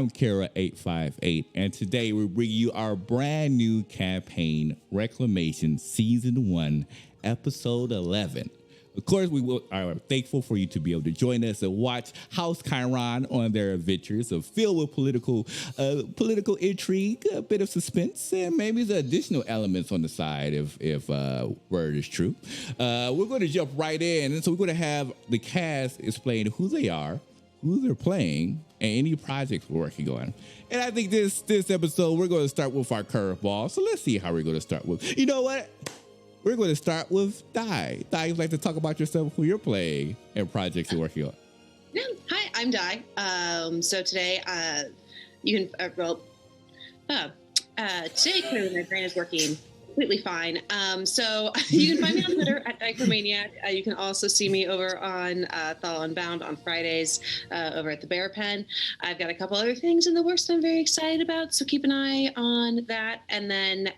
I'm Kara858, and today we bring you our brand new campaign, Reclamation Season 1, Episode 11. Of course, are thankful for you to be able to join us and watch House Chiron on their adventures filled with political intrigue, a bit of suspense, and maybe the additional elements on the side if word is true. We're going to jump right in, and so we're going to have the cast explain who they are, who they're playing, and any projects we're working on. And I think this episode, we're going to start with our curveball. So let's see how we're going to start with. You know what? We're going to start with Di. Di, you'd like to talk about yourself, who you're playing, and projects you're working on. Yeah. Hi, I'm Di. So today, you can, today clearly my brain is working completely fine. So you can find me on Twitter at Reclamation. You can also see me over on Thaw Unbound on Fridays over at the Bear Pen. I've got a couple other things in the works that I'm very excited about, so keep an eye on that. And then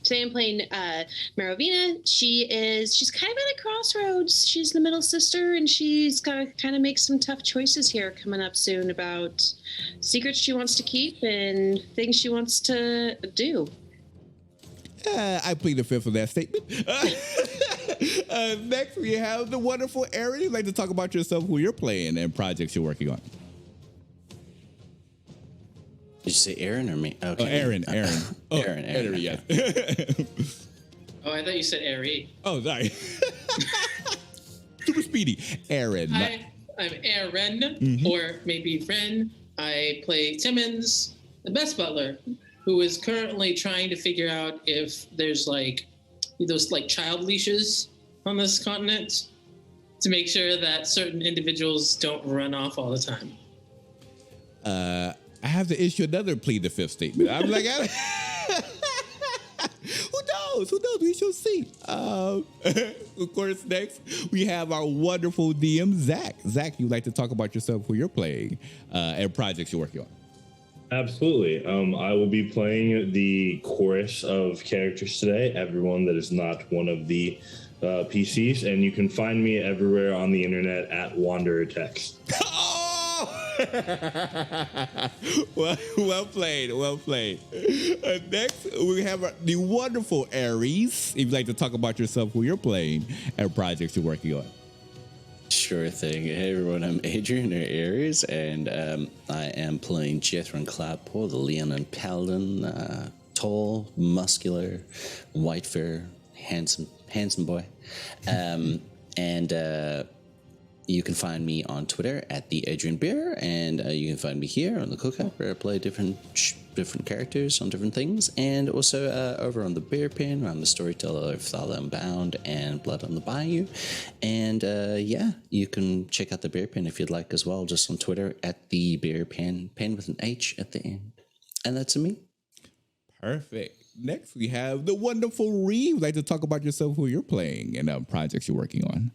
today I'm playing Marovina. She's kind of at a crossroads. She's the middle sister, and she's got to kind of make some tough choices here coming up soon about secrets she wants to keep and things she wants to do. I plead the fifth of that statement. Next, we have the wonderful Erin. You'd like to talk about yourself, who you're playing, and projects you're working on. Did you say Erin or me? Okay. Erin. Erin, yes. Oh, I thought you said Ari. Oh, sorry. Super speedy. Erin. I'm Erin, or maybe Ren. I play Timmons, the best butler, who is currently trying to figure out if there's those child leashes on this continent to make sure that certain individuals don't run off all the time. I have to issue another plead the fifth statement. I'm like, who knows? We shall see. Of course, next we have our wonderful DM, Zach. Zach, you'd like to talk about yourself, who you're playing, and projects you're working on. Absolutely. I will be playing the chorus of characters today, everyone that is not one of the PCs, and you can find me everywhere on the internet at Wanderer Text. Oh! well played. Next, we have the wonderful Aries. If you'd like to talk about yourself, who you're playing, and projects you're working on. Sure thing. Hey everyone, I'm Adrian, or Aries, and I am playing Jethron Cloudpaw, the Leonin Paladin, tall, muscular, white fur, handsome boy. And you can find me on Twitter at the Adrian Bear, and you can find me here on the Cookout, where I play different characters on different things, and also over on the Bear Pen, where I'm the storyteller of Thaw Unbound and Blood on the Bayou. And you can check out the Bear Pen if you'd like as well, just on Twitter at the Bear Pen, pen with an H at the end. And that's me. Perfect. Next, we have the wonderful Reeve. Like to talk about yourself, who you're playing, and projects you're working on.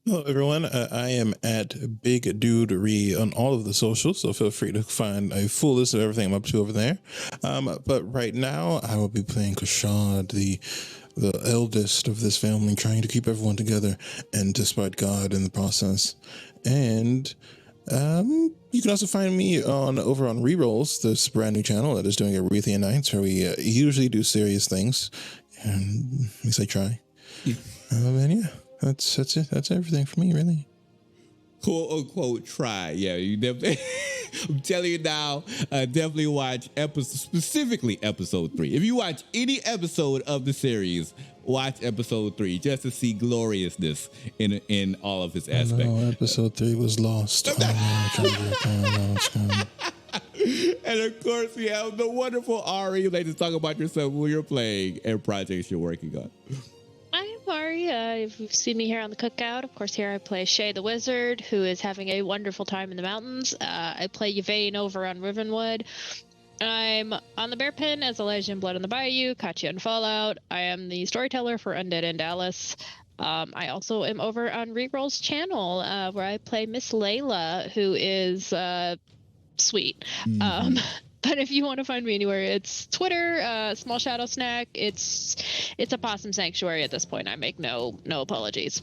Hello, everyone. I am at Big Dude Re on all of the socials, so feel free to find a full list of everything I'm up to over there. But right now, I will be playing Kashad, the eldest of this family, trying to keep everyone together, and despite God in the process. And you can also find me over on Rerolls, this brand new channel that is doing Arethian Nights, where we usually do serious things, and at least I try. And yeah. That's it. That's everything for me, really. Quote unquote try. Yeah, you definitely. I'm telling you now, definitely watch specifically episode 3. If you watch any episode of the series, watch episode 3 just to see gloriousness in all of its aspects. No, episode 3 was lost. And of course, we have the wonderful Ari. You'd like to talk about yourself, who you're playing, and projects you're working on. I'm Ari. If you've seen me here on the Cookout, of course, here I play Shay the Wizard, who is having a wonderful time in the mountains. I play Yvain over on Rivenwood. I'm on the Bear Pen as Elijah in Blood on the Bayou, Katya in Fallout. I am the storyteller for Undead in Dallas. I also am over on Reroll's channel, where I play Miss Layla, who is sweet. Mm-hmm. But if you want to find me anywhere, it's Twitter, Small Shadow Snack. It's a possum sanctuary at this point. I make no apologies.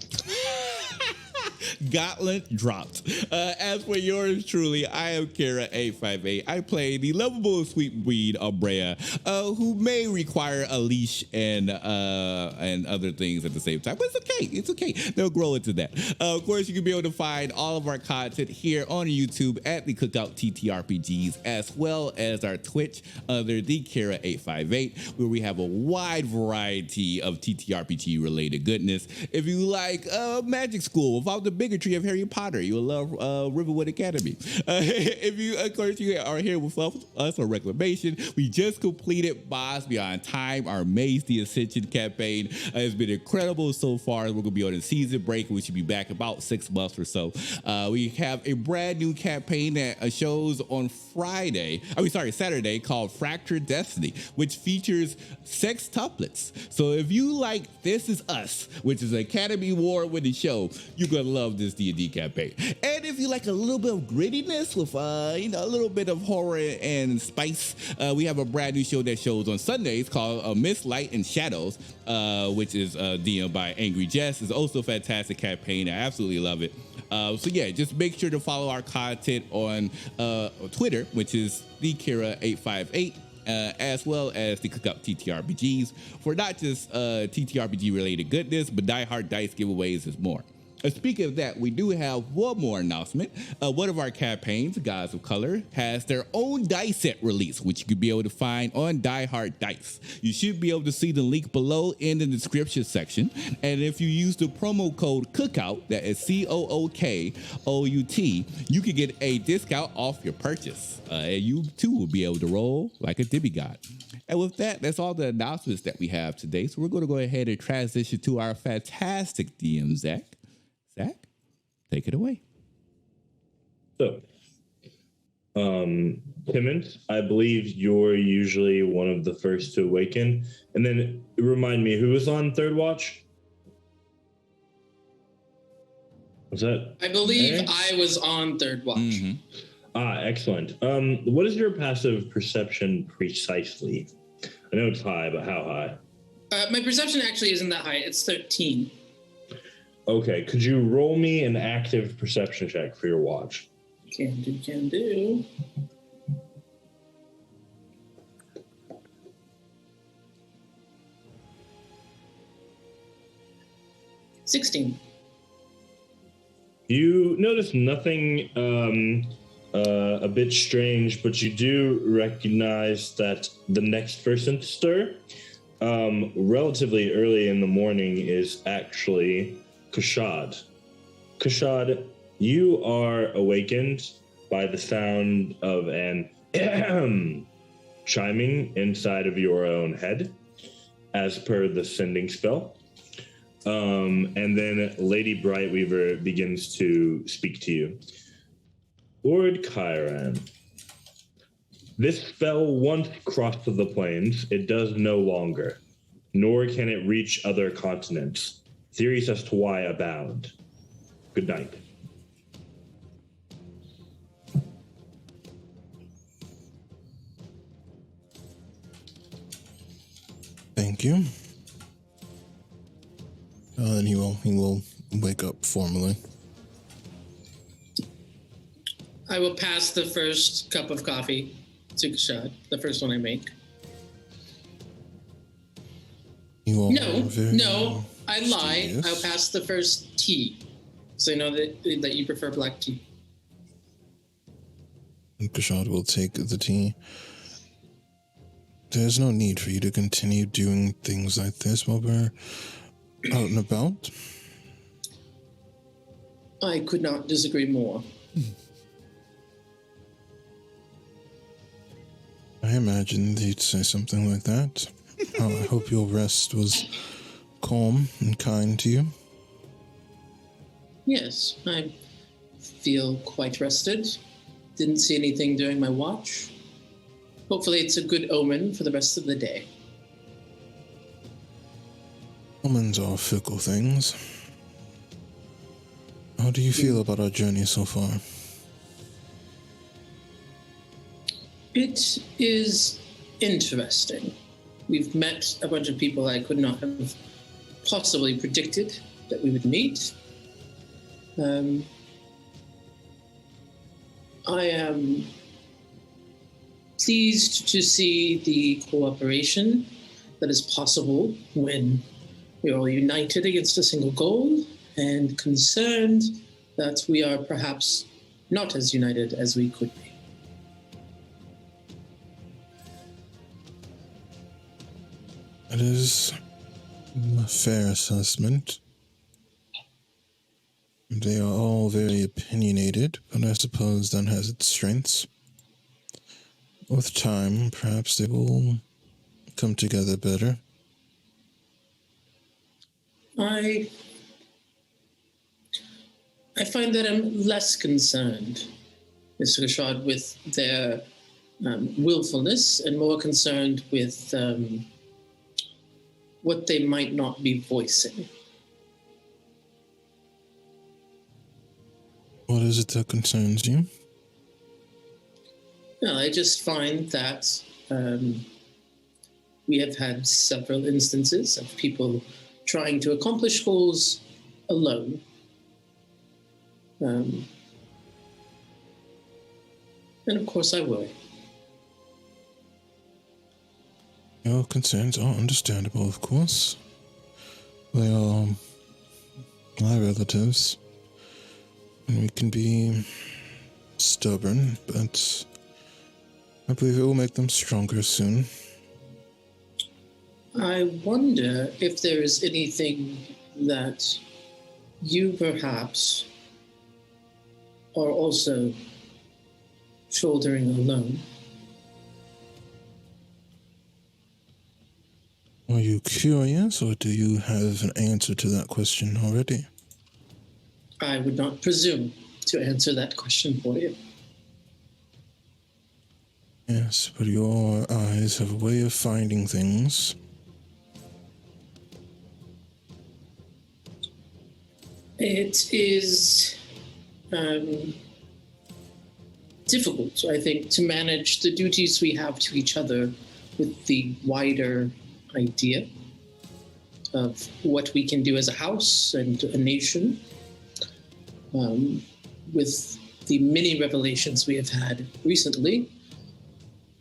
Gauntlet dropped. As for yours truly, I am Kara858. I play the lovable sweet breed Umbrea, who may require a leash and other things at the same time. But it's okay. It's okay. They'll grow into that. Of course, you can be able to find all of our content here on YouTube at the Cookout TTRPGs, as well as our Twitch under the Kara858, where we have a wide variety of TTRPG related goodness. If you like Magic School without the bigotry of Harry Potter, you'll love Riverwood Academy. If you, of course, you are here with us on Reclamation, we just completed Boss Beyond Time, our Maze the Ascension campaign. It's been incredible so far. We're going to be on a season break. We should be back about 6 months or so. We have a brand new campaign that shows on Saturday called Fractured Destiny, which features sextuplets. So if you like This Is Us, which is an Academy Award-winning show, you're gonna love this D&D campaign. And if you like a little bit of grittiness with a little bit of horror and spice, we have a brand new show that shows on Sundays called Mist, Light, and Shadows, which is DM'd by Angry Jess. It's also a fantastic campaign. I absolutely love it. So yeah, just make sure to follow our content on Twitter, which is the Kira858. As well as the Cookout TTRPGs for not just TTRPG related goodness, but Die Hard Dice giveaways is more. Speaking of that, we do have one more announcement. One of our campaigns, Gods of Color, has their own dice set release, which you can be able to find on Die Hard Dice. You should be able to see the link below in the description section. And if you use the promo code COOKOUT, that is COOKOUT, you can get a discount off your purchase. And you too will be able to roll like a demigod. And with that, that's all the announcements that we have today. So we're going to go ahead and transition to our fantastic DM, Zach. Zach, take it away. So, Timmons, I believe you're usually one of the first to awaken. And then remind me, who was on Third Watch? Was that? I believe Eric? I was on Third Watch. Mm-hmm. Excellent. What is your passive perception precisely? I know it's high, but how high? My perception actually isn't that high. It's 13. Okay, could you roll me an active perception check for your watch? Can do. $16. You notice nothing a bit strange, but you do recognize that the next person to stir, relatively early in the morning, is actually Kashad. Kashad, you are awakened by the sound of an chiming inside of your own head, as per the sending spell. And then Lady Brightweaver begins to speak to you. Lord Chiron, this spell once crossed the plains. It does no longer, nor can it reach other continents. Theories as to why abound. Good night. Thank you. And he will wake up formally. I will pass the first cup of coffee to Kashad, the first one I make. You all No, I lie. mysterious. I'll pass the first tea. So I know that you prefer black tea. And Kashad will take the tea. There's no need for you to continue doing things like this while we're out and about. I could not disagree more. I imagined you'd say something like that. I hope your rest was calm and kind to you. Yes, I feel quite rested. Didn't see anything during my watch. Hopefully it's a good omen for the rest of the day. Omens are fickle things. How do you feel about our journey so far? It is interesting. We've met a bunch of people I could not have possibly predicted that we would meet. I am pleased to see the cooperation that is possible when we are all united against a single goal, and concerned that we are perhaps not as united as we could be. It is a fair assessment. They are all very opinionated, but I suppose that has its strengths. With time, perhaps they will come together better. I find that I'm less concerned, Mr. Gashad, with their willfulness and more concerned with what they might not be voicing. What is it that concerns you? No, I just find that we have had several instances of people trying to accomplish goals alone. And of course I worry. Your concerns are understandable, of course. They are my relatives. And we can be stubborn, but I believe it will make them stronger soon. I wonder if there is anything that you perhaps are also shouldering alone. Are you curious, or do you have an answer to that question already? I would not presume to answer that question for you. Yes, but your eyes have a way of finding things. It is difficult, I think, to manage the duties we have to each other with the wider idea of what we can do as a house and a nation. With the many revelations we have had recently,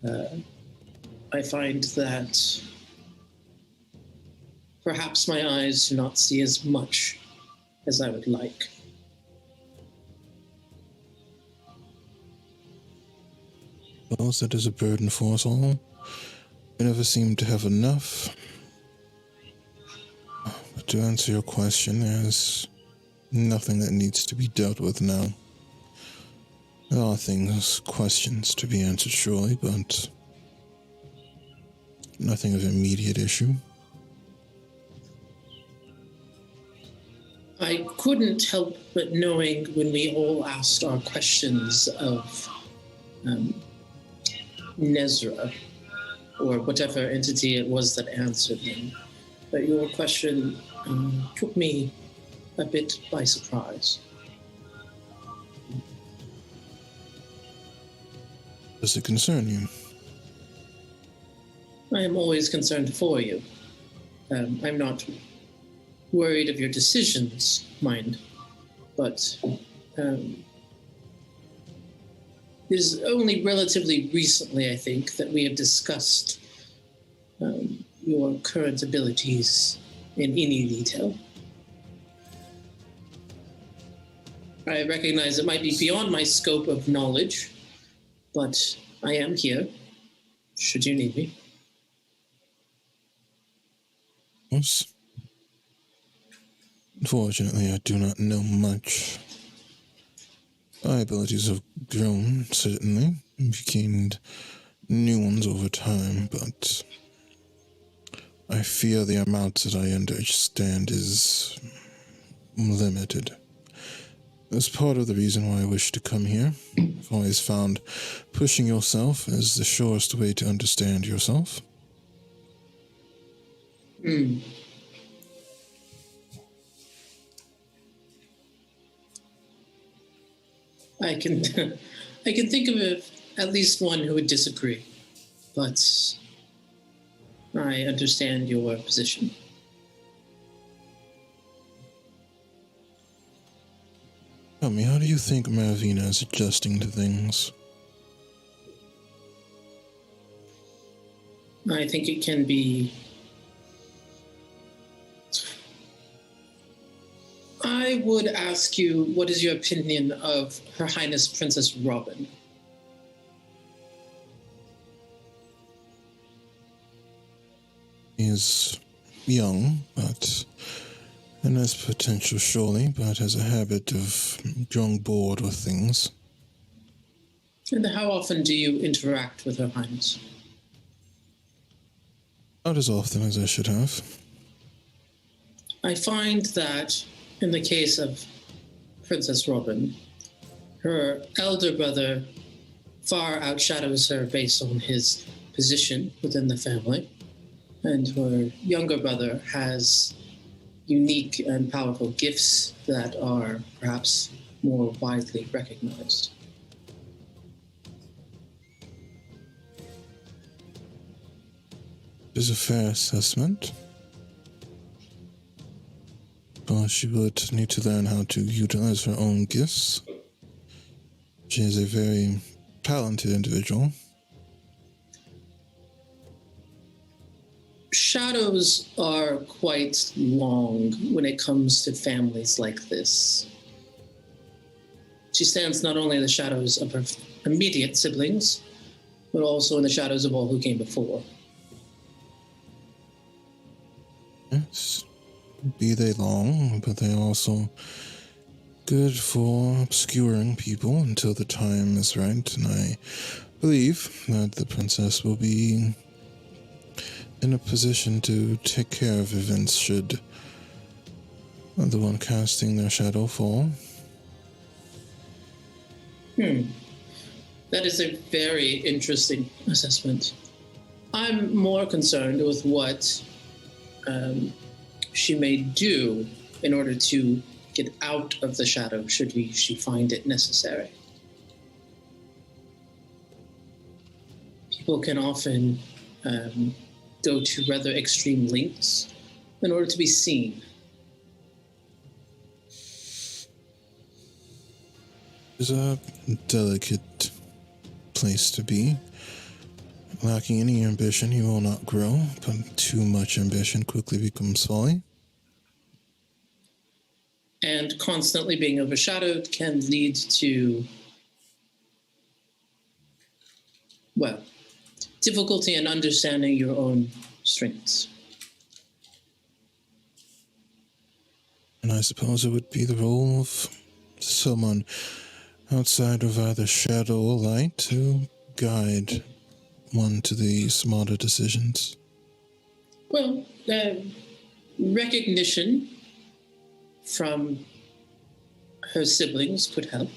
I find that perhaps my eyes do not see as much as I would like. Well, that is a burden for us all. We never seem to have enough. But to answer your question, there's nothing that needs to be dealt with now. There are things, questions to be answered surely, but nothing of immediate issue. I couldn't help but knowing when we all asked our questions of Nezra, or whatever entity it was that answered them, that your question took me a bit by surprise. Does it concern you? I am always concerned for you. I'm not worried of your decisions, mind, but it is only relatively recently, I think, that we have discussed your current abilities in any detail. I recognize it might be beyond my scope of knowledge, but I am here, should you need me. Yes. Unfortunately, I do not know much. My abilities have grown, certainly, and gained new ones over time, but I fear the amount that I understand is limited. That's part of the reason why I wish to come here. I've always found pushing yourself is the surest way to understand yourself. I can think of at least one who would disagree, but I understand your position. Tell me, how do you think Maravina is adjusting to things? I think it can be. I would ask you, what is your opinion of Her Highness Princess Robin? He's young, but and has potential surely, but has a habit of growing bored with things. And how often do you interact with Her Highness? Not as often as I should have. I find that in the case of Princess Robin, her elder brother far outshadows her based on his position within the family, and her younger brother has unique and powerful gifts that are perhaps more widely recognized. It is a fair assessment. But she would need to learn how to utilize her own gifts. She is a very talented individual. Shadows are quite long when it comes to families like this. She stands not only in the shadows of her immediate siblings, but also in the shadows of all who came before. Yes. Be they long, but they are also good for obscuring people until the time is right, and I believe that the princess will be in a position to take care of events should the one casting their shadow fall. That is a very interesting assessment. I'm more concerned with what she may do in order to get out of the shadow should she find it necessary. People can often go to rather extreme lengths in order to be seen. It's a delicate place to be. Lacking any ambition, you will not grow, but too much ambition quickly becomes folly. And constantly being overshadowed can lead to, well, difficulty in understanding your own strengths. And I suppose it would be the role of someone outside of either shadow or light to guide one to the smarter decisions. Well, recognition from her siblings could help.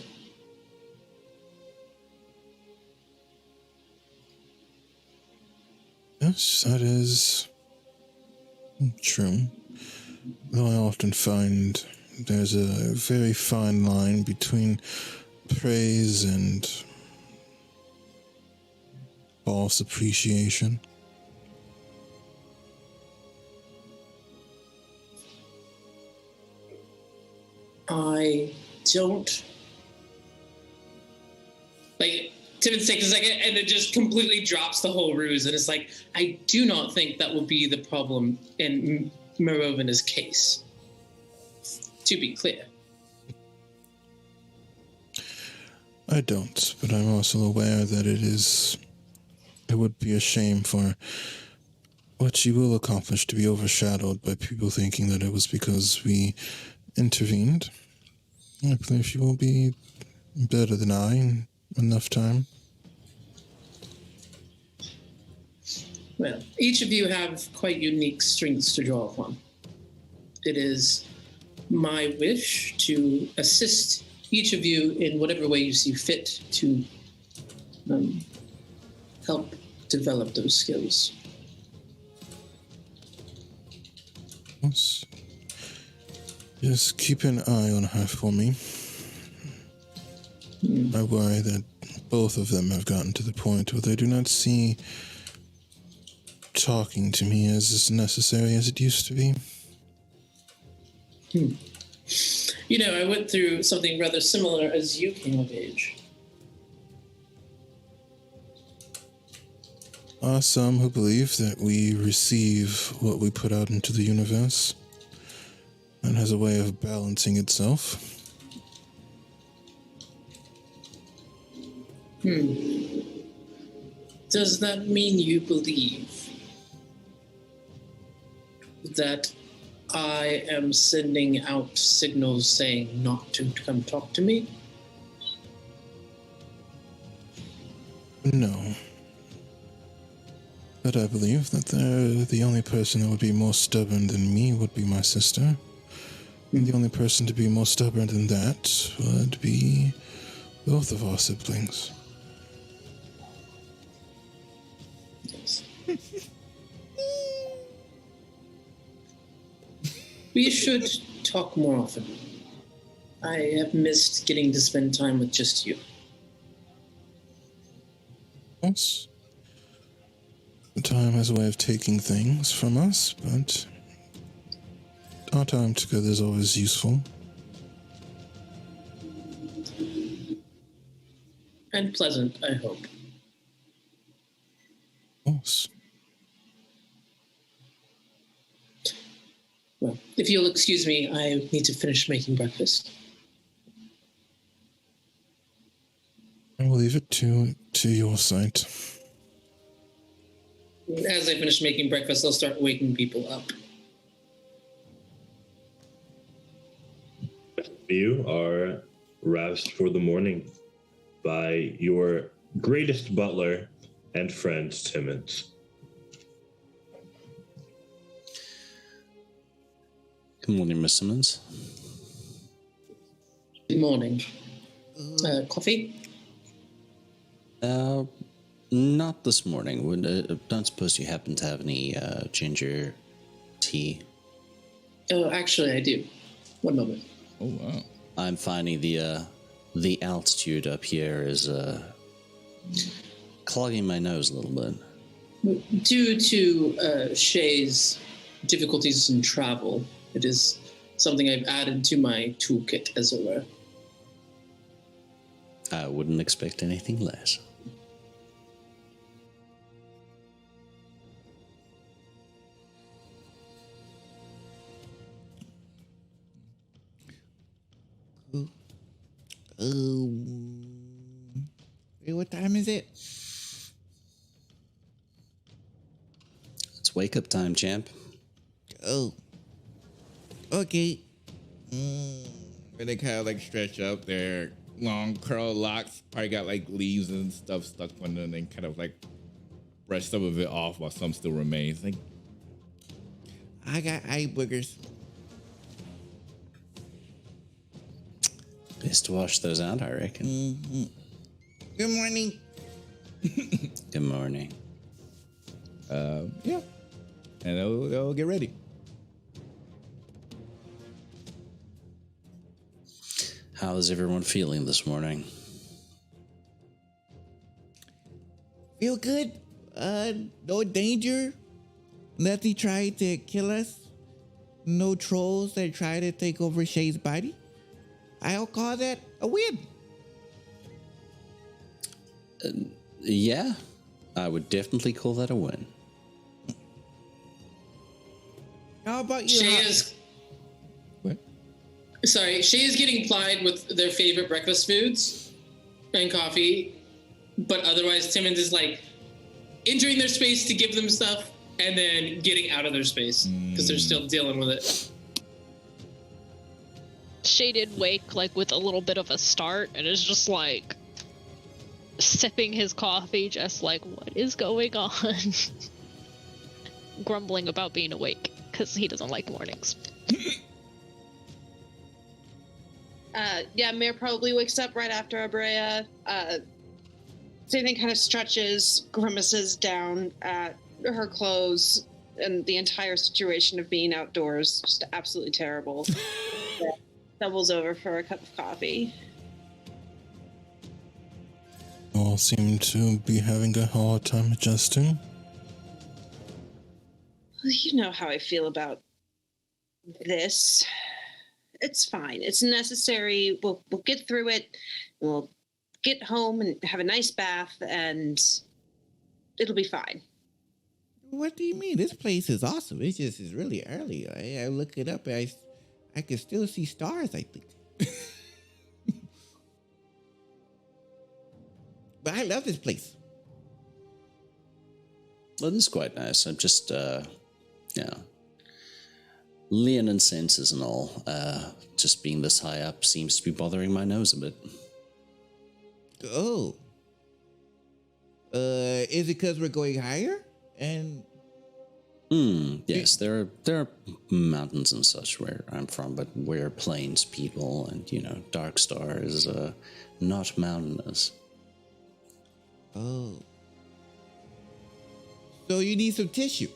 Yes, that is true. Though I often find there's a very fine line between praise and false appreciation. I don't like Timmons takes a second and it just completely drops the whole ruse, and it's like, I do not think that will be the problem in Marovina's case. To be clear. I don't, but I'm also aware that it would be a shame for what she will accomplish to be overshadowed by people thinking that it was because we intervened. I believe she will be better than I in enough time. Well, each of you have quite unique strengths to draw upon. It is my wish to assist each of you in whatever way you see fit to help develop those skills. Yes. Just keep an eye on her for me. I worry that both of them have gotten to the point where they do not see talking to me as necessary as it used to be. You know, I went through something rather similar as you came of age. Are some who believe that we receive what we put out into the universe and has a way of balancing itself. Does that mean you believe that I am sending out signals saying not to come talk to me? No. But I believe that the only person that would be more stubborn than me would be my sister. And the only person to be more stubborn than that would be both of our siblings. Yes. We should talk more often. I have missed getting to spend time with just you. Yes. Time has a way of taking things from us, but our time together is always useful. And pleasant, I hope. Yes. Well, if you'll excuse me, I need to finish making breakfast. I will leave it to your sight. As I finish making breakfast, I'll start waking people up. You are roused for the morning by your greatest butler and friend, Timmons. Good morning, Miss Simmons. Good morning. Coffee? Not this morning. Don't suppose you happen to have any ginger tea? Oh, actually, I do. One moment. Oh, wow. I'm finding the altitude up here is clogging my nose a little bit. Due to Shay's difficulties in travel, it is something I've added to my toolkit, as it were. I wouldn't expect anything less. Hey, what time is it? It's wake up time, champ. Oh. Okay. And they kind of like stretch up their long curl locks. Probably got like leaves and stuff stuck on them, and then kind of like brush some of it off while some still remains. Like, I got eye boogers. Best to wash those out, I reckon. Mm-hmm. Good morning. Good morning. Yeah. And they'll get ready. How is everyone feeling this morning? Feel good. No danger. Nothing tried to kill us. No trolls that try to take over Shay's body. I'll call that a win. Yeah, I would definitely call that a win. How about you? Shay is... What? Sorry, Shay is getting plied with their favorite breakfast foods and coffee, but otherwise Timmons is like entering their space to give them stuff and then getting out of their space because they're still dealing with it. Shay did wake like with a little bit of a start and is just like sipping his coffee, just like, what is going on? Grumbling about being awake because he doesn't like mornings. Yeah, Mare probably wakes up right after Abrea. Same thing, kind of stretches, grimaces down at her clothes, and the entire situation of being outdoors, just absolutely terrible. Doubles over for a cup of coffee. All seem to be having a hard time adjusting. You know how I feel about this. it's fine. It's necessary. We'll get through it. We'll get home and have a nice bath, and it'll be fine. What do you mean? This place is awesome. It's just it's really early. I look it up. And I can still see stars. I think. But I love this place. Well, this is quite nice. I'm just, Leonin senses and all. Just being this high up seems to be bothering my nose a bit. Oh. Is it because we're going higher? And Yes, there are mountains and such where I'm from, but we're plains people, and Darkstar is not mountainous. oh. So you need some tissue.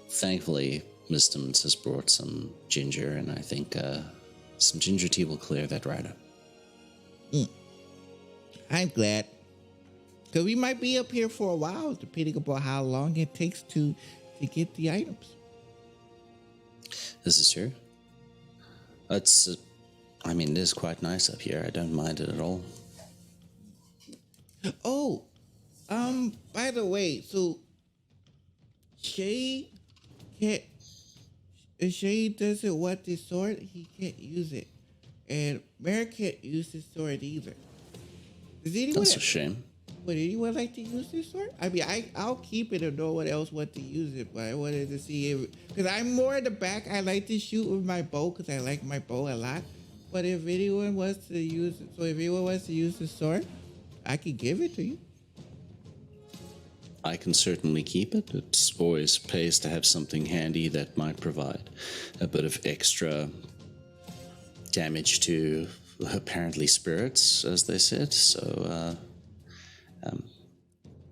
Thankfully, Miss Timmons has brought some ginger, and I think some ginger tea will clear that right up. I'm glad. Because we might be up here for a while, depending upon how long it takes to get the items. This is true. It is quite nice up here. I don't mind it at all. Oh, by the way, so Shay can't. If Shay doesn't want this sword, he can't use it, and Mary can't use this sword either. Does anyone? That's a shame. Would anyone like to use this sword? I mean, I'll keep it if no one else wants to use it, but I wanted to see it because I'm more in the back. I like to shoot with my bow because I like my bow a lot. But if anyone wants to use it, so if anyone wants to use the sword, I can give it to you. I can certainly keep it. It always pays to have something handy that might provide a bit of extra damage to apparently spirits, as they said. So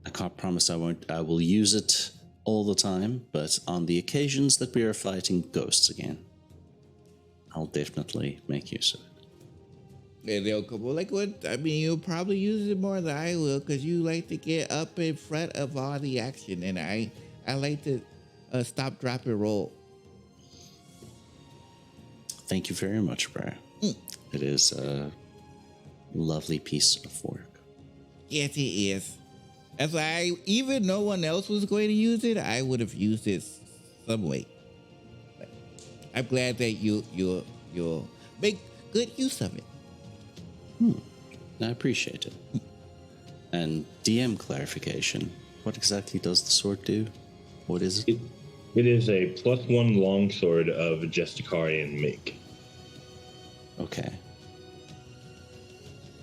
I can't promise I will use it all the time, but on the occasions that we are fighting ghosts again, I'll definitely make use of it. And they'll come like what? I mean, you'll probably use it more than I will because you like to get up in front of all the action, and I like to stop, drop, and roll. Thank you very much, Briar. It is a lovely piece of work. Yes, it is. That's why even no one else was going to use it, I would have used it some way. But I'm glad that you'll make good use of it. I appreciate it. And DM clarification. What exactly does the sword do? What is it? It is a +1 longsword of Jesticarian make. Okay.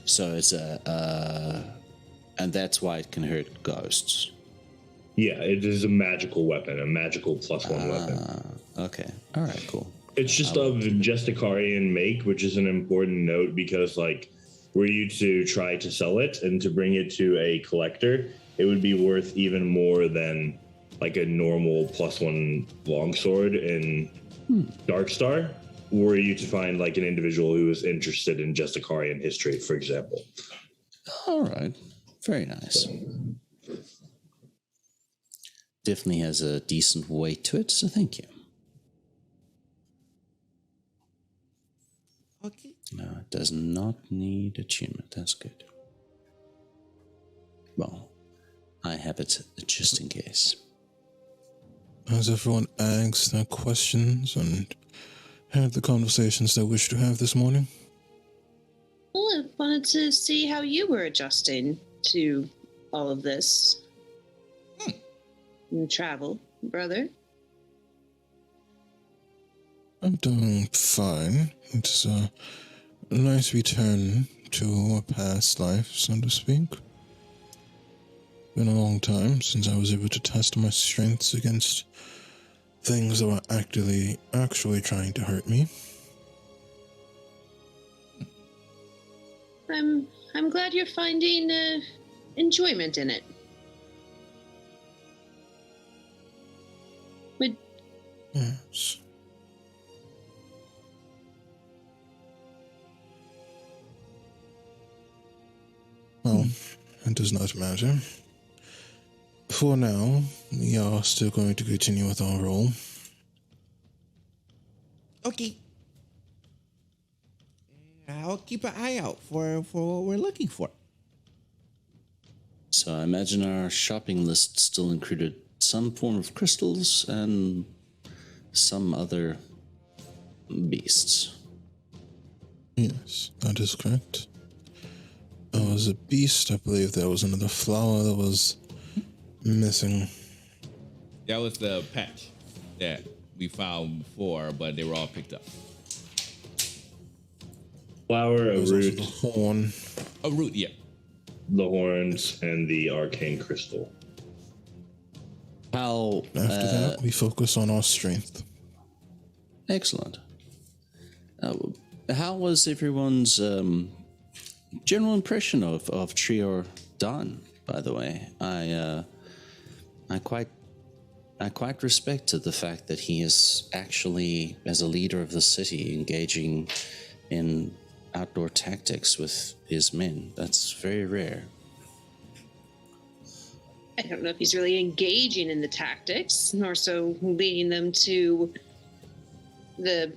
So it's and that's why it can hurt ghosts. Yeah, it is a magical weapon, a magical +1 weapon. Okay. All right, cool. It's just of Jesticarian make, which is an important note because, were you to try to sell it and to bring it to a collector, it would be worth even more than a normal +1 longsword in Darkstar. Were you to find an individual who is interested in Jesticarian history, for example. All right. Very nice. Definitely has a decent weight to it, so thank you. Okay. No, it does not need attunement. That's good. Well, I have it just in case. Has everyone asked their questions and had the conversations they wish to have this morning? Well, I wanted to see how you were adjusting to all of this. And travel, brother. I'm doing fine. It's a nice return to a past life, so to speak. Been a long time since I was able to test my strengths against things that were actually trying to hurt me. I'm glad you're finding enjoyment in it. Yes. Well, it does not matter. For now, we are still going to continue with our role. Okay. I'll keep an eye out for what we're looking for. So I imagine our shopping list still included some form of crystals and some other beasts. Yes, that is correct. There was a beast. I believe there was another flower that was missing. That was the patch that we found before, but they were all picked up. Flower, There a was also root, the horn. A root, yeah. the horns, and the arcane crystal. How After that, we focus on our strength. excellent. How was everyone's general impression of Trior Don? By the way, I quite respected the fact that he is actually, as a leader of the city, engaging in outdoor tactics with his men. That's very rare. I don't know if he's really engaging in the tactics, nor so leading them to the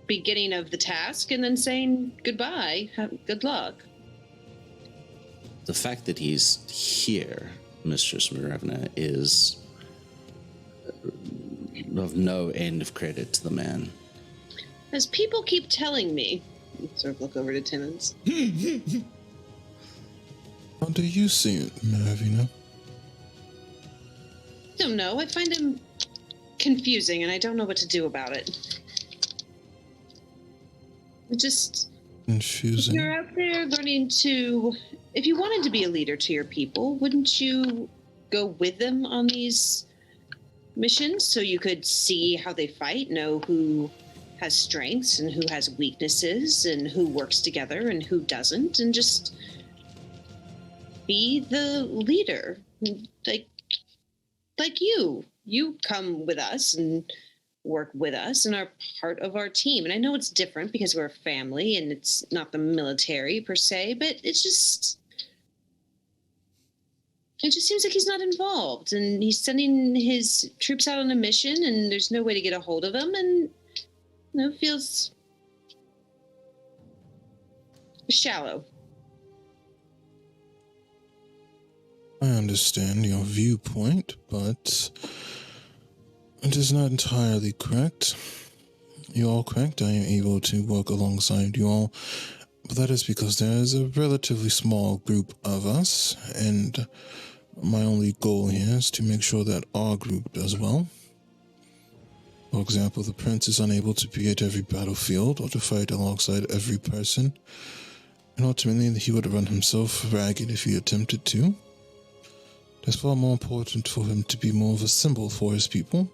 beginning of the task and then saying goodbye, good luck. The fact that he's here, Mistress Mirevna, is of no end of credit to the man. As people keep telling me, sort of look over to Timmons. How do you see it, Maravina? Don't know. I find him confusing, and I don't know what to do about it. Just Confusing. you're out there learning to. If you wanted to be a leader to your people, wouldn't you go with them on these missions so you could see how they fight, know who has strengths and who has weaknesses, and who works together and who doesn't, and just be the leader, like you. You come with us and work with us and are part of our team. And I know it's different because we're a family and it's not the military per se, but it just seems like he's not involved, and he's sending his troops out on a mission and there's no way to get a hold of him, and feels shallow. I understand your viewpoint, but it is not entirely correct. You're all correct. I am able to work alongside you all, but that is because there is a relatively small group of us, and my only goal here is to make sure that our group does well. For example, the prince is unable to be at every battlefield or to fight alongside every person, and ultimately he would run himself ragged if he attempted to. It's far more important for him to be more of a symbol for his people,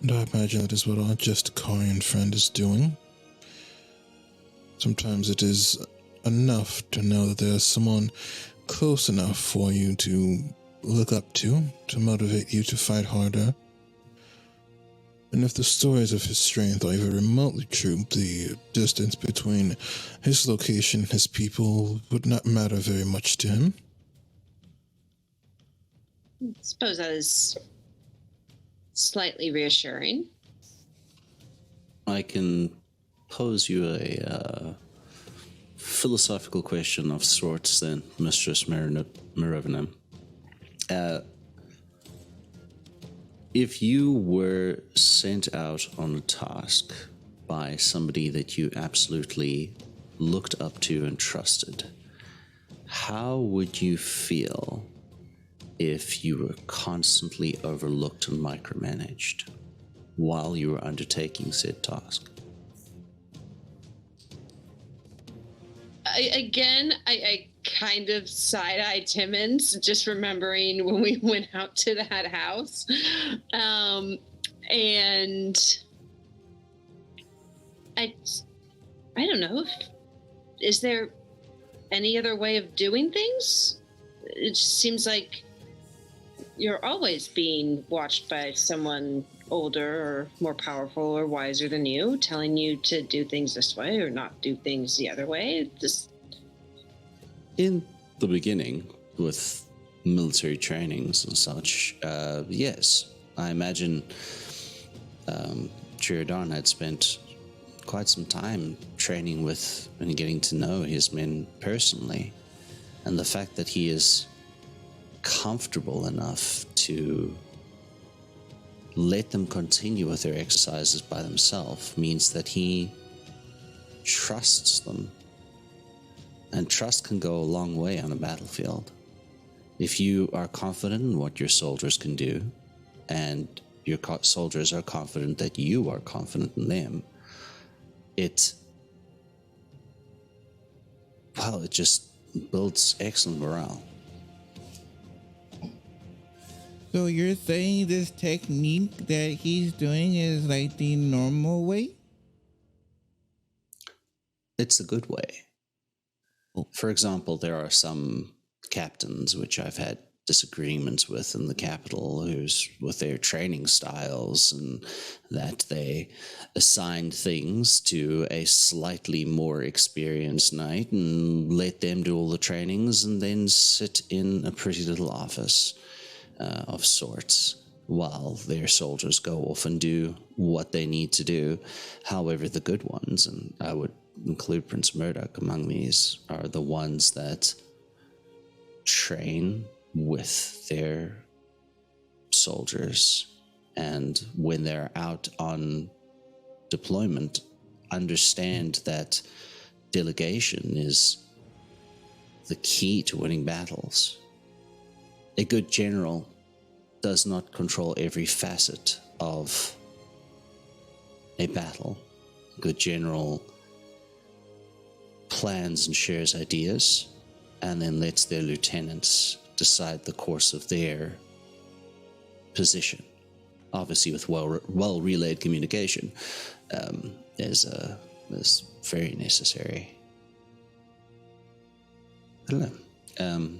and I imagine that is what our Justicarian friend is doing. Sometimes it is enough to know that there is someone close enough for you to look up to motivate you to fight harder. And if the stories of his strength are even remotely true, the distance between his location and his people would not matter very much to him. I suppose that is slightly reassuring. I can pose you a philosophical question of sorts then, Mistress Mirevna. If you were sent out on a task by somebody that you absolutely looked up to and trusted, how would you feel if you were constantly overlooked and micromanaged while you were undertaking said task? I kind of side-eye Timmons, just remembering when we went out to that house. And I don't know. Is there any other way of doing things? It just seems like you're always being watched by someone older or more powerful or wiser than you, telling you to do things this way or not do things the other way. Just in the beginning, with military trainings and such, yes, I imagine Triodon had spent quite some time training with and getting to know his men personally. And the fact that he is comfortable enough to let them continue with their exercises by themselves means that he trusts them. And trust can go a long way on a battlefield. If you are confident in what your soldiers can do, and your soldiers are confident that you are confident in them, it just builds excellent morale. So you're saying this technique that he's doing is like the normal way? It's a good way. For example, there are some captains which I've had disagreements with in the capital who's with their training styles, and that they assign things to a slightly more experienced knight and let them do all the trainings and then sit in a pretty little office of sorts while their soldiers go off and do what they need to do. However, the good ones, and I would include Prince Murdoch among these, are the ones that train with their soldiers, and when they're out on deployment, understand that delegation is the key to winning battles. A good general does not control every facet of a battle. A good general plans and shares ideas, and then lets their lieutenants decide the course of their position. Obviously, with well relayed communication is very necessary. I don't know.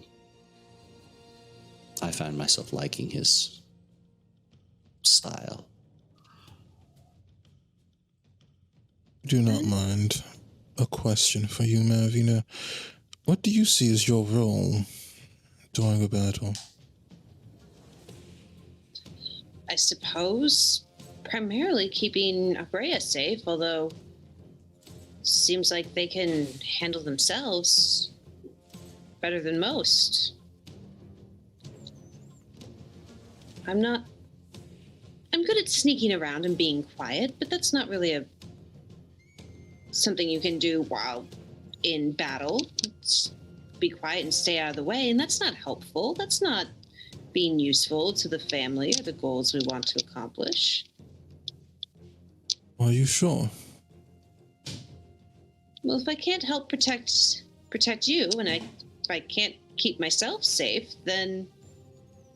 I find myself liking his style. Do not mind. A question for you, Malvina. What do you see as your role during a battle? I suppose primarily keeping Abrea safe, although seems like they can handle themselves better than most. I'm good at sneaking around and being quiet, but that's not really something you can do while in battle. It's be quiet and stay out of the way, and that's not helpful. That's not being useful to the family or the goals we want to accomplish. Are you sure? Well, if I can't help protect you, and if I can't keep myself safe, then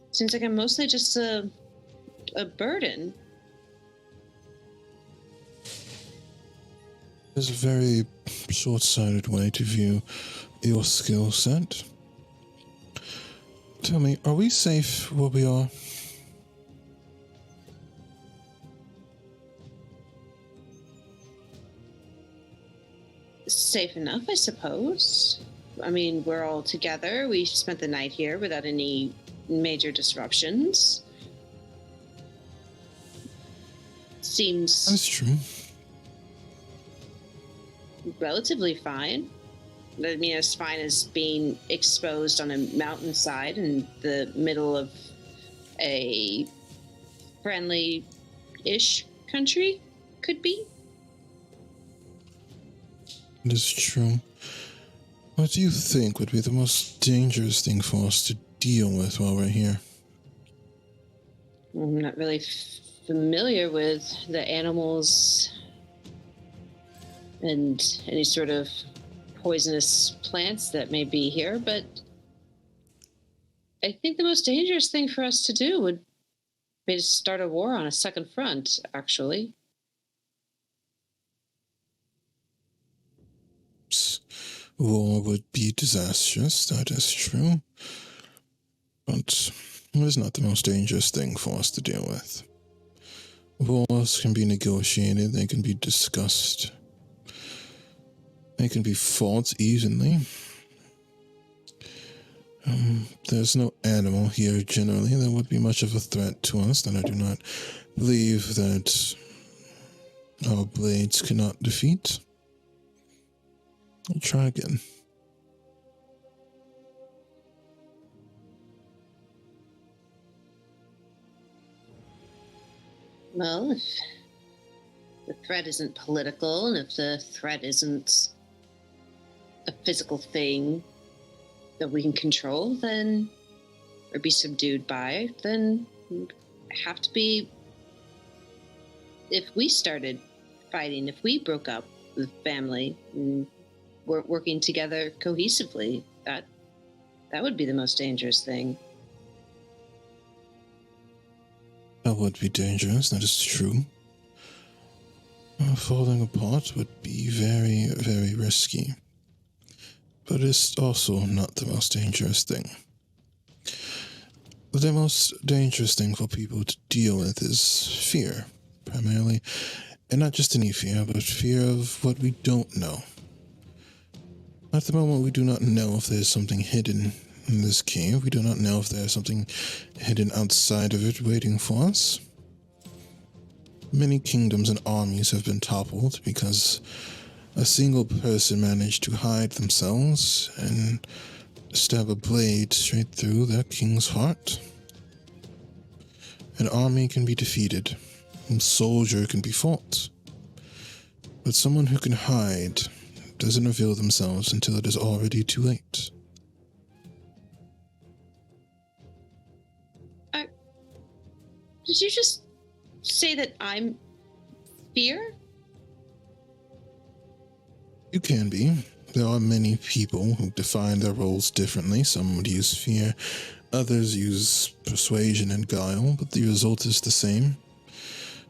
it seems like I'm mostly just a burden. It's a very short-sighted way to view your skill set. Tell me, are we safe where we are? Safe enough, I suppose. I mean, we're all together. We spent the night here without any major disruptions. Seems That's true. relatively fine. I mean, as fine as being exposed on a mountainside in the middle of a friendly-ish country could be. It is true. What do you think would be the most dangerous thing for us to deal with while we're here? I'm not really familiar with the animals and any sort of poisonous plants that may be here, but I think the most dangerous thing for us to do would be to start a war on a second front, actually. War would be disastrous, that is true. But it is not the most dangerous thing for us to deal with. Wars can be negotiated, they can be discussed. They can be fought evenly. There's no animal here generally that would be much of a threat to us, and I do not believe that our blades cannot defeat. I'll try again. Well, if the threat isn't political, and if the threat isn't a physical thing that we can control, then, or be subdued by, then it'd have to be, if we started fighting, if we broke up with family and were working together cohesively, that would be the most dangerous thing. That would be dangerous, that is true. Falling apart would be very, very risky. But it's also not the most dangerous thing. The most dangerous thing for people to deal with is fear, primarily. And not just any fear, but fear of what we don't know. At the moment, we do not know if there's something hidden in this cave. We do not know if there's something hidden outside of it waiting for us. Many kingdoms and armies have been toppled because a single person managed to hide themselves and stab a blade straight through their king's heart. An army can be defeated, a soldier can be fought, but someone who can hide doesn't reveal themselves until it is already too late. Did you just say that I'm fear? You can be. There are many people who define their roles differently. Some would use fear, others use persuasion and guile, but the result is the same.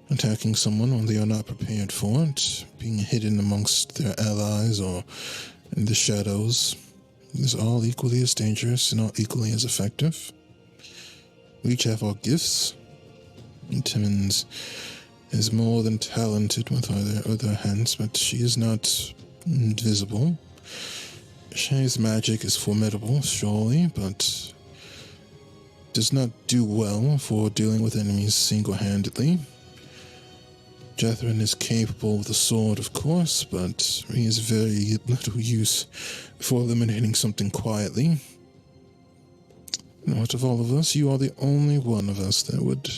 Attacking someone when they are not prepared for it, being hidden amongst their allies or in the shadows, is all equally as dangerous and all equally as effective. We each have our gifts. And Timmons is more than talented with her hands, but she is not invisible. Shay's magic is formidable, surely, but does not do well for dealing with enemies single-handedly. Jethrin is capable with a sword, of course, but he is very little use for eliminating something quietly. And out of all of us, you are the only one of us that would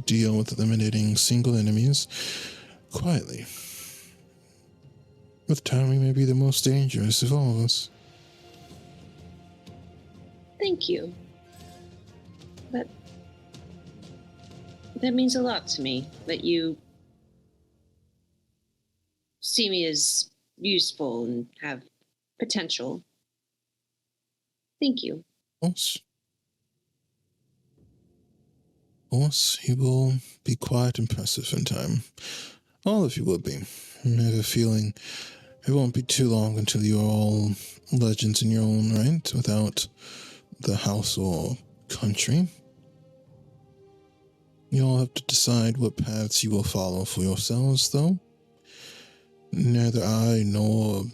deal with eliminating single enemies quietly. With time, we may be the most dangerous of all of us. Thank you. That means a lot to me, that you see me as useful and have potential. Thank you. Of course, you will be quite impressive in time. All of you will be. I have a feeling it won't be too long until you are all legends in your own right, without the house or country. You all have to decide what paths you will follow for yourselves, though. Neither I nor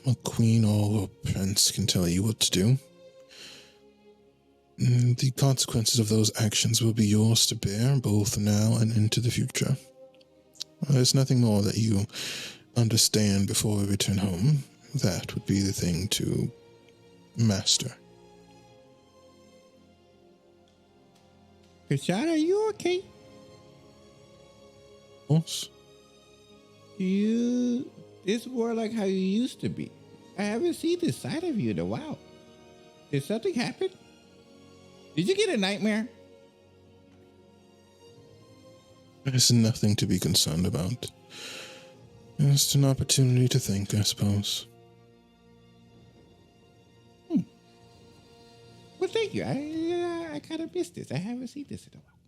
a queen or a prince can tell you what to do. The consequences of those actions will be yours to bear, both now and into the future. There's nothing more that you understand before we return home. That would be the thing to master. Kashad, are you okay? Yes? It's more like how you used to be. I haven't seen this side of you in a while. Did something happen? Did you get a nightmare? There's nothing to be concerned about. Just an opportunity to think, I suppose. Well, thank you. I kind of missed this. I haven't seen this in a while.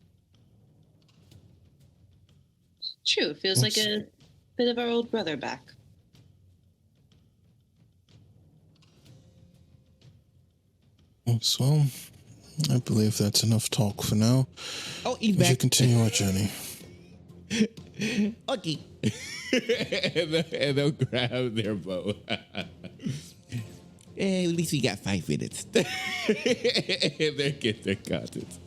True, it feels like a bit of our old brother back. Yes, well, I believe that's enough talk for now. Oh, he's We back. should continue our journey. Okay. and they'll grab their bow. At least we got 5 minutes. And they'll get their contents.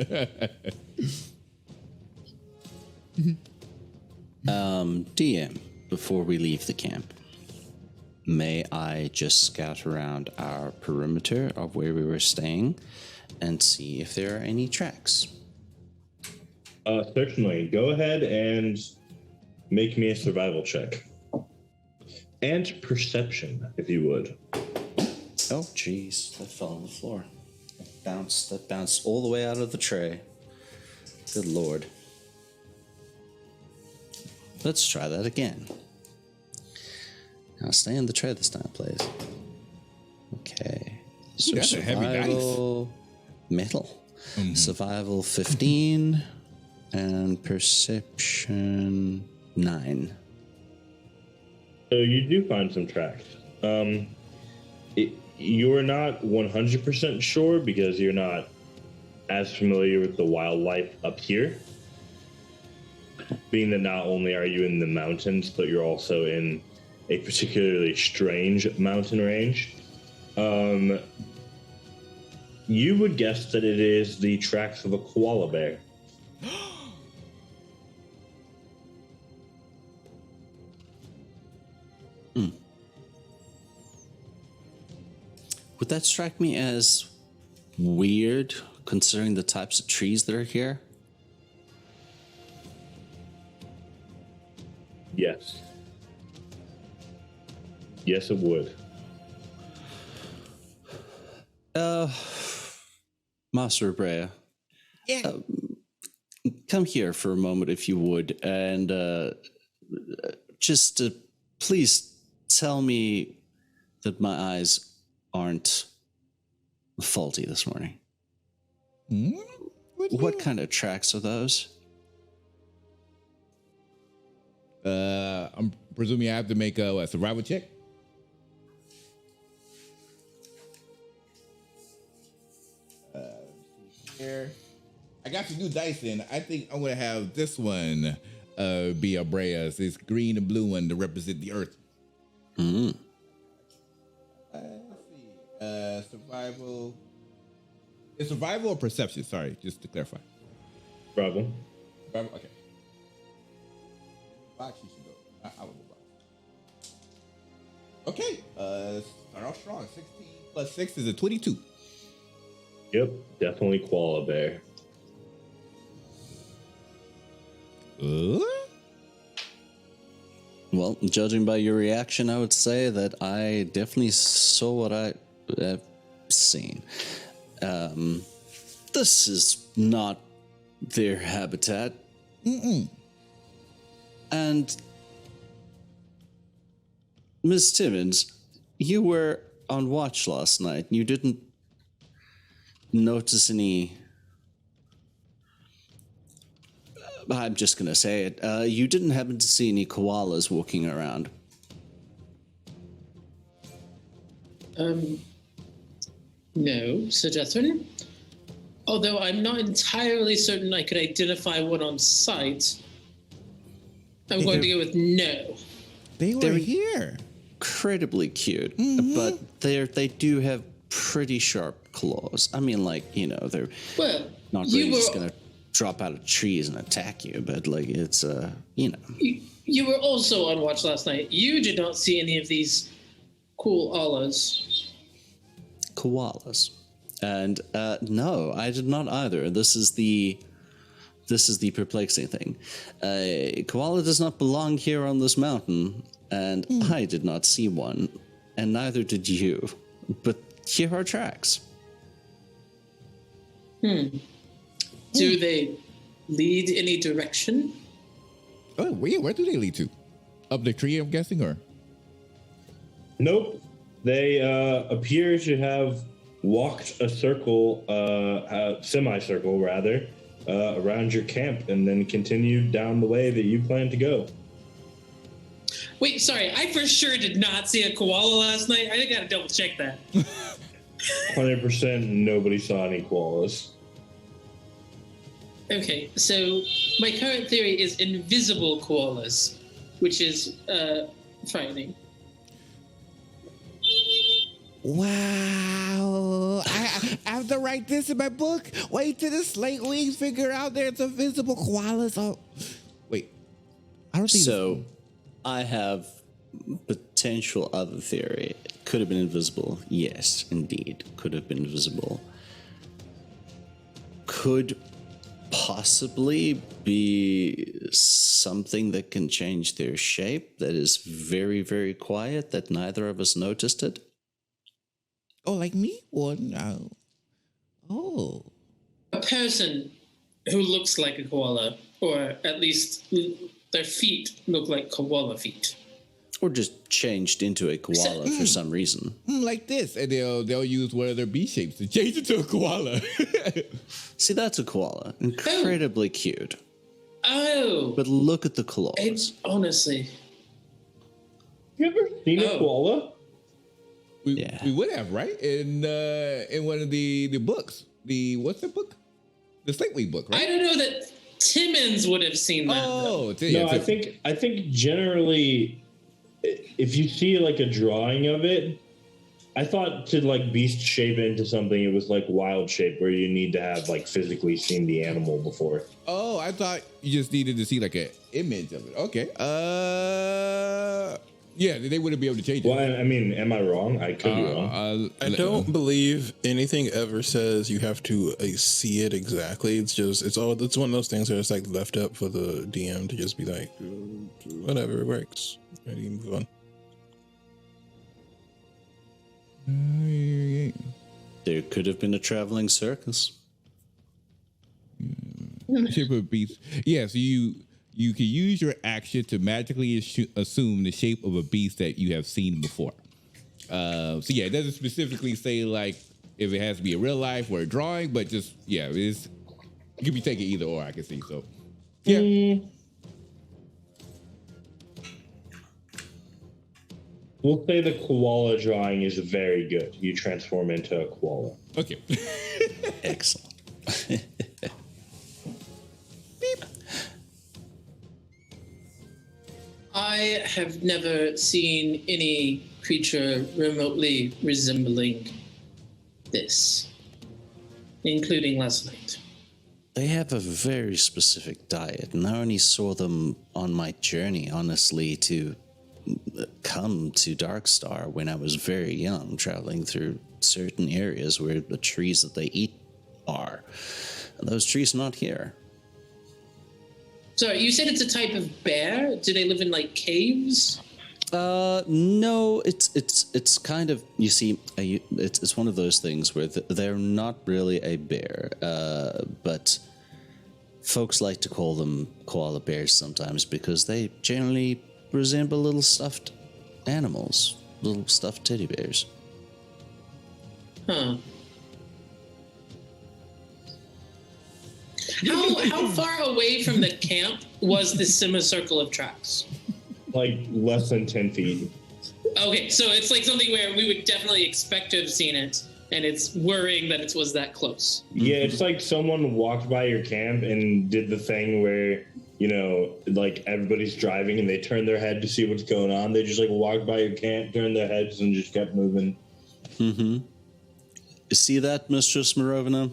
DM, before we leave the camp, may I just scout around our perimeter of where we were staying and see if there are any tracks? Certainly. Go ahead and make me a survival check. And perception, if you would. Oh, jeez. That fell on the floor. That bounced all the way out of the tray. Good lord. Let's try that again. Now stay in the tray this time, please. Okay. So That's a heavy dice. survival metal. Survival 15 and perception 9. So you do find some tracks. You're not 100% sure because you're not as familiar with the wildlife up here. Being that not only are you in the mountains, but you're also in a particularly strange mountain range. You would guess that it is the tracks of a koala bear. Would that strike me as weird, considering the types of trees that are here? Yes. Yes, it would. Master Brea. Yeah. Come here for a moment, if you would, and just please tell me that my eyes aren't faulty this morning. What kind of tracks are those? I'm presuming I have to make a survival check. Here. I got some new dice in. I think I'm gonna have this one be Abrea's. This green and blue one to represent the earth. Mm. Let's see. Survival. Is survival or perception? Sorry, just to clarify. Problem. Survival. Okay. Box you should go. I will go box. Okay. Start off strong. 16 plus 6 is a 22. Yep, definitely koala bear. Well, judging by your reaction, I would say that I definitely saw what I have seen. This is not their habitat. And Miss Timmons, you were on watch last night. You didn't notice any... I'm just going to say it. You didn't happen to see any koalas walking around. No, Sir Jethrin. Although I'm not entirely certain I could identify one on sight, I'm going to go with no. They're here. Incredibly cute, but they do have pretty sharp claws. I mean, like, you know, they're not really just going to drop out of trees and attack you, but like it's you know. You were also on watch last night. You did not see any of these koalas. And no, I did not either. This is the perplexing thing. Koala does not belong here on this mountain, and I did not see one, and neither did you. But here are tracks. Do they lead any direction? Oh, where do they lead to? Up the tree, I'm guessing, or? Nope. They appear to have walked a circle, semicircle rather, around your camp and then continued down the way that you plan to go. Wait, sorry. I for sure did not see a koala last night. I got to double check that. 100% nobody saw any koalas. Okay, so my current theory is invisible koalas, which is frightening. Wow. I have to write this in my book. Wait till the slate wings figure out there's invisible koalas. Oh, wait. I don't think So, I have potential other theory. Could have been invisible. Yes, indeed. Could have been invisible. Could possibly be something that can change their shape that is very, very quiet that neither of us noticed it. Oh, like me? Or no? Oh. A person who looks like a koala, or at least their feet look like koala feet. Or just changed into a koala for some reason. Like this. And they'll use one of their B shapes to change it to a koala. See, that's a koala. Incredibly cute. Oh. But look at the claws. It's honestly. You ever seen a koala? We would have, right? In one of the books. What's the book? The Slightly book, right? I don't know that Timmons would have seen that. No, I think generally, if you see like a drawing of it, I thought to like beast shape into something, it was like wild shape where you need to have like physically seen the animal before. Oh, I thought you just needed to see like an image of it. Okay. Yeah, they wouldn't be able to change it. Well, I mean, am I wrong? I could be wrong. I don't believe anything ever says you have to see it exactly. It's one of those things where it's like left up for the DM to just be like, whatever, it works. Ready to move on. There could have been a traveling circus. Shape of a beast. Yeah, so you can use your action to magically assume the shape of a beast that you have seen before. So yeah, it doesn't specifically say like if it has to be a real life or a drawing, but just it could be taken either or. I can see. So yeah. We'll say the koala drawing is very good. You transform into a koala. Okay. Excellent. I have never seen any creature remotely resembling this, including last night. They have a very specific diet, and I only saw them on my journey, honestly, to come to Darkstar when I was very young, traveling through certain areas where the trees that they eat are. And those trees are not here. Sorry, you said it's a type of bear? Do they live in like caves? No, it's kind of, you see, it's one of those things where they're not really a bear, but folks like to call them koala bears sometimes because they generally resemble little stuffed animals, little stuffed teddy bears. Huh. How far away from the camp was the semicircle of tracks? Like less than 10 feet. Okay, so it's like something where we would definitely expect to have seen it, and it's worrying that it was that close. Yeah, it's like someone walked by your camp and did the thing where, you know, like everybody's driving and they turn their head to see what's going on. They just like walked by your camp, turned their heads, and just kept moving. Mm-hmm. You see that, Mistress Morovina?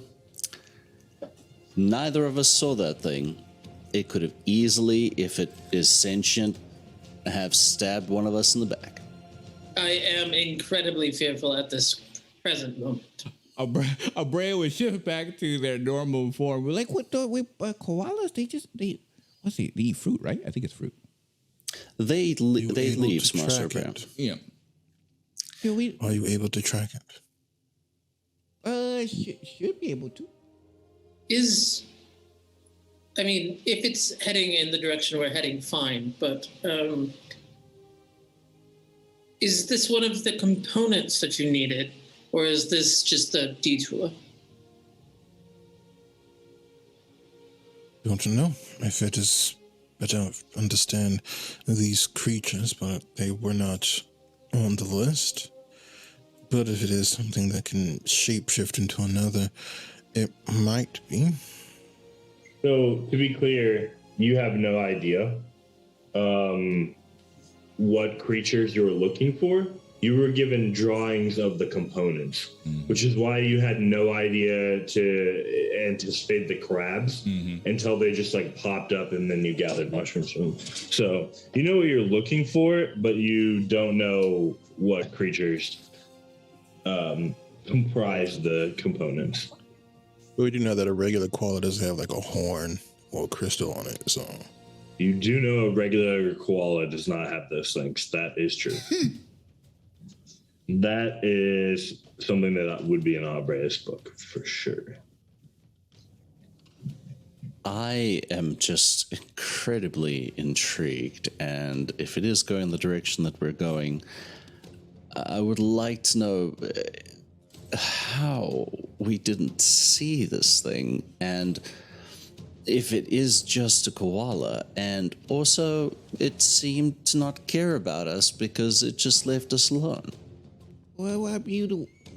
Neither of us saw that thing. It could have easily, if it is sentient, have stabbed one of us in the back. I am incredibly fearful at this present moment. Our brain would shift back to their normal form. We're like, what? Koalas? They eat fruit, right? I think it's fruit. They eat leaves, Master Brown. Yeah. Are you able to track it? Should be able to. I mean, if it's heading in the direction we're heading, fine. But is this one of the components that you needed, or is this just a detour? Don't know if it is. I don't understand these creatures, but they were not on the list. But if it is something that can shapeshift into another, it might be. So, to be clear, you have no idea what creatures you're looking for? you were given drawings of the components, which is why you had no idea to anticipate the crabs until they just like popped up and then you gathered mushrooms from them. So you know what you're looking for, but you don't know what creatures comprise the components. But we do know that a regular koala doesn't have like a horn or a crystal on it, so. You do know a regular koala does not have those things. That is true. That is something that would be in Abre's book for sure. I am just incredibly intrigued, and if it is going the direction that we're going, I would like to know how we didn't see this thing, and if it is just a koala, and also it seemed to not care about us because it just left us alone. Well,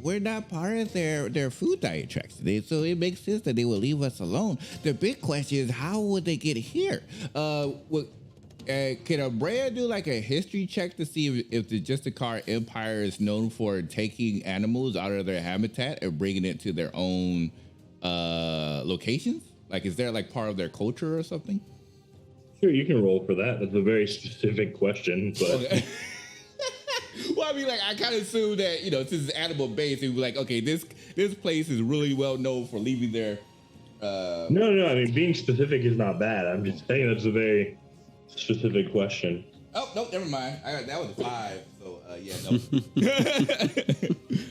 we're not part of their food diet tracks today, so it makes sense that they will leave us alone. The big question is, how would they get here? Can Abrea do like a history check to see if the Justicar Empire is known for taking animals out of their habitat and bringing it to their own locations? Like, is there like part of their culture or something? Sure, you can roll for that. That's a very specific question, but... Okay. Well, I mean, like, I kind of assume that, since it's animal based, it would be like, okay, this place is really well known for leaving their... No, I mean, being specific is not bad. I'm just saying that's a very specific question. Oh, no, never mind. That was a 5, so, yeah, no.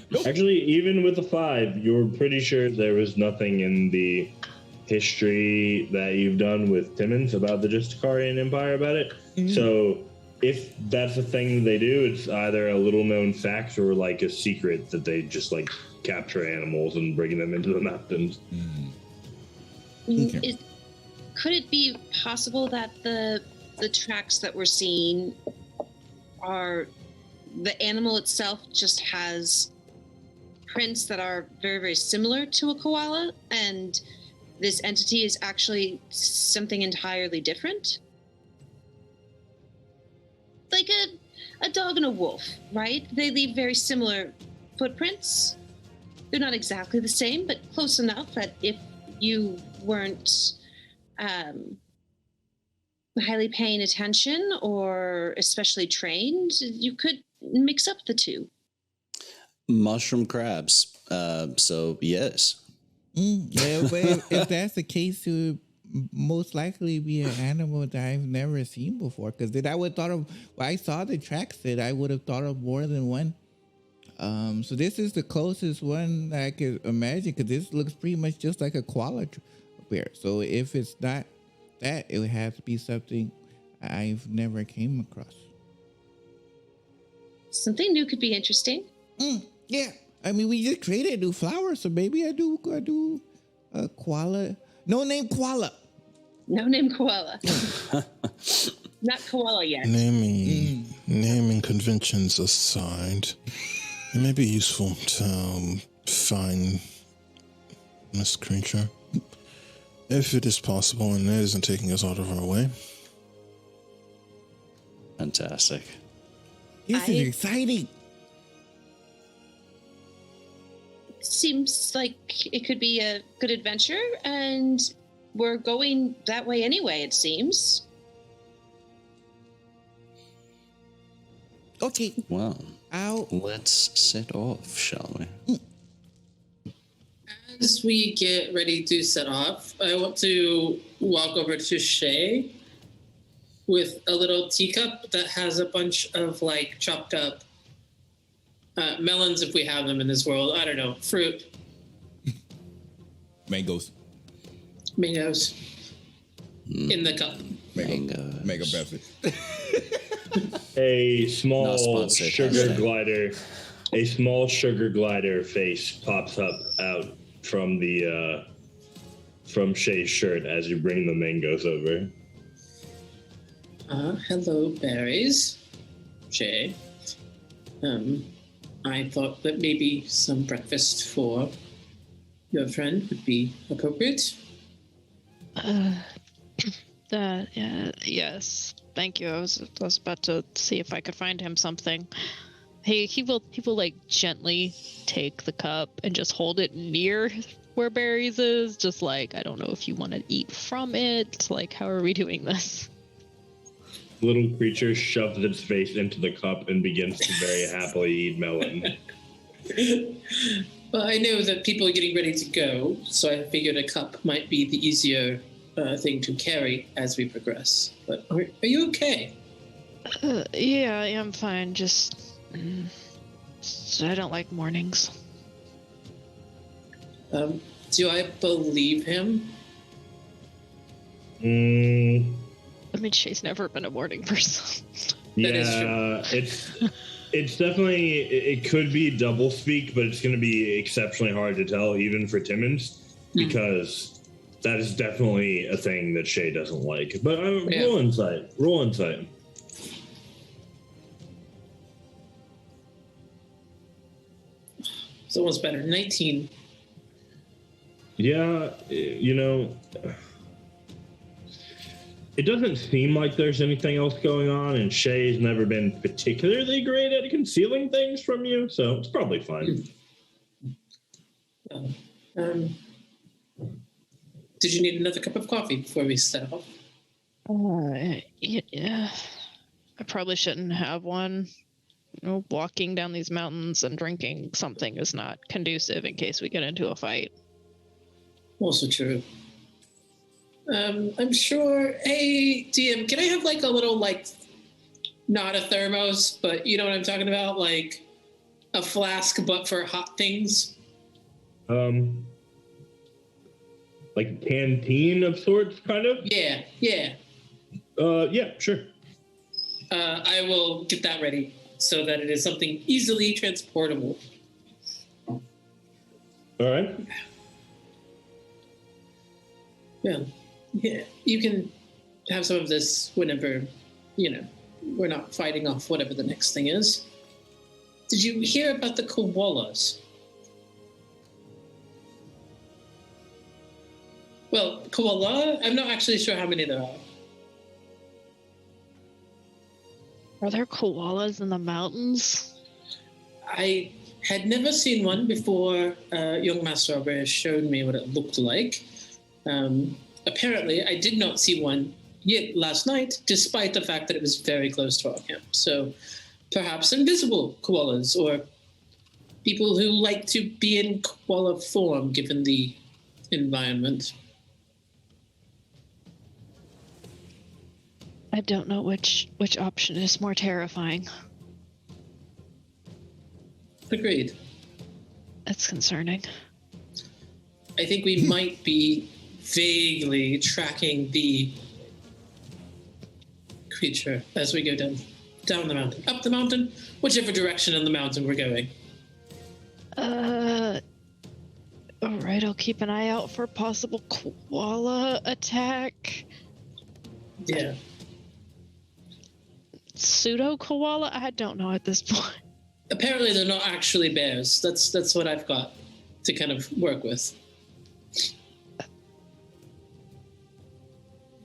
Nope. Actually, even with a 5, you're pretty sure there was nothing in the history that you've done with Timmons about the Justicarian Empire about it. Mm-hmm. So... if that's a thing they do, it's either a little known fact or like a secret that they just like capture animals and bring them into the mountains. Okay. Could it be possible that the tracks that we're seeing are the animal itself just has prints that are very, very similar to a koala, and this entity is actually something entirely different? Like a dog and a wolf, right? They leave very similar footprints. They're not exactly the same, but close enough that if you weren't highly paying attention or especially trained, you could mix up the two. Mushroom crabs. So yes. Yeah, but if that's the case, it would most likely be an animal that I've never seen before. Because then I would have thought of, when I saw the tracks, that I would have thought of more than one. So this is the closest one that I could imagine, because this looks pretty much just like a koala bear. So if it's not that, it would have to be something I've never came across. Something new could be interesting. Yeah, I mean, we just created a new flower, so maybe I do a koala. No name koala. No name koala. Not koala yet. Naming conventions aside, it may be useful to find this creature, if it is possible and it isn't taking us out of our way. Fantastic. This is exciting. Seems like it could be a good adventure, and we're going that way anyway, it seems. Okay. Well, let's set off, shall we? As we get ready to set off, I want to walk over to Shay with a little teacup that has a bunch of like chopped up melons, if we have them in this world. I don't know, fruit. Mangoes. In the cup. Mangoes. Mango Pepsi. A small sugar hashtag. glider. A small sugar glider face pops up out from the from Shay's shirt as you bring the mangoes over. Hello, berries. Shay. I thought that maybe some breakfast for your friend would be appropriate. Yes. Thank you. I was about to see if I could find him something. He will like gently take the cup and just hold it near where Barry's is. Just like, I don't know if you want to eat from it. Like, how are we doing this? Little creature shoves its face into the cup and begins to very happily eat melon. Well, I know that people are getting ready to go, so I figured a cup might be the easier thing to carry as we progress. But are you okay? Yeah, I am fine. Just I don't like mornings. Do I believe him? I mean, Shay's never been a morning person. Yeah, it's definitely, it could be double speak, but it's going to be exceptionally hard to tell, even for Timmons, because that is definitely a thing that Shay doesn't like. But roll insight. Roll insight. It's almost better. 19. Yeah, you know, it doesn't seem like there's anything else going on, and Shay's never been particularly great at concealing things from you, so it's probably fine. Did you need another cup of coffee before we set off? Yeah. I probably shouldn't have one. You know, walking down these mountains and drinking something is not conducive in case we get into a fight. Also true. I'm sure. Hey, DM, can I have like a little, like, not a thermos, but you know what I'm talking about? Like a flask, but for hot things? Like a canteen of sorts, kind of? Yeah. Yeah, sure. I will get that ready so that it is something easily transportable. All right. Yeah, you can have some of this whenever, you know, we're not fighting off whatever the next thing is. Did you hear about the koalas? Well, koala? I'm not actually sure how many there are. Are there koalas in the mountains? I had never seen one before young Master Robert showed me what it looked like. Apparently, I did not see one yet last night, despite the fact that it was very close to our camp. So perhaps invisible koalas, or people who like to be in koala form, given the environment. I don't know which option is more terrifying. Agreed. That's concerning. I think we might be vaguely tracking the creature as we go down the mountain, up the mountain, whichever direction in the mountain we're going. All right, I'll keep an eye out for possible koala attack. Yeah. Pseudo koala? I don't know at this point. Apparently, they're not actually bears. That's what I've got to kind of work with.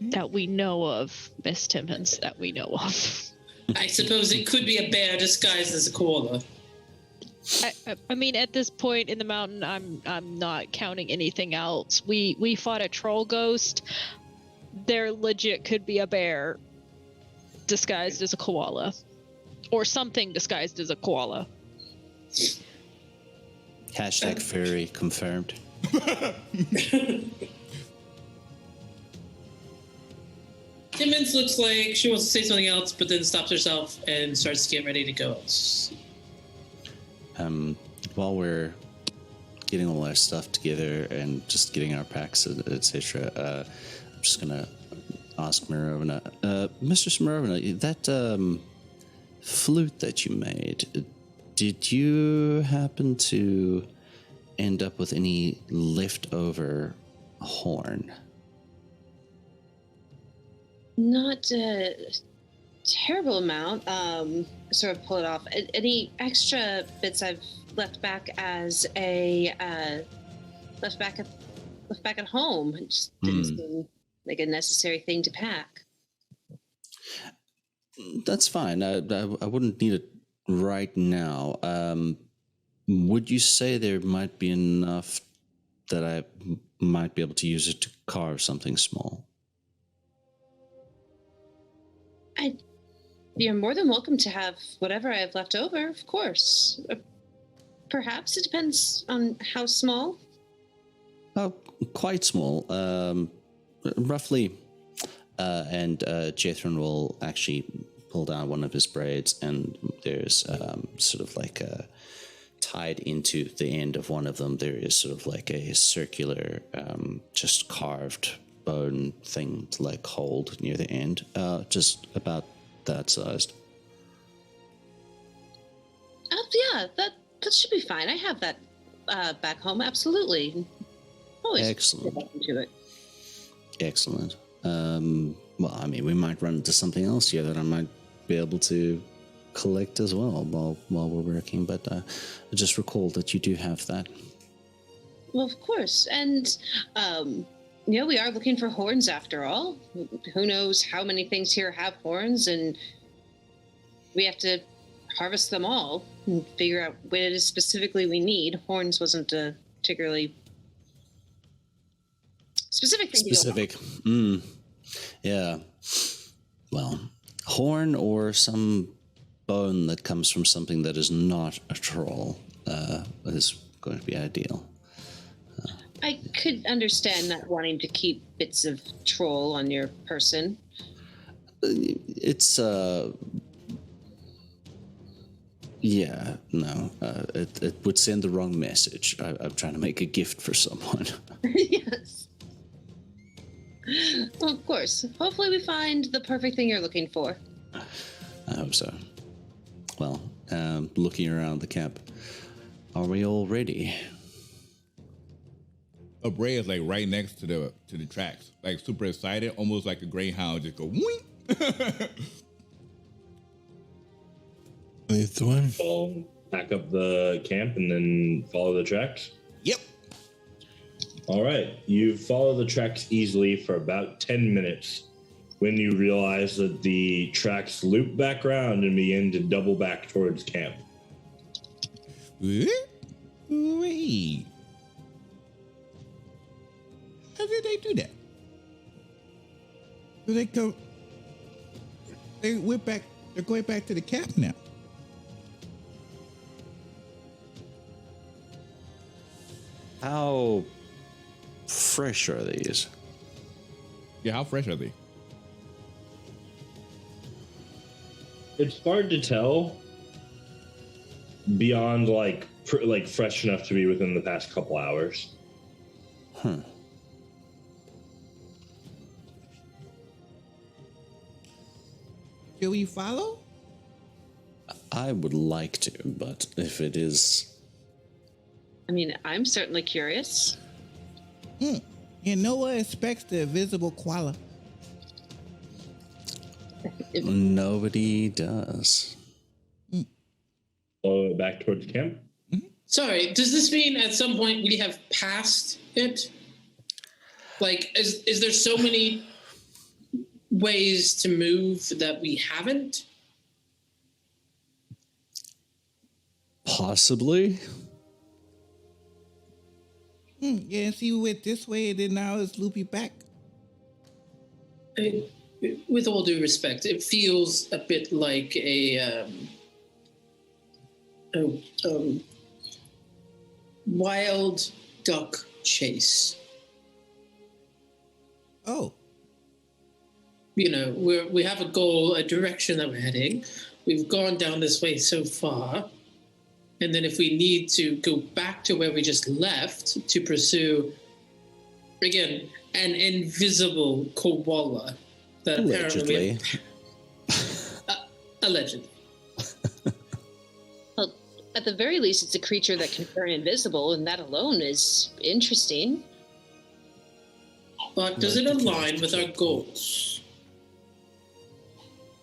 That we know of, Miss Timmons, that we know of. I suppose it could be a bear disguised as a koala. I mean, at this point in the mountain, I'm not counting anything else. We fought a troll ghost. There legit could be a bear disguised as a koala, or something disguised as a koala. Hashtag furry confirmed. Timmons looks like she wants to say something else, but then stops herself and starts to get ready to go. While we're getting all our stuff together and just getting our packs, etc., I'm just gonna ask Smirovna, Mr. Smirovna, that flute that you made, did you happen to end up with any leftover horn? Not a terrible amount. Sort of pull it off. Any extra bits I've left back as a left back at home. It just didn't seem like a necessary thing to pack. That's fine. I wouldn't need it right now. Would you say there might be enough that I might be able to use it to carve something small? You're more than welcome to have whatever I have left over, of course. Perhaps it depends on how small. Oh, quite small. Roughly. And Jethron will actually pull down one of his braids, and there's sort of like tied into the end of one of them, there is sort of like a circular, just carved bone thing to like hold near the end, just about that sized. Oh, yeah, that should be fine. I have that back home, absolutely. Always Excellent. to it. Excellent. Well, I mean, we might run into something else here that I might be able to collect as well while we're working, but I just recalled that you do have that. Well, of course. And, we are looking for horns after all. Who knows how many things here have horns, and we have to harvest them all and figure out what it is specifically we need. Horns wasn't a particularly specific thing. Specific. Yeah. Well, horn or some bone that comes from something that is not a troll is going to be ideal. I could understand not wanting to keep bits of troll on your person. It's yeah, no, it would send the wrong message. I'm trying to make a gift for someone. Yes. Well, of course. Hopefully we find the perfect thing you're looking for. I hope so. Well, looking around the camp, are we all ready? A Bray is like right next to the tracks, like super excited, almost like a greyhound, just go wink. Lead the way. I'll pack up the camp and then follow the tracks. Yep. All right, you follow the tracks easily for about 10 minutes when you realize that the tracks loop back around and begin to double back towards camp. Wait. How did they do that? Did they go? They went back. They're going back to the camp now. How fresh are these? Yeah, how fresh are they? It's hard to tell beyond like fresh enough to be within the past couple hours. Shall we follow? I would like to, but if it is... I mean, I'm certainly curious. Noah expects the invisible koala. Nobody does. Follow it back towards camp. Sorry, does this mean at some point we have passed it? Like, is there so many ways to move that we haven't? Possibly. Yeah, see, we went this way, and then now it's loopy back. With all due respect, it feels a bit like a wild duck chase. Oh. You know, we have a goal, a direction that we're heading. We've gone down this way so far. And then if we need to go back to where we just left to pursue, again, an invisible koala that allegedly. Allegedly. Well, at the very least, it's a creature that can turn invisible, and that alone is interesting. But does it align with our goals?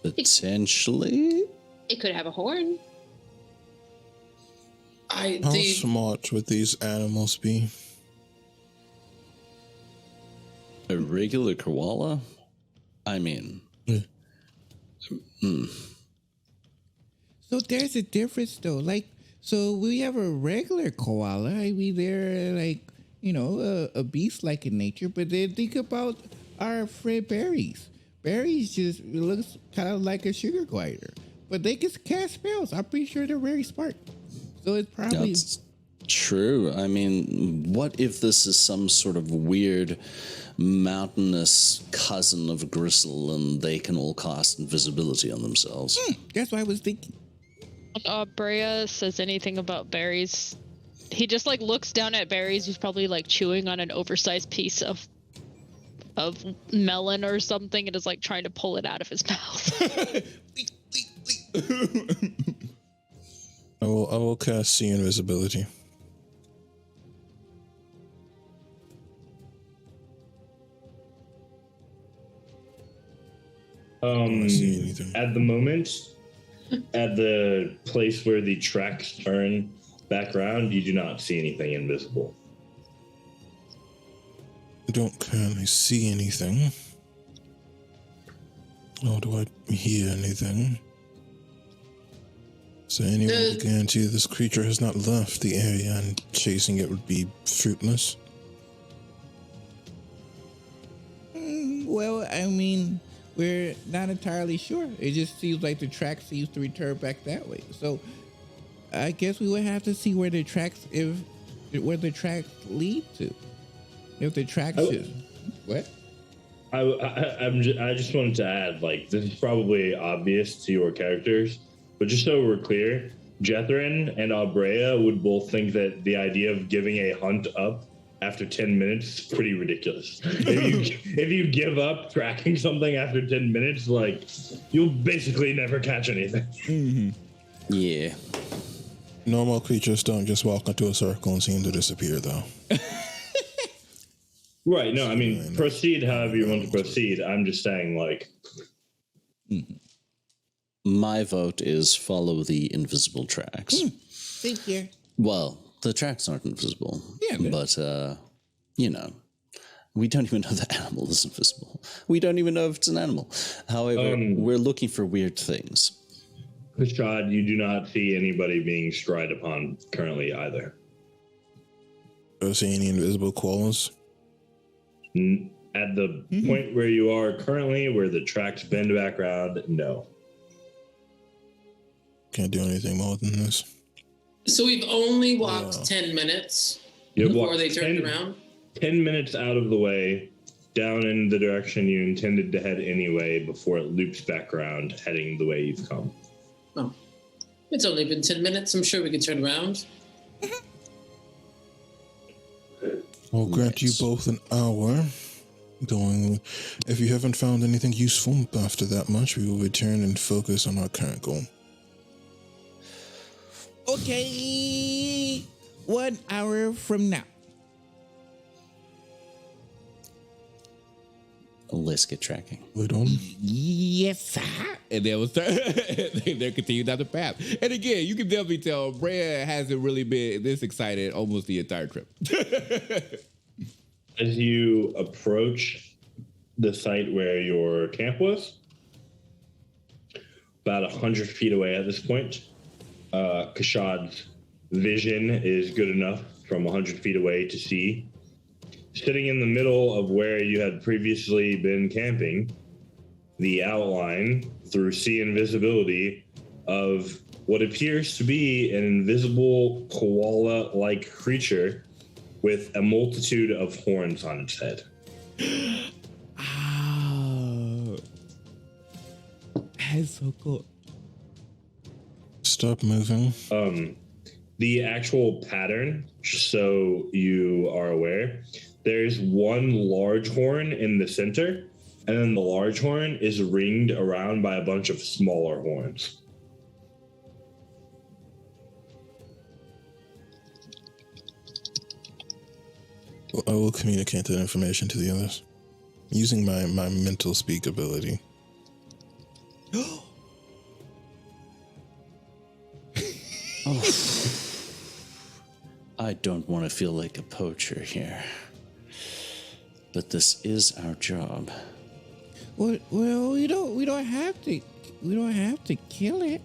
Potentially? It could have a horn. How smart would these animals be? A regular koala? I mean... So So there's a difference though. Like, so we have a regular koala. I mean, they're like, a beast like in nature. But then think about our friend berries. Berries just looks kind of like a sugar glider, but they can cast spells. I'm pretty sure they're very smart. So it's probably That's true. I mean, what if this is some sort of weird mountainous cousin of Gristle and they can all cast invisibility on themselves? That's what I was thinking. Brea says anything about berries. He just like looks down at berries. He's probably like chewing on an oversized piece of melon or something and is like trying to pull it out of his mouth. I will cast see invisibility. See anything. At the moment, at the place where the tracks turn back around, you do not see anything invisible. I don't currently see anything. Nor do I hear anything. Is there any way to guarantee this creature has not left the area and chasing it would be fruitless? Well, I mean, we're not entirely sure. It just seems like the track seems to return back that way. So I guess we would have to see where the tracks lead to. If the tracks is what? I just wanted to add, like, this is probably obvious to your characters, but just so we're clear, Jethrin and Abrea would both think that the idea of giving a hunt up after 10 minutes is pretty ridiculous. If you give up tracking something after 10 minutes, like, you'll basically never catch anything. Mm-hmm. Yeah. Normal creatures don't just walk into a circle and seem to disappear, though. Right, no, I mean, proceed however you want to proceed. I'm just saying, like... My vote is follow the invisible tracks. Thank you. Well, the tracks aren't invisible. Yeah, but, we don't even know the animal is invisible. We don't even know if it's an animal. However, we're looking for weird things. Kashad, you do not see anybody being stride upon currently either. Do I see any invisible koalas? At the point where you are currently, where the tracks bend back around, no. Can't do anything more than this. So we've only walked 10 minutes before they turned around? 10 minutes out of the way, down in the direction you intended to head anyway, before it loops back around, heading the way you've come. Oh. It's only been 10 minutes. I'm sure we can turn around. I'll grant you both an hour. If you haven't found anything useful after that much, we will return and focus on our current goal. Okay, 1 hour from now. Let's get tracking. Wait on. Yes, sir. And then we'll start. They're continuing down the path. And again, you can definitely tell Brea hasn't really been this excited almost the entire trip. As you approach the site where your camp was, about 100 feet away at this point, Kashad's vision is good enough from 100 feet away to see, sitting in the middle of where you had previously been camping, the outline through see invisibility of what appears to be an invisible koala-like creature with a multitude of horns on its head. Oh, that's so cool. Stop moving. The actual pattern, so you are aware, there's one large horn in the center, and then the large horn is ringed around by a bunch of smaller horns. I will communicate that information to the others using my mental speak ability. I don't want to feel like a poacher here, but this is our job. Well, we don't have to kill it.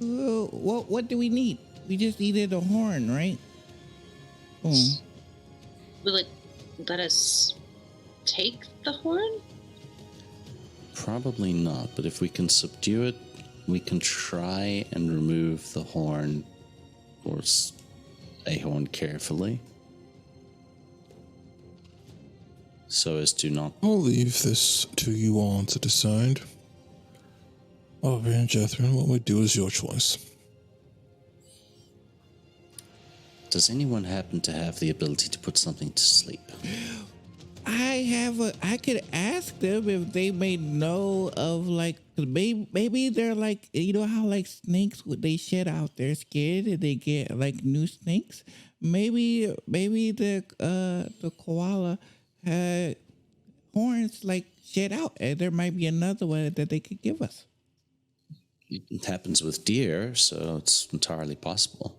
What do we need? We just needed a horn, right? Will it let us take the horn? Probably not, but if we can subdue it, we can try and remove the horn or a horn carefully so as to not. I'll leave this to you all to decide. Aubrey and Jethrin, what we do is your choice. Does anyone happen to have the ability to put something to sleep? I could ask them if they may know of like maybe they're like, you know how like snakes they shed out their skin and they get like new snakes. Maybe the koala had horns like shed out, and there might be another one that they could give us. It happens with deer, so it's entirely possible.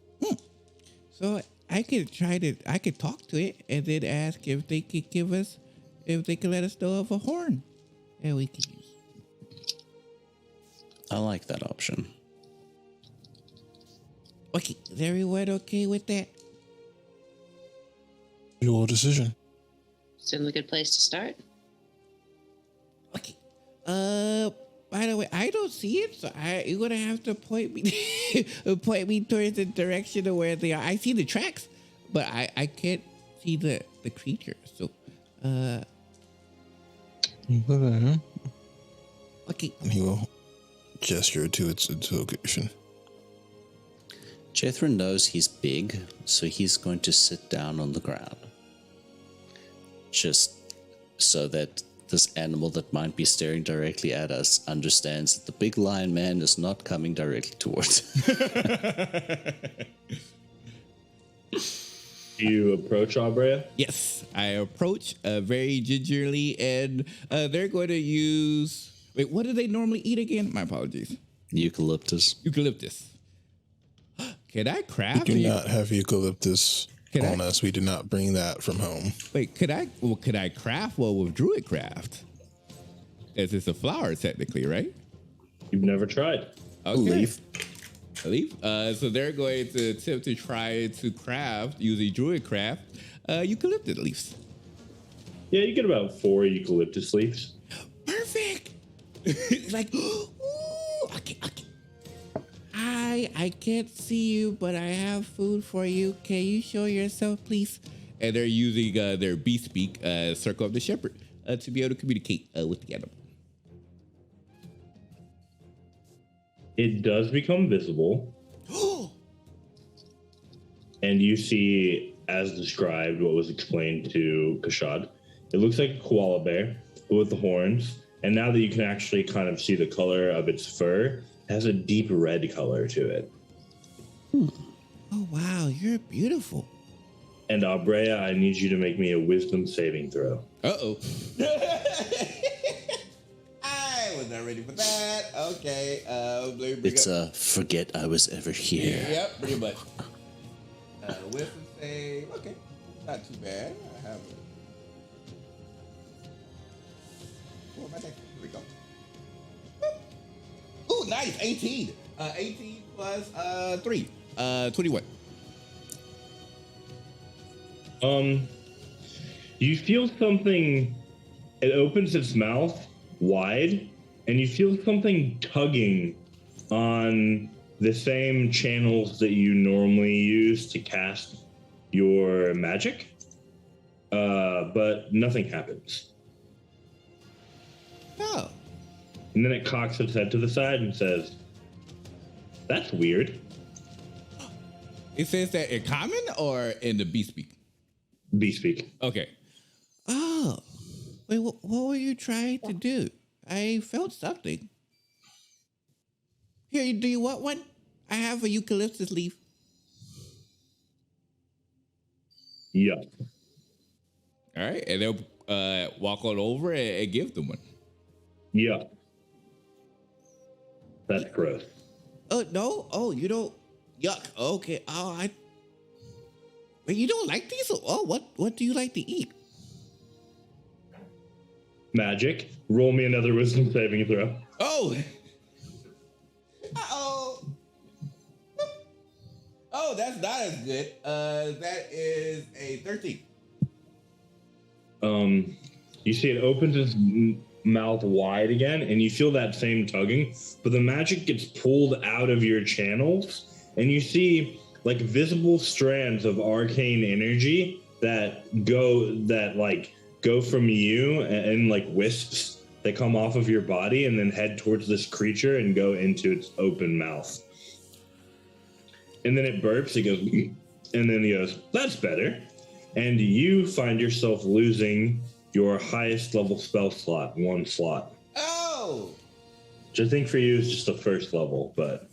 So I could talk to it and then ask if they could let us know of a horn that we could use. I like that option. Okay, is everyone okay with that? Your decision. Seems a good place to start. Okay. By the way, I don't see it, so you're gonna have to point me towards the direction of where they are. I see the tracks, but I can't see the creature. So, okay. And he will gesture to its location. Jethrin knows he's big, so he's going to sit down on the ground. Just so that this animal that might be staring directly at us understands that the big lion man is not coming directly towards him. You approach Aubrey? Yes, I approach very gingerly, and they're going to use. Wait, what do they normally eat again? My apologies. Eucalyptus. Eucalyptus. Can I craft? We do not have eucalyptus Can on I? us. We did not bring that from home. Wait, could I craft one with druid craft? As it's a flower, technically, right? You've never tried. Okay. Leaf. A leaf. So they're going to attempt to try to craft using druid craft eucalyptus leaves. Yeah, you get about 4 eucalyptus leaves. Perfect. Like, ooh, okay. I can't see you, but I have food for you. Can you show yourself, please? And they're using their beast speak, circle of the shepherd, to be able to communicate with the animal. It does become visible. And you see, as described, what was explained to Kashad. It looks like a koala bear, but with the horns. And now that you can actually kind of see the color of its fur, it has a deep red color to it. Oh, wow, you're beautiful. And Abrea, I need you to make me a wisdom saving throw. Uh-oh. I was not ready for that. Okay. It's a forget I was ever here. Yep, pretty much. Wisdom save. Okay. Not too bad. I have it. Oh, my neck. Here we go. Ooh, nice. 18. 18 plus 3. 21. You feel something. It opens its mouth wide, and you feel something tugging on the same channels that you normally use to cast your magic. But nothing happens. Oh. And then it cocks its head to the side and says, "That's weird." It says that in common or in the beast speak? Beast speak. Okay. Oh. Wait, what were you trying to do? I felt something. Here, do you want one? I have a eucalyptus leaf. Yeah. All right, and they'll walk on over and give them one. Yeah. That's gross. Oh, no? Oh, you don't? Yuck. Okay. Oh, But you don't like these? Oh, what do you like to eat? Magic. Roll me another wisdom saving throw. Oh. Uh-oh. Oh, that's not as good. That is a 13. You see it opens its mouth wide again, and you feel that same tugging, but the magic gets pulled out of your channels, and you see like visible strands of arcane energy that go from you and like wisps that come off of your body and then head towards this creature and go into its open mouth. And then it burps, it goes, and then he goes, that's better. And you find yourself losing your highest level spell slot, 1 slot. Oh! Which I think for you is just the first level, but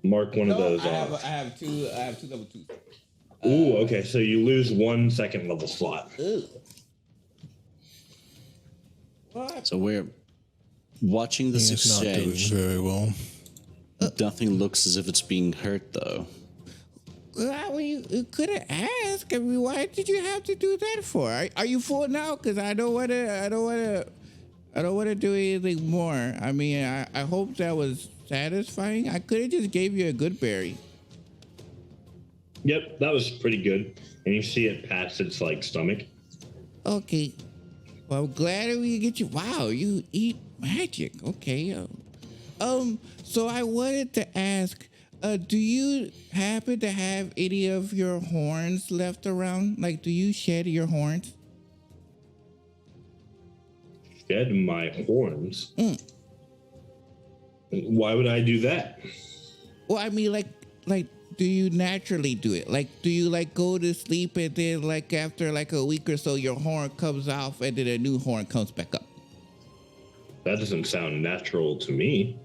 mark one of those off. I have two level 2s. Ooh, okay, so you lose 1 second level slot. Ew. What? So we're watching this It's not doing exchange. very well. Nothing looks as if it's being hurt, though. Well, you could have asked. I mean, why did you have to do that for? Are you full now? Because I don't want to do anything more. I mean, I hope that was satisfying. I could have just gave you a good berry. Yep, that was pretty good. And you see it pass its like stomach. Okay. Well, I'm glad we could get you. Wow, you eat magic. Okay. So I wanted to ask, do you happen to have any of your horns left around? Like, do you shed your horns? Shed my horns? Why would I do that? Well, I mean, like, do you naturally do it? Like, do you like go to sleep and then like after like a week or so, your horn comes off and then a new horn comes back up? That doesn't sound natural to me.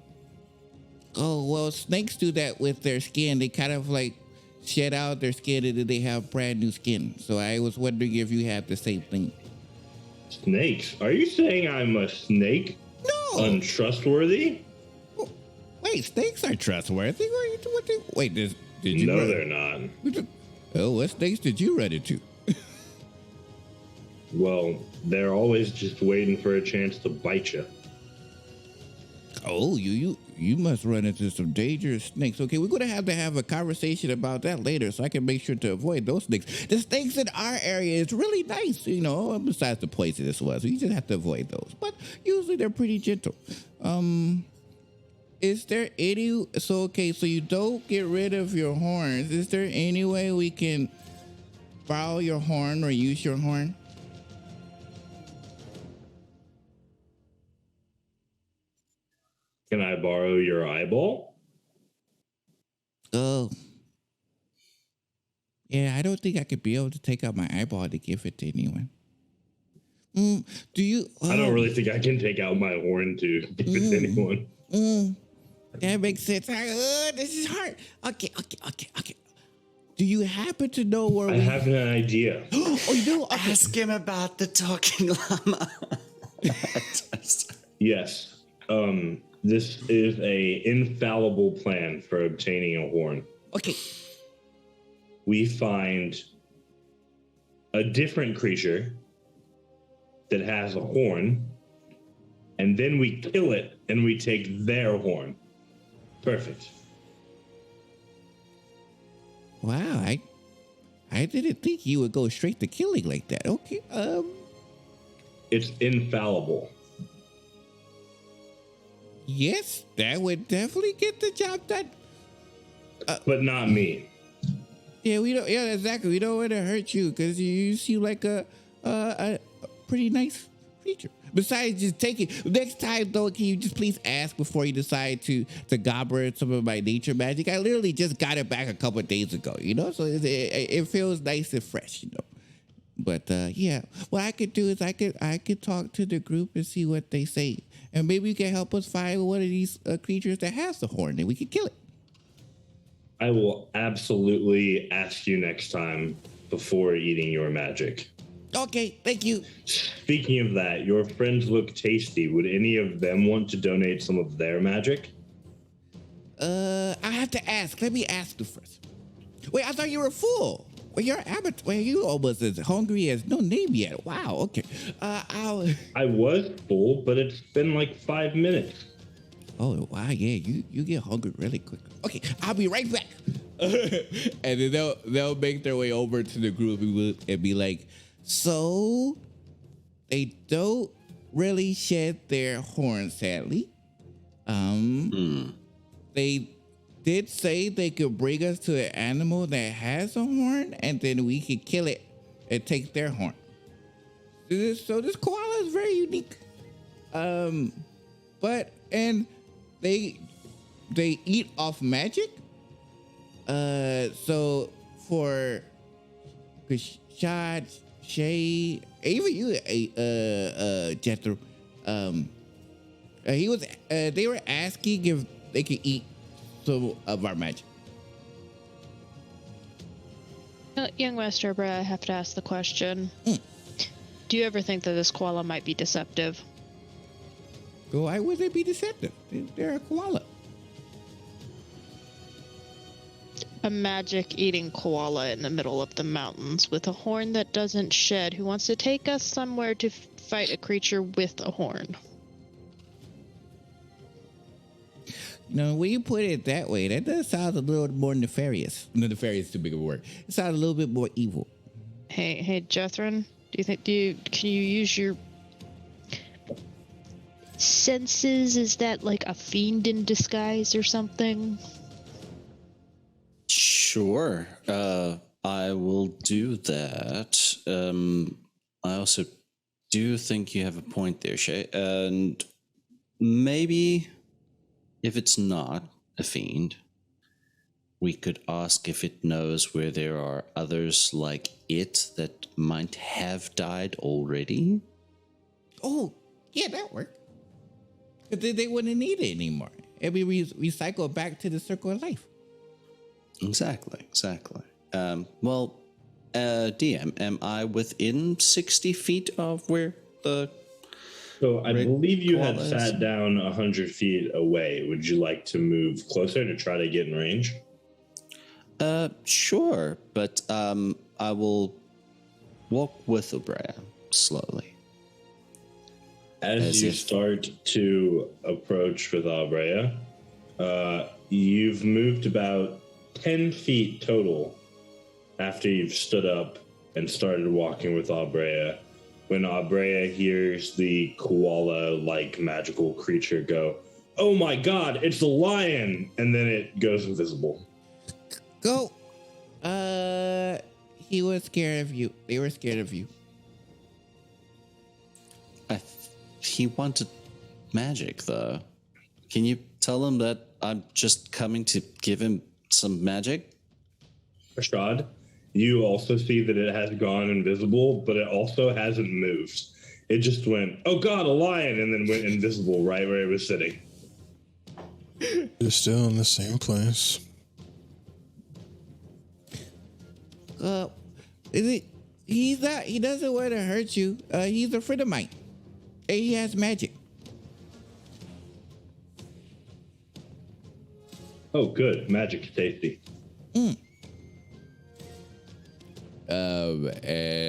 Oh, well, snakes do that with their skin. They kind of like shed out their skin and then they have brand new skin. So I was wondering if you have the same thing. Snakes? Are you saying I'm a snake? No. Untrustworthy? Wait, snakes are trustworthy? Wait, did you? No, they're not. Oh, what snakes did you run into? Well, they're always just waiting for a chance to bite you. Oh, you must run into some dangerous snakes. Okay, we're gonna have a conversation about that later, so I can make sure to avoid those snakes. The snakes in our area is really nice, you know. Besides the poisonous ones, you just have to avoid those. But usually they're pretty gentle. Is there any? So you don't get rid of your horns. Is there any way we can borrow your horn or use your horn? Can I borrow your eyeball? Oh. Yeah, I don't think I could be able to take out my eyeball to give it to anyone. Do you? I don't really think I can take out my horn to give it to anyone. That makes sense. This is hard. Okay. Do you happen to know where I have an idea. Oh, you do? Okay. Ask him about the talking llama. Yes. This is a infallible plan for obtaining a horn. Okay. We find a different creature that has a horn, and then we kill it and we take their horn. Perfect. Wow, I didn't think you would go straight to killing like that. Okay. It's infallible. Yes, that would definitely get the job done. But not me. Yeah, we don't. Yeah, exactly. We don't want to hurt you because you seem like a pretty nice creature. Besides, just take it. Next time, though, can you just please ask before you decide to gobble some of my nature magic? I literally just got it back a couple of days ago, you know, so it feels nice and fresh, you know. But yeah, what I could do is I could talk to the group and see what they say, and maybe you can help us find one of these creatures that has the horn, and we can kill it. I will absolutely ask you next time before eating your magic. Okay, thank you. Speaking of that, your friends look tasty. Would any of them want to donate some of their magic? I have to ask. Let me ask you first. Wait, I thought you were full. Well, your appetite. Well, you almost as hungry as no name yet. Wow. Okay. I was full, but it's been like 5 minutes. Oh wow, yeah, you get hungry really quick. Okay, I'll be right back. And then they'll make their way over to the group and be like, so they don't really shed their horns, sadly. They did say they could bring us to an animal that has a horn, and then we could kill it and take their horn. So this koala is very unique. But they eat off magic. So for Kashad, Shay, even you, Jethro, they were asking if they could eat some of our magic. Young Master Bra, I have to ask the question. Do you ever think that this koala might be deceptive? Why would they be deceptive? They're a koala. A magic-eating koala in the middle of the mountains with a horn that doesn't shed who wants to take us somewhere to fight a creature with a horn. When you put it that way, that does sound a little more nefarious. No, nefarious is too big of a word. It sounds a little bit more evil. Hey, Jethron, can you use your senses? Is that like a fiend in disguise or something? Sure. I will do that. I also do think you have a point there, Shay. And maybe if it's not a fiend, we could ask if it knows where there are others like it that might have died already. Oh, yeah, that worked. But then they wouldn't need it anymore. It'd be recycled back to the circle of life. Exactly. DM, am I within 60 feet of where the... So I believe you had koala is? sat down 100 feet away. Would you like to move closer to try to get in range? Sure, but I will walk with Obrea slowly. As you start to approach with Abrea, you've moved about 10 feet total after you've stood up and started walking with Abrea. When Abrea hears the koala-like magical creature go, "Oh my god, it's a lion!" And then it goes invisible. Go. He was scared of you. They were scared of you. He wanted magic, though. Can you tell him that I'm just coming to give him some magic? Rashad, you also see that it has gone invisible, but it also hasn't moved. It just went, "Oh god, a lion," and then went invisible right where it was sitting. They're still in the same place. He doesn't want to hurt you. He's a friend of mine. And he has magic. Oh, good. Magic's tasty. And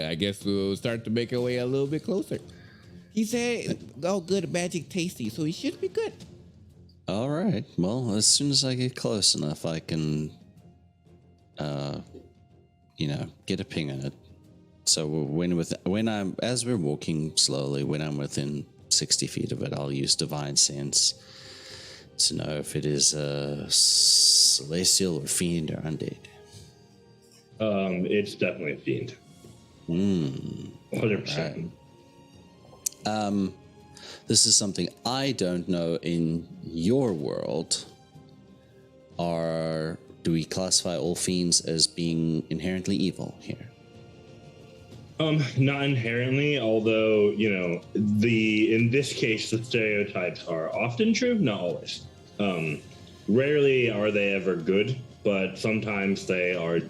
I guess we'll start to make our way a little bit closer. He said, "Oh, good, magic, tasty," so he should be good. All right. Well, as soon as I get close enough, I can, get a ping on it. So as we're walking slowly, when I'm within 60 feet of it, I'll use Divine Sense to know if it is celestial or fiend or undead. It's definitely a fiend. 100%. Right. This is something I don't know in your world. Do we classify all fiends as being inherently evil here? Not inherently, although, in this case, the stereotypes are often true, not always. Rarely are they ever good, but sometimes they are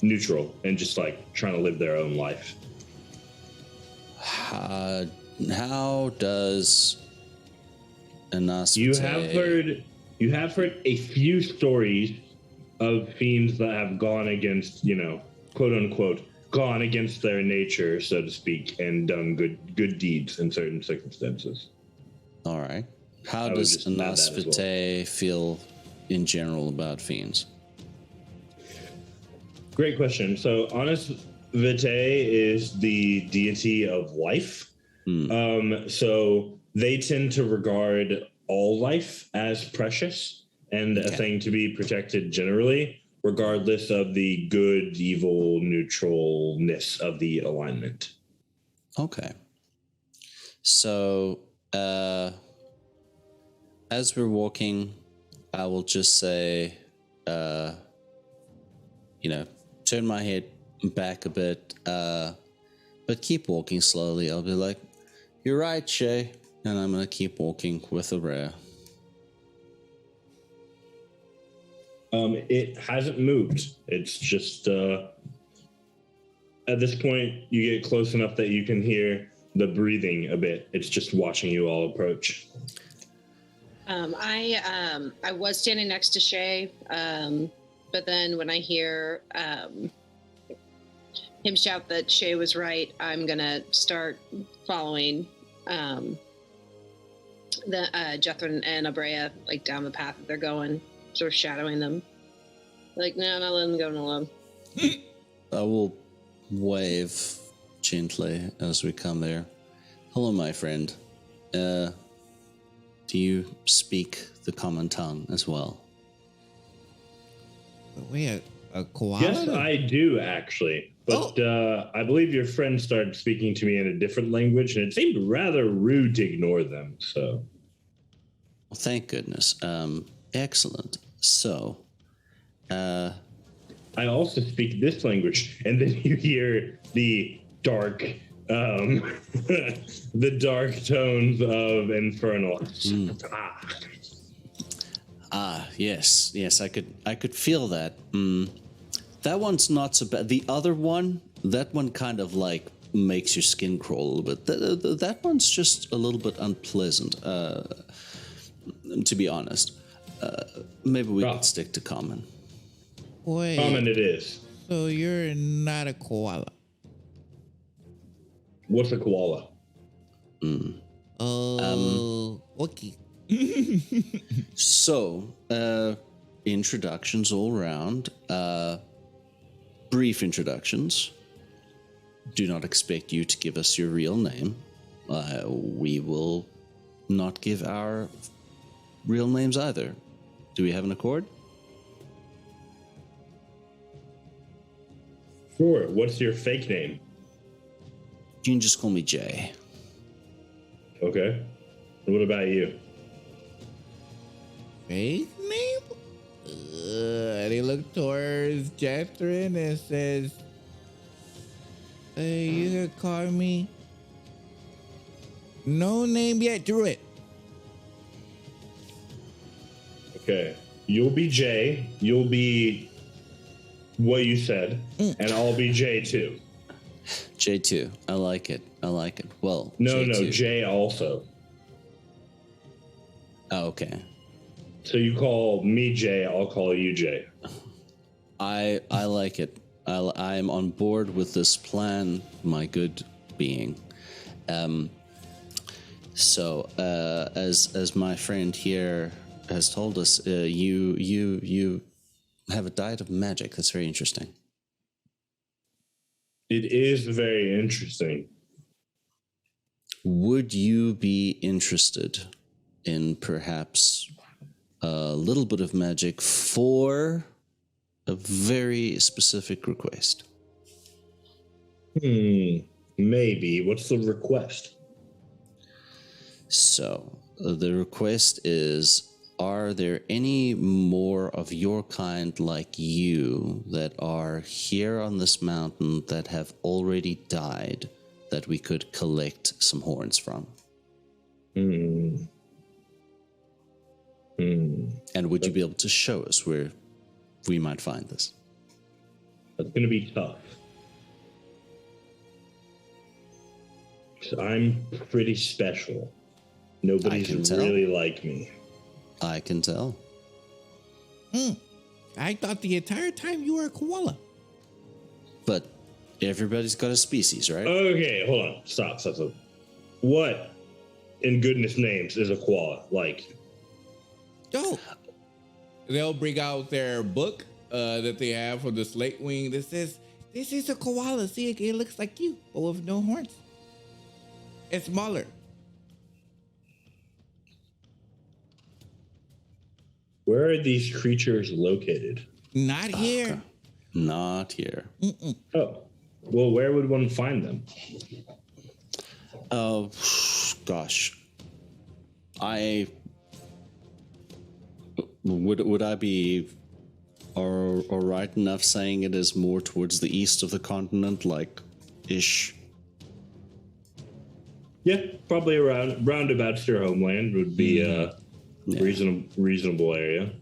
neutral and just like trying to live their own life. How does Anasmate... You have heard a few stories of fiends that have gone against, quote unquote, gone against their nature, so to speak, and done good deeds in certain circumstances. All right. How I would does just add that Anas as well. Vitae feel in general about fiends? Great question. So, Honest Vitae is the deity of life. So they tend to regard all life as precious and a thing to be protected generally, regardless of the good, evil, neutralness of the alignment. Okay. So, as we're walking, I will just say, turn my head back a bit, but keep walking slowly. I'll be like, "You're right, Shay," and I'm gonna keep walking with a rare. It hasn't moved. It's just at this point, you get close enough that you can hear the breathing a bit. It's just watching you all approach. I was standing next to Shay, but then when I hear him shout that Shay was right, I'm gonna start following the Jethrin and Abrea like down the path that they're going, sort of shadowing them. Like, no, not letting them go alone. I will wave gently as we come there. Hello, my friend. Do you speak the common tongue as well? Wait, a koala? Yes, I do actually. But I believe your friend started speaking to me in a different language, and it seemed rather rude to ignore them. So, Well, thank goodness. Excellent. So, I also speak this language, and then you hear the dark, the dark tones of Infernal. Yes, I could feel that. That one's not so bad. The other one, that one kind of like makes your skin crawl a little bit. That one's just a little bit unpleasant, to be honest. Maybe we could stick to common. Wait, Common it is. so you're not a koala? What's a koala? Oh, okay. So, introductions all around. Brief introductions. Do not expect you to give us your real name. We will not give our real names either. Do we have an accord? Sure. What's your fake name? You can just call me Jay. Okay. And what about you? Fake name? And he looked towards Jethrin and says, "Hey, you can call me no name yet, Druid." Okay. You'll be Jay. You'll be what you said, and I'll be Jay too. J2. I like it. Well, No, J2. Jay also. Oh, okay. So you call me Jay, I'll call you Jay. I like it. I am on board with this plan, my good being. So, as my friend here has told us, you have a diet of magic. That's very interesting. It is very interesting. Would you be interested in perhaps a little bit of magic for a very specific request? Maybe. What's the request? So, the request is, are there any more of your kind like you that are here on this mountain that have already died that we could collect some horns from? And would you be able to show us where we might find this? That's going to be tough. 'Cause I'm pretty special. Nobody's really like me. I can tell. I thought the entire time you were a koala. But everybody's got a species, right? Okay, hold on. Stop. What in goodness names is a koala? Like, Dope. They'll bring out their book that they have for the Slate Wing that says, "This is a koala. See, it looks like you, but with no horns. It's smaller." where are these creatures located? Not here. Okay. Not here. Oh, well, where would one find them? Oh, gosh. I would I be all right enough saying it is more towards the east of the continent, like ish? Yeah, probably roundabouts your homeland would be a reasonable area.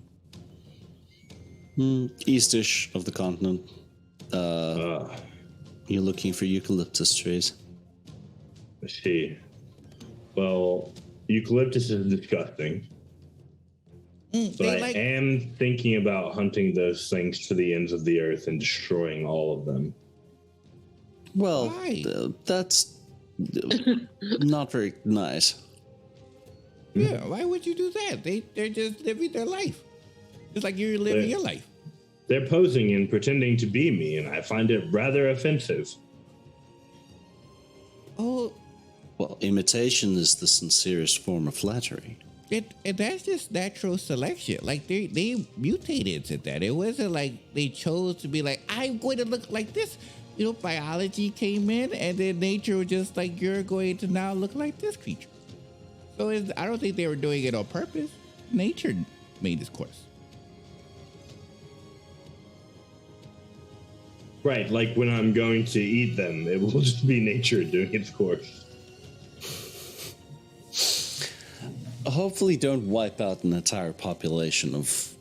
Eastish of the continent. You're looking for eucalyptus trees. I see. Well, eucalyptus is disgusting. But I am thinking about hunting those things to the ends of the earth and destroying all of them. Well, Why? That's not very nice. Yeah, why would you do that? They're just living their life. Just like you're living your life. They're posing and pretending to be me, and I find it rather offensive. Oh, Well, imitation is the sincerest form of flattery. that's just natural selection. Like they mutated to that. It wasn't like they chose to be like, I'm going to look like this. You know, biology came in, and then nature was just like, you're going to now look like this creature. So I don't think they were doing it on purpose. Nature made this course. Right, like when I'm going to eat them, it will just be nature doing its course. Hopefully, don't wipe out an entire population of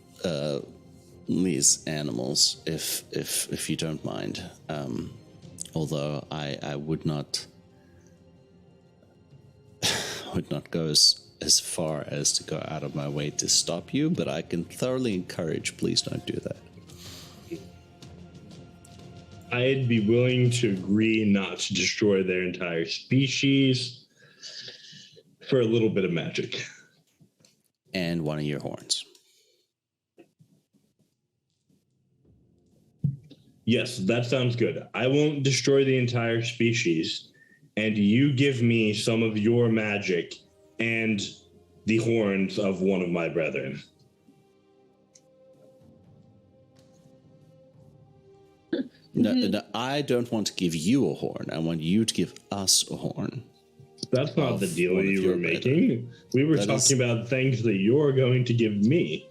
these animals, if you don't mind. Although I would not go as far as to go out of my way to stop you, but I can thoroughly encourage. Please don't do that. I'd be willing to agree not to destroy their entire species for a little bit of magic. And one of your horns. Yes, that sounds good. I won't destroy the entire species, and you give me some of your magic and the horns of one of my brethren. No, I don't want to give you a horn. I want you to give us a horn. That's not the deal one of you your were making. We were talking about things that you're going to give me.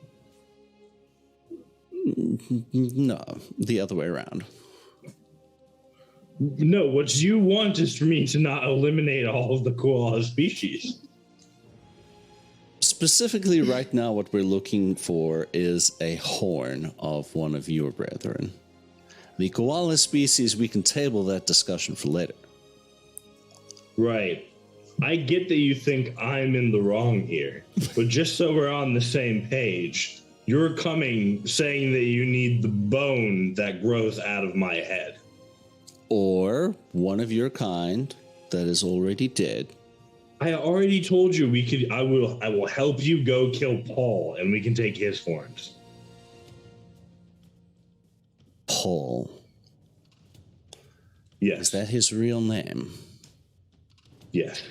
No, the other way around. No, what you want is for me to not eliminate all of the koala species. Specifically, right now, what we're looking for is a horn of one of your brethren. The koala species, we can table that discussion for later. Right. I get that you think I'm in the wrong here, but just so we're on the same page, you're coming saying that you need the bone that grows out of my head. Or one of your kind that is already dead. I already told you I will help you go kill Paul and we can take his horns. Paul. Yes. Is that his real name? Yes.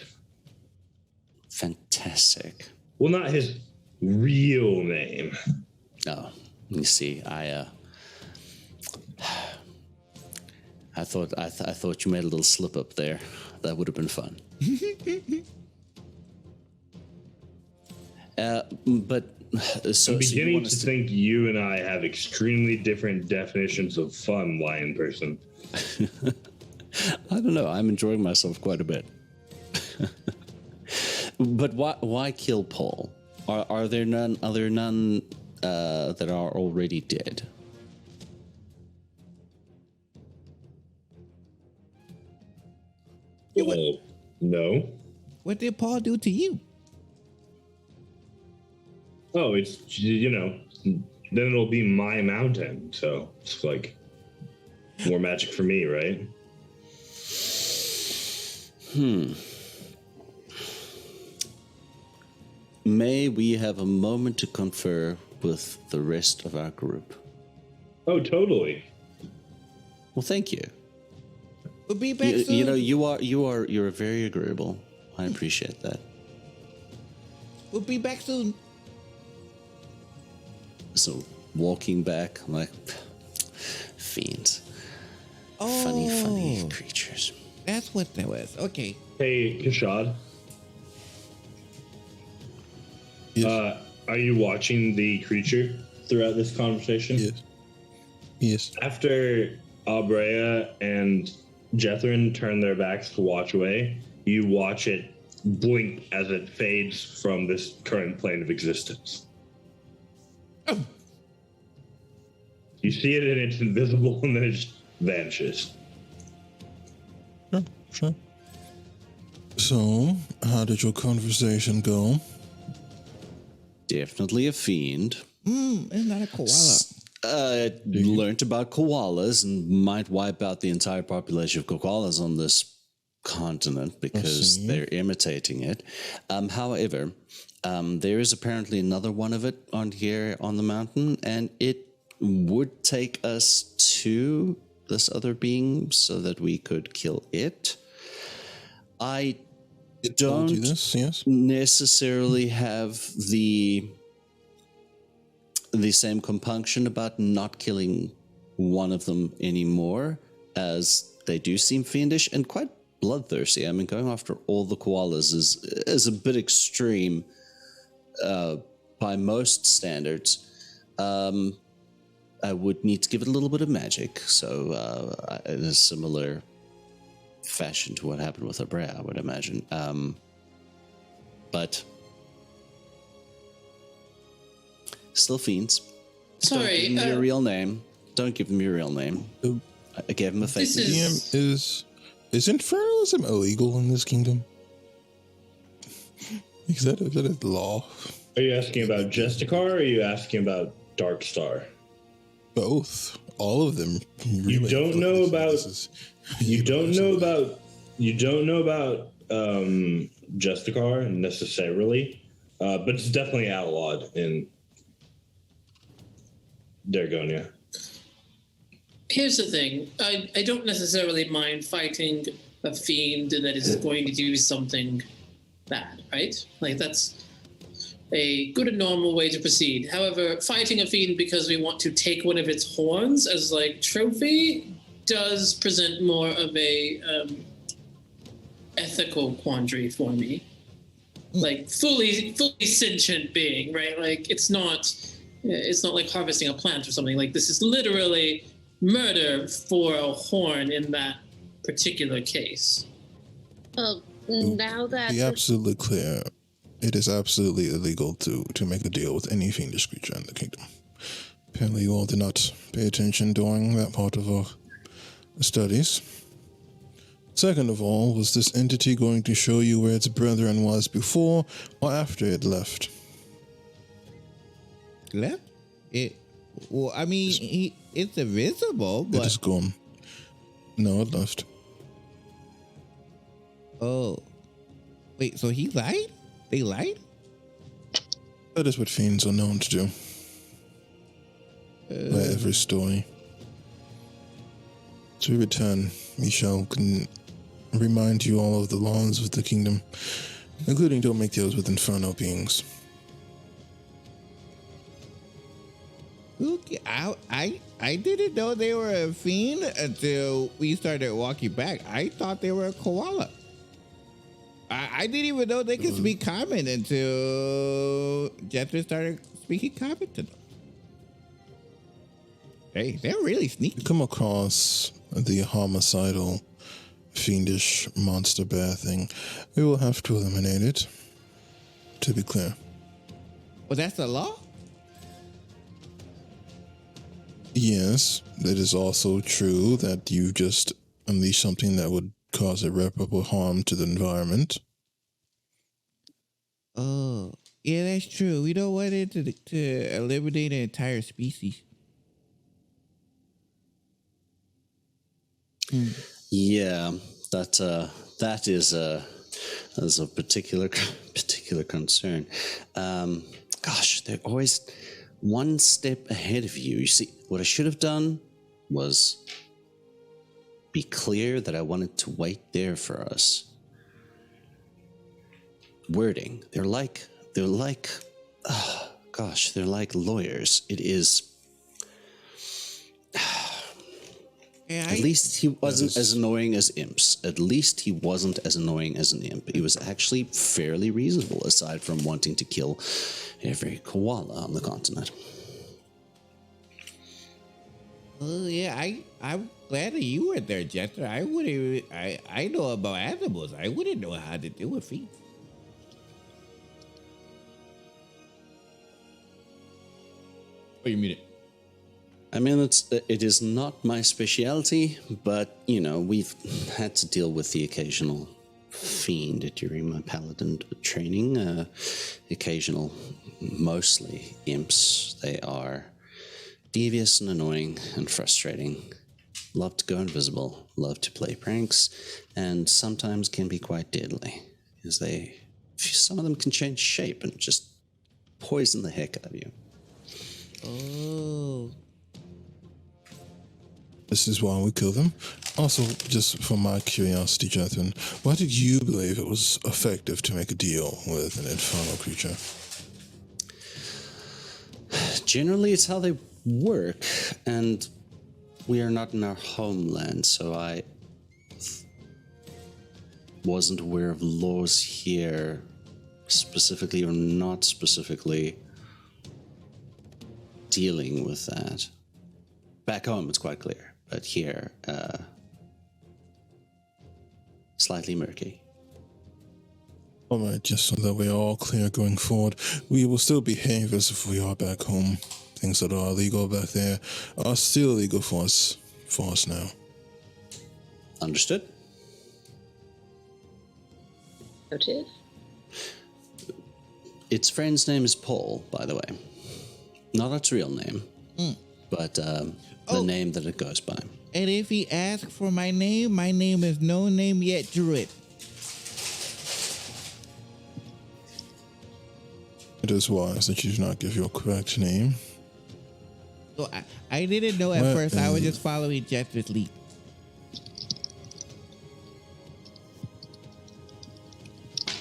Fantastic. Well, not his real name. Oh, you see, I thought you made a little slip up there. That would have been fun. But so I'm beginning so to think you and I have extremely different definitions of fun, lion person. I don't know. I'm enjoying myself quite a bit. But why kill Paul? Are there none that are already dead? Well, no. What did Paul do to you? Oh, it's, then it'll be my mountain. So it's like more magic for me, right? may we have a moment to confer with the rest of our group? Oh, totally. Well, thank you. We'll be back soon. You're very agreeable. I appreciate that. We'll be back soon. So walking back, I'm like, fiends. Funny creatures. That's what that was. Okay. Hey, Kashad. Yes. Are you watching the creature throughout this conversation? Yes. After Abrea and Jethrin turn their backs to watch away, you watch it blink as it fades from this current plane of existence. You see it and it's invisible, and then it just vanishes. Sure. So, how did your conversation go? Definitely a fiend. It's not a koala. Learned about koalas and might wipe out the entire population of koalas on this continent because they're imitating it. However, there is apparently another one of it on here on the mountain, and it would take us to this other being so that we could kill it. I don't necessarily have the same compunction about not killing one of them anymore, as they do seem fiendish and quite bloodthirsty. I mean, going after all the koalas is a bit extreme by most standards. I would need to give it a little bit of magic, so in a similar fashion to what happened with Abrea, I would imagine. But still fiends. Sorry. Don't give them your real name. Don't give them your real name. I gave him a fake name. Is infernalism illegal in this kingdom? Is that a law? Are you asking about Justicar, or are you asking about Darkstar? Both. All of them. Really You don't know about Justicar necessarily, but it's definitely outlawed in Dargonia. Here's the thing. I don't necessarily mind fighting a fiend that is going to do something bad, right? Like, that's a good and normal way to proceed. However, fighting a fiend because we want to take one of its horns as, like, trophy does present more of a ethical quandary for me. Like, fully sentient being, right? Like, it's not like harvesting a plant or something. Like, this is literally murder for a horn in that particular case. Well, now that... Be absolutely clear. It is absolutely illegal to make a deal with any fiendish creature in the kingdom. Apparently you all did not pay attention during that part of our studies. Second of all, was this entity going to show you where its brethren was before or after it left? Left? Well, I mean, it's invisible, but... It is gone. No, it left. Oh. Wait, so he lied? They lied? That is what fiends are known to do. By every story. To return, we shall remind you all of the laws of the kingdom, including don't make deals with infernal beings. Okay, I didn't know they were a fiend until we started walking back. I thought they were a koala. I didn't even know they could speak common until Jethro started speaking common to them. Hey, they're really sneaky. You come across the homicidal, fiendish monster bear thing. We will have to eliminate it, to be clear. Well, that's the law? Yes, it is also true that you just unleash something that would cause irreparable harm to the environment. Oh, yeah, that's true. We don't want it to eliminate an entire species. Yeah, that is That's of particular concern. Gosh, they're always one step ahead of you. You see, what I should have done was be clear that I wanted to wait there for us. Wording. They're like lawyers. It is. At least he wasn't as annoying as imps. At least he wasn't as annoying as an imp. He was actually fairly reasonable, aside from wanting to kill every koala on the continent. Oh yeah, I'm glad that you were there, Jester. I wouldn't. I know about animals. I wouldn't know how to do a feat. Oh, you mean it? I mean, it is not my specialty, but, you know, we've had to deal with the occasional fiend during my paladin training. Occasional, mostly imps. They are devious and annoying and frustrating. Love to go invisible, love to play pranks, and sometimes can be quite deadly, as some of them can change shape and just poison the heck out of you. Oh. This is why we kill them. Also, just for my curiosity, Jethrin, why did you believe it was effective to make a deal with an infernal creature? Generally, it's how they work, and we are not in our homeland, so I wasn't aware of laws here, specifically or not specifically, dealing with that. Back home, it's quite clear. But here, slightly murky. All right, just so that we're all clear going forward, we will still behave as if we are back home. Things that are illegal back there are still illegal for us now. Understood. Noted. Its friend's name is Paul, by the way. Not its real name, but the name that it goes by. And if he asks for my name is no name yet, Druid. It is wise that you do not give your correct name. So I didn't know at first. I was just following Jester's lead.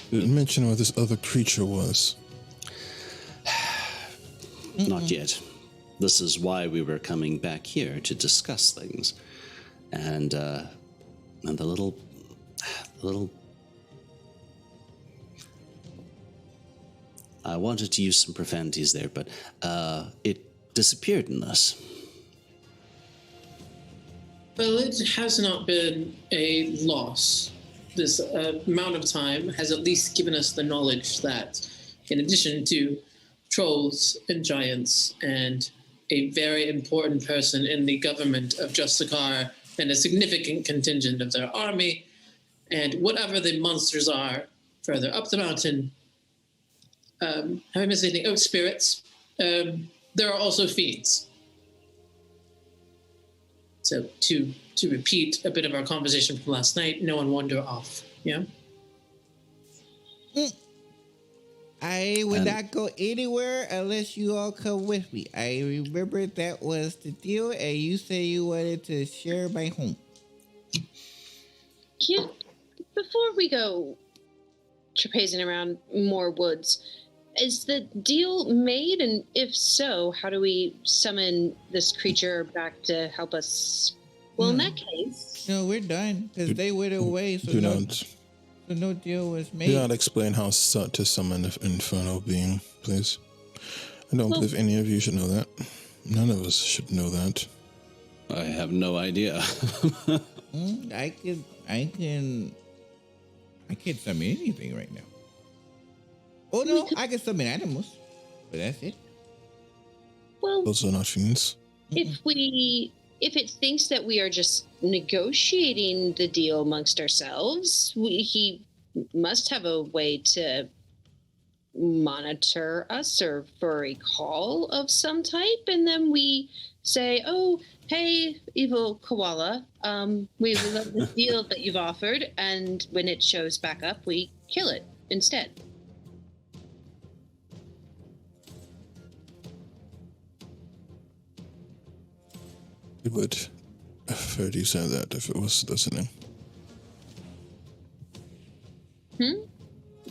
Did it mention what this other creature was? Not yet. This is why we were coming back here to discuss things. And the little I wanted to use some profanities there, but it disappeared in this. Well, it has not been a loss. This amount of time has at least given us the knowledge that, in addition to trolls and giants and a very important person in the government of Justicar and a significant contingent of their army, and whatever the monsters are further up the mountain, have I missed anything? Oh, spirits. There are also fiends. So to repeat a bit of our conversation from last night, no one wander off. Yeah. I would not go anywhere unless you all come with me. I remember that was the deal, and you said you wanted to share my home. Before we go trapezing around more woods, is the deal made? And if so, how do we summon this creature back to help us? Well, in that case... No, we're done, because they went away, so no deal was made. Do not explain how to summon an infernal being, please. I don't believe any of you should know that. None of us should know that. I have no idea. I can summon anything right now. Oh no, I can summon animals, but that's it. Well, those are not fiends. If it thinks that we are just negotiating the deal amongst ourselves, he must have a way to monitor us or for a call of some type, and then we say, "Oh, hey, evil koala, we love the deal that you've offered," and when it shows back up, we kill it instead. It would have heard you say that if it was listening.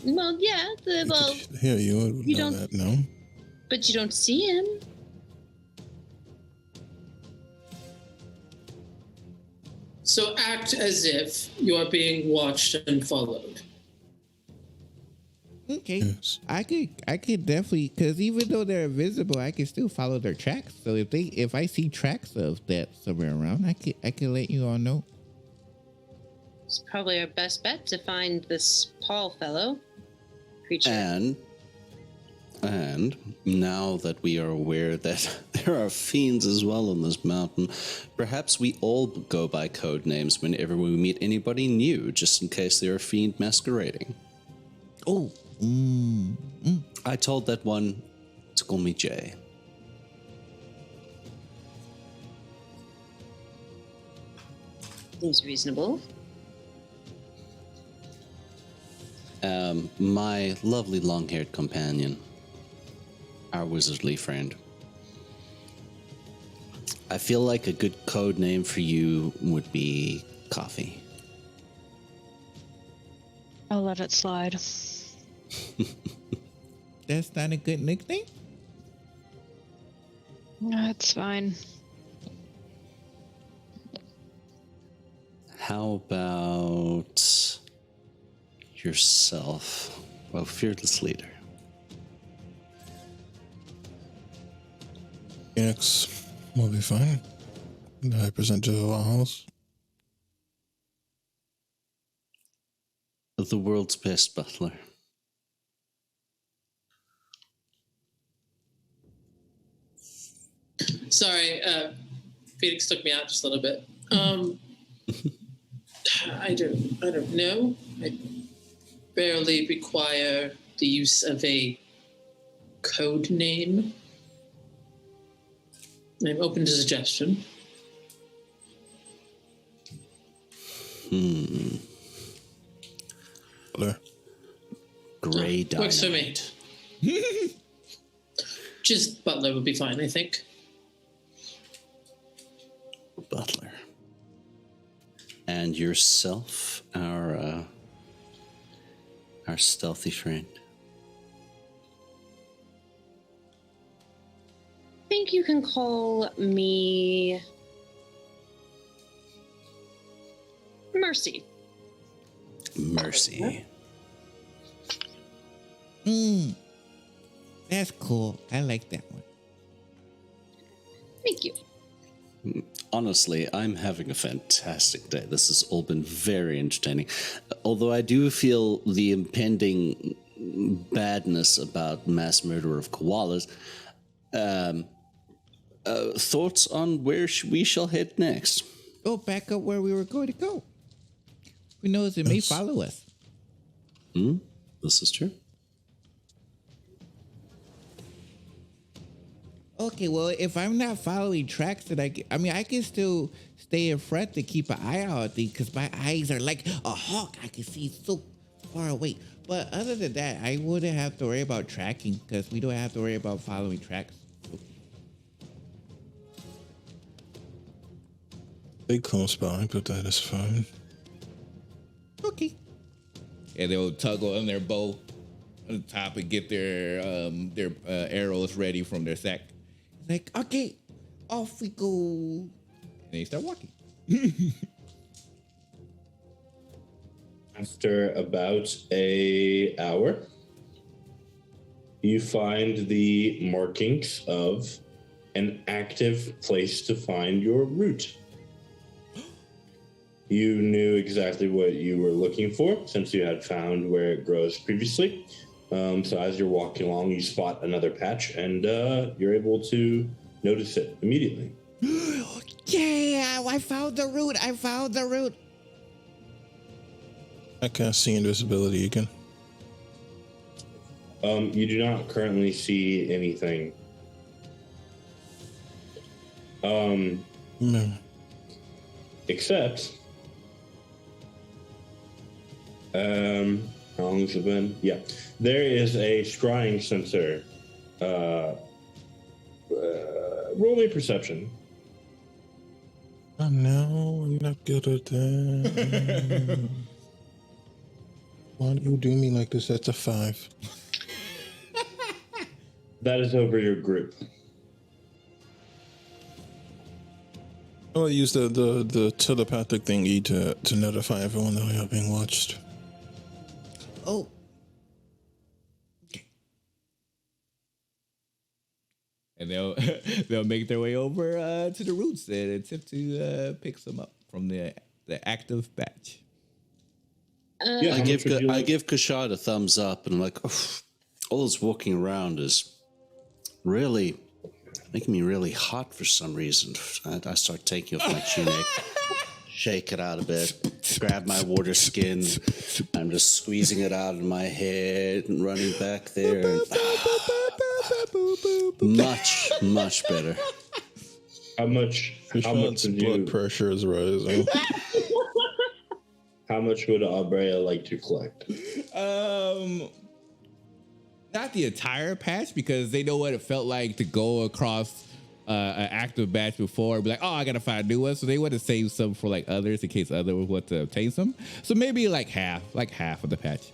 Well, yeah. Well, Could hear you. It would you know don't- that. No. but you don't see him. So act as if you are being watched and followed. Okay. Yes. I could definitely, because even though they're invisible, I can still follow their tracks. So if I see tracks of that somewhere around, I could let you all know. It's probably our best bet to find this Paul fellow creature. And now that we are aware that there are fiends as well on this mountain, perhaps we all go by code names whenever we meet anybody new, just in case they're a fiend masquerading. Oh, I told that one to call me Jay. Seems reasonable. My lovely long-haired companion, our wizardly friend. I feel like a good code name for you would be Coffee. I'll let it slide. that's not a good nickname. That's fine. How about yourself? Well, fearless leader. Phoenix will be fine. I present to our house. The world's best butler. Sorry, Phoenix took me out just a little bit. I don't know. I barely require the use of a code name. I'm open to suggestion. Butler. Gray dynamite. Works for me. Just butler would be fine, I think. Butler. And yourself, our stealthy friend. I think you can call me Mercy. Mercy. That's cool. I like that one. Thank you. Honestly, I'm having a fantastic day. This has all been very entertaining. Although I do feel the impending badness about mass murder of koalas. Thoughts on where we shall head next? Go back up where we were going to go. Who knows? It may follow us. This is true. Okay, well, if I'm not following tracks, that I can still stay in front to keep an eye out, because my eyes are like a hawk. I can see so far away. But other than that, I wouldn't have to worry about tracking, because we don't have to worry about following tracks. They come spelling, but that is fine. Okay. And they'll tug on their bow on the top and get their arrows ready from their sack. Like, okay, off we go. And they start walking. After about an hour, you find the markings of an active place to find your route. You knew exactly what you were looking for since you had found where it grows previously. So as you're walking along, you spot another patch, and you're able to notice it immediately. Yeah, I found the route. I can't see invisibility again. You do not currently see anything. No. Except, how long has it been? Yeah, there is a scrying sensor. Roll me perception. Oh no, I'm not good at that. Why do you do me like this? That's a 5. That is over your group. Oh, I use the telepathic thingy to notify everyone that we are being watched. Oh. And they'll make their way over to the roots and attempt to pick some up from the active batch. Yeah, I give Kashad a thumbs up, and I'm like, all this walking around is really making me really hot for some reason. I start taking off my tunic, shake it out a bit, grab my water skin. I'm just squeezing it out of my head and running back there. Much, much better. How much Kashad's would blood you, pressure is rising. how much would Abrea like to collect? Not the entire patch, because they know what it felt like to go across an active batch before and be like, oh, I gotta find new ones. So they want to save some for like others in case others want to obtain some. So maybe like half of the patch.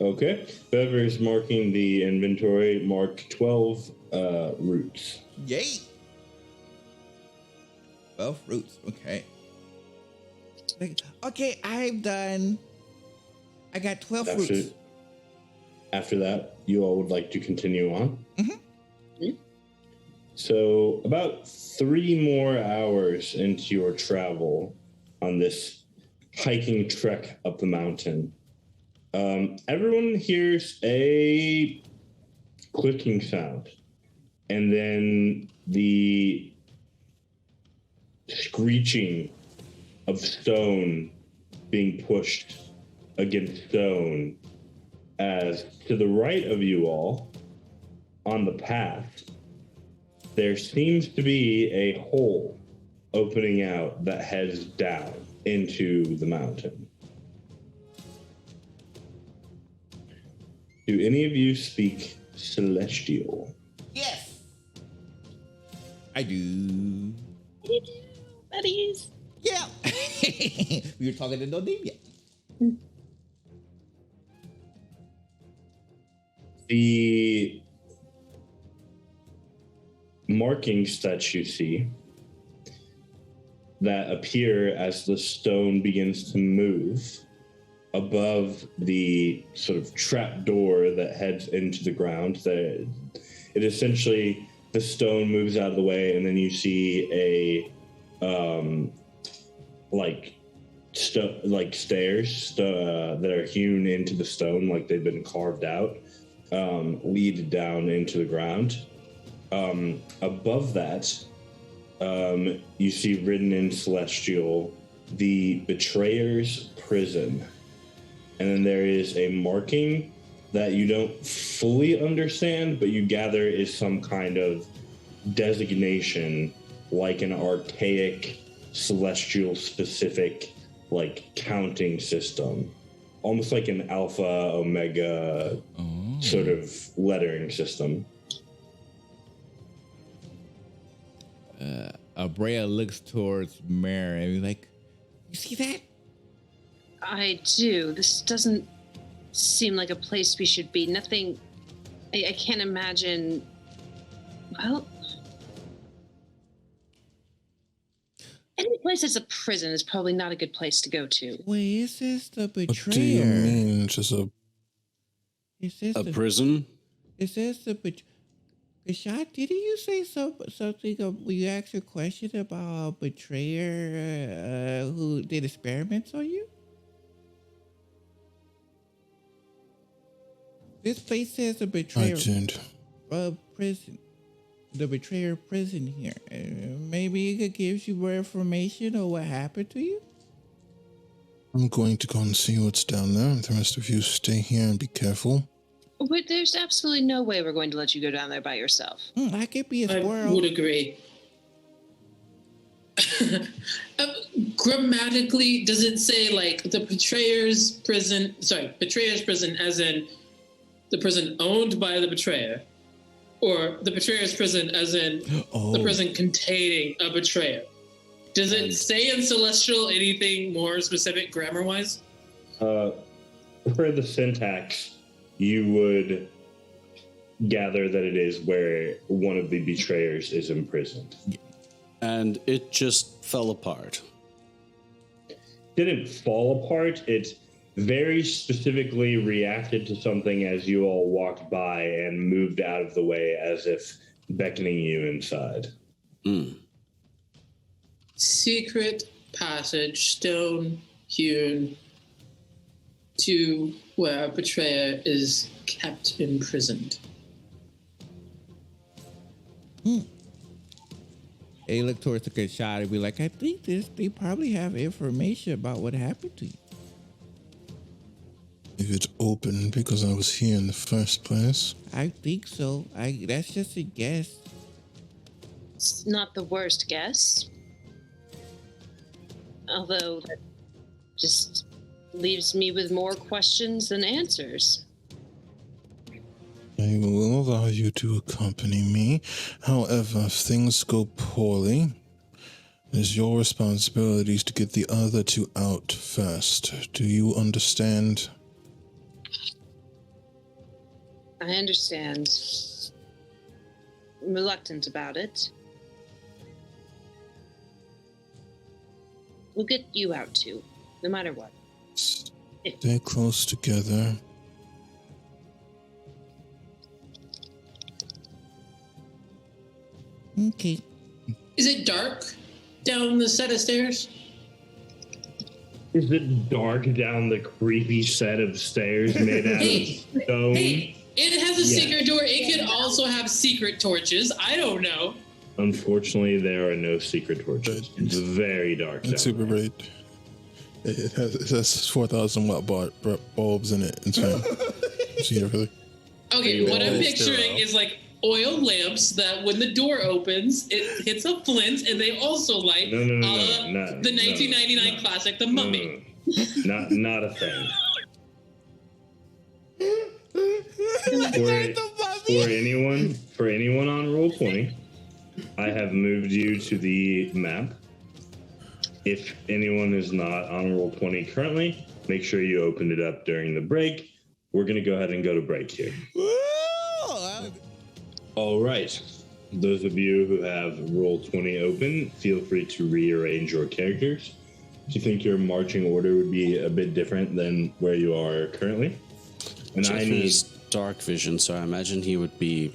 Okay. Whoever is marking the inventory, mark 12 roots. Yay! 12 roots. Okay. Okay, I'm done. I got 12 roots. After that, you all would like to continue on? Mm-hmm. Yeah. So about 3 more hours into your travel on this hiking trek up the mountain, everyone hears a clicking sound, and then the screeching of stone being pushed against stone, as to the right of you all on the path there seems to be a hole opening out that heads down into the mountain. Do any of you speak Celestial? Yes, I do. You do, buddies. Yeah. We were talking to no name yet. The markings that you see that appear as the stone begins to move above the sort of trap door that heads into the ground, it essentially, the stone moves out of the way, and then you see a stairs that are hewn into the stone, like they've been carved out, lead down into the ground. Above that, you see written in Celestial, the Betrayer's Prison. And then there is a marking that you don't fully understand, but you gather is some kind of designation, like an archaic Celestial specific like counting system, almost like an Alpha Omega sort of lettering system. Abrea looks towards Mare and he's like, you see that? I do. This doesn't seem like a place we should be. Nothing. I can't imagine. Well, any place that's a prison is probably not a good place to go to. Wait, is this the Betrayer? What do you mean? Just a prison? Is this the Betrayer? Kashad, didn't you say something? You asked a question about a betrayer who did experiments on you? This place says a betrayer prison. The betrayer prison here. Maybe it could give you more information on what happened to you? I'm going to go and see what's down there. The rest of you stay here and be careful. But there's absolutely no way we're going to let you go down there by yourself. I could be a squirrel. I would agree. Grammatically, does it say like the betrayer's prison? Sorry, betrayer's prison, as in the prison owned by the betrayer, or the betrayer's prison, as in the prison containing a betrayer? Does it say in Celestial anything more specific grammar-wise? For the syntax, you would gather that it is where one of the betrayers is imprisoned. And it just fell apart. Didn't fall apart. It very specifically reacted to something as you all walked by and moved out of the way as if beckoning you inside. Secret passage, stone hewn to where a betrayer is kept imprisoned. Elector took a shot and be like, I think they probably have information about what happened to you. If it's open because I was here in the first place. I think so. That's just a guess. It's not the worst guess. Although that just leaves me with more questions than answers. I will allow you to accompany me. However, if things go poorly, it is your responsibility to get the other two out first. Do you understand? I understand. I'm reluctant about it. We'll get you out too, no matter what. Stay close together. Okay. Is it dark down the set of stairs? Is it dark down the creepy set of stairs made out of stone? Hey, it has a secret door. It could also have secret torches. I don't know. Unfortunately, there are no secret torches. It's very dark. It's super bright. It has 4,000 watt bulbs in it. It's fine. See everything. Okay, what I'm picturing is like oil lamps that when the door opens, it hits a flint and they also light No, the 1999 classic, The Mummy. Not a thing. For anyone on Roll20, I have moved you to the map. If anyone is not on Roll20 currently, make sure you open it up during the break. We're going to go ahead and go to break here. All right. Those of you who have Roll20 open, feel free to rearrange your characters. Do you think your marching order would be a bit different than where you are currently? And Jeff I need has dark vision, so I imagine he would be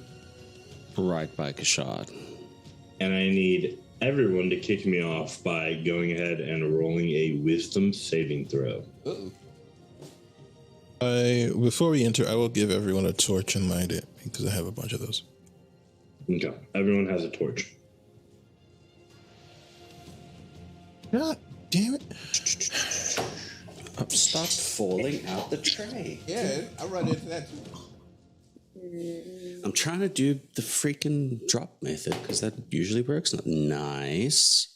right by Kashad. and I need everyone to kick me off by going ahead and rolling a wisdom saving throw. Before we enter, I will give everyone a torch and light it because I have a bunch of those. Okay. Everyone has a torch. God damn it. Stop falling out the tray. Yeah, I run into that too. I'm trying to do the freaking drop method because that usually works. Nice.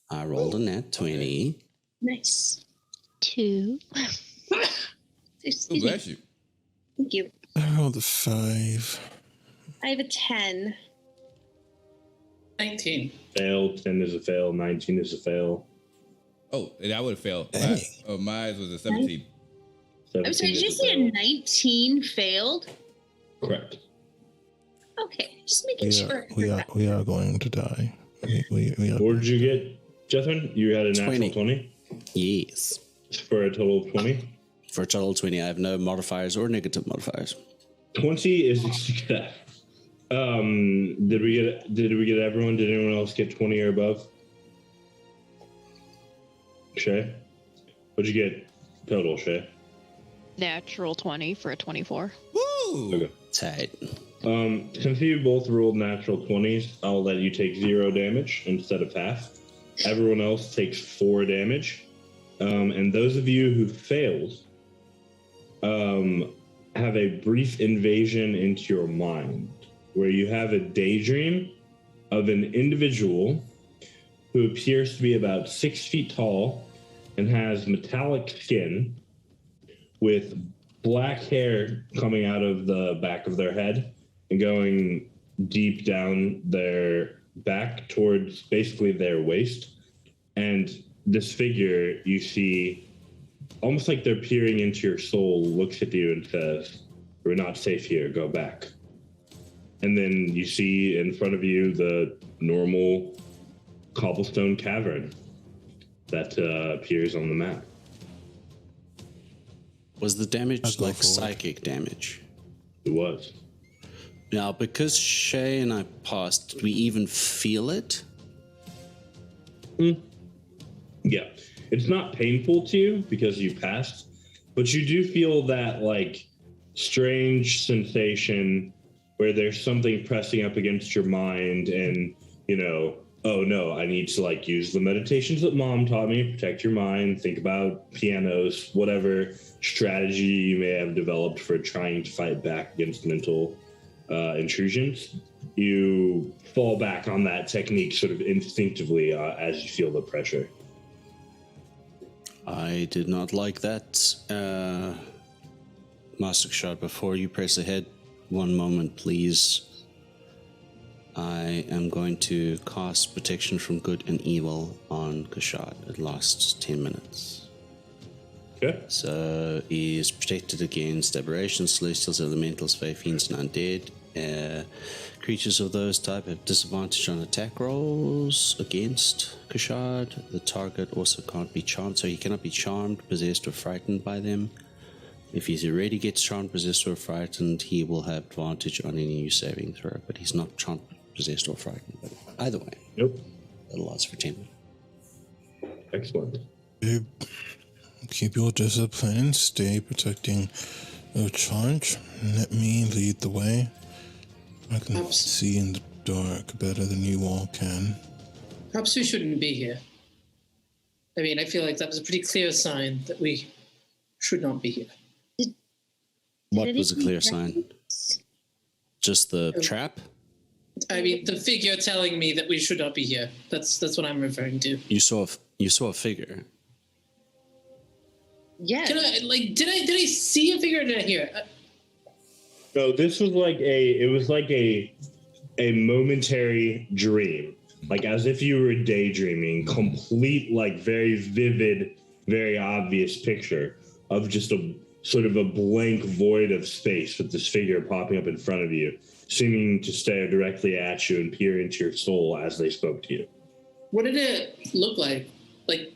I rolled a nat 20. Nice. 2. Oh, bless you. Thank you. I rolled a 5. I have a 10. 19. Fail. 10 is a fail. 19 is a fail. Oh, and I would have failed. Dang. Mine was a 17. I'm sorry, did you is say a fail. 19 failed? Correct. Okay, just making sure. We are going to die. We are. What did you get, Jethrin? You had a natural 20 Yes. for a total of 20. For a total of 20, I have no modifiers or negative modifiers. 20 is a success. Did we get everyone? Did anyone else get 20 or above? Shay? What'd you get total, Shay? Natural 20 for a 24. Woo! Okay. Tight. Since you both rolled natural 20s, I'll let you take 0 damage instead of half. Everyone else takes 4 damage. And those of you who failed have a brief invasion into your mind where you have a daydream of an individual who appears to be about 6 feet tall and has metallic skin with black hair coming out of the back of their head and going deep down their back towards basically their waist. And this figure, you see, almost like they're peering into your soul, looks at you and says, "We're not safe here, go back." And then you see in front of you the normal cobblestone cavern that appears on the map. Was the damage like for it. psychic damage? It was. Now, because Shay and I passed, did we even feel it? Yeah. It's not painful to you because you passed, but you do feel that like strange sensation where there's something pressing up against your mind and, you know, oh no, I need to like use the meditations that mom taught me, protect your mind, think about pianos, whatever strategy you may have developed for trying to fight back against mental intrusions. You fall back on that technique sort of instinctively as you feel the pressure. I did not like that. Master Shot, before you press ahead, one moment, please. I am going to cast Protection from Good and Evil on Kashad. It lasts 10 minutes. Okay. So he is protected against aberrations, celestials, elementals, fey fiends, and undead. Creatures of those type have disadvantage on attack rolls against Kashad. The target also can't be charmed, so he cannot be charmed, possessed, or frightened by them. If he already gets charmed, possessed, or frightened, he will have advantage on any new saving throw, but he's not charmed, possessed, or frightened. But either way, Nope. it lasts for 10 minutes. Excellent. Keep your discipline and stay protecting your charge. Let me lead the way. I can see in the dark better than you all can. Perhaps we shouldn't be here. I mean, I feel like that was a pretty clear sign that we should not be here. What was a clear sign? Just the trap? I mean, the figure telling me that we should not be here. That's what I'm referring to. You saw a figure. Yes. Did I see a figure or did I hear it? No, this was like a momentary dream, like as if you were daydreaming. Complete, like very vivid, very obvious picture of just a sort of a blank void of space with this figure popping up in front of you, seeming to stare directly at you and peer into your soul as they spoke to you. What did it look like? Like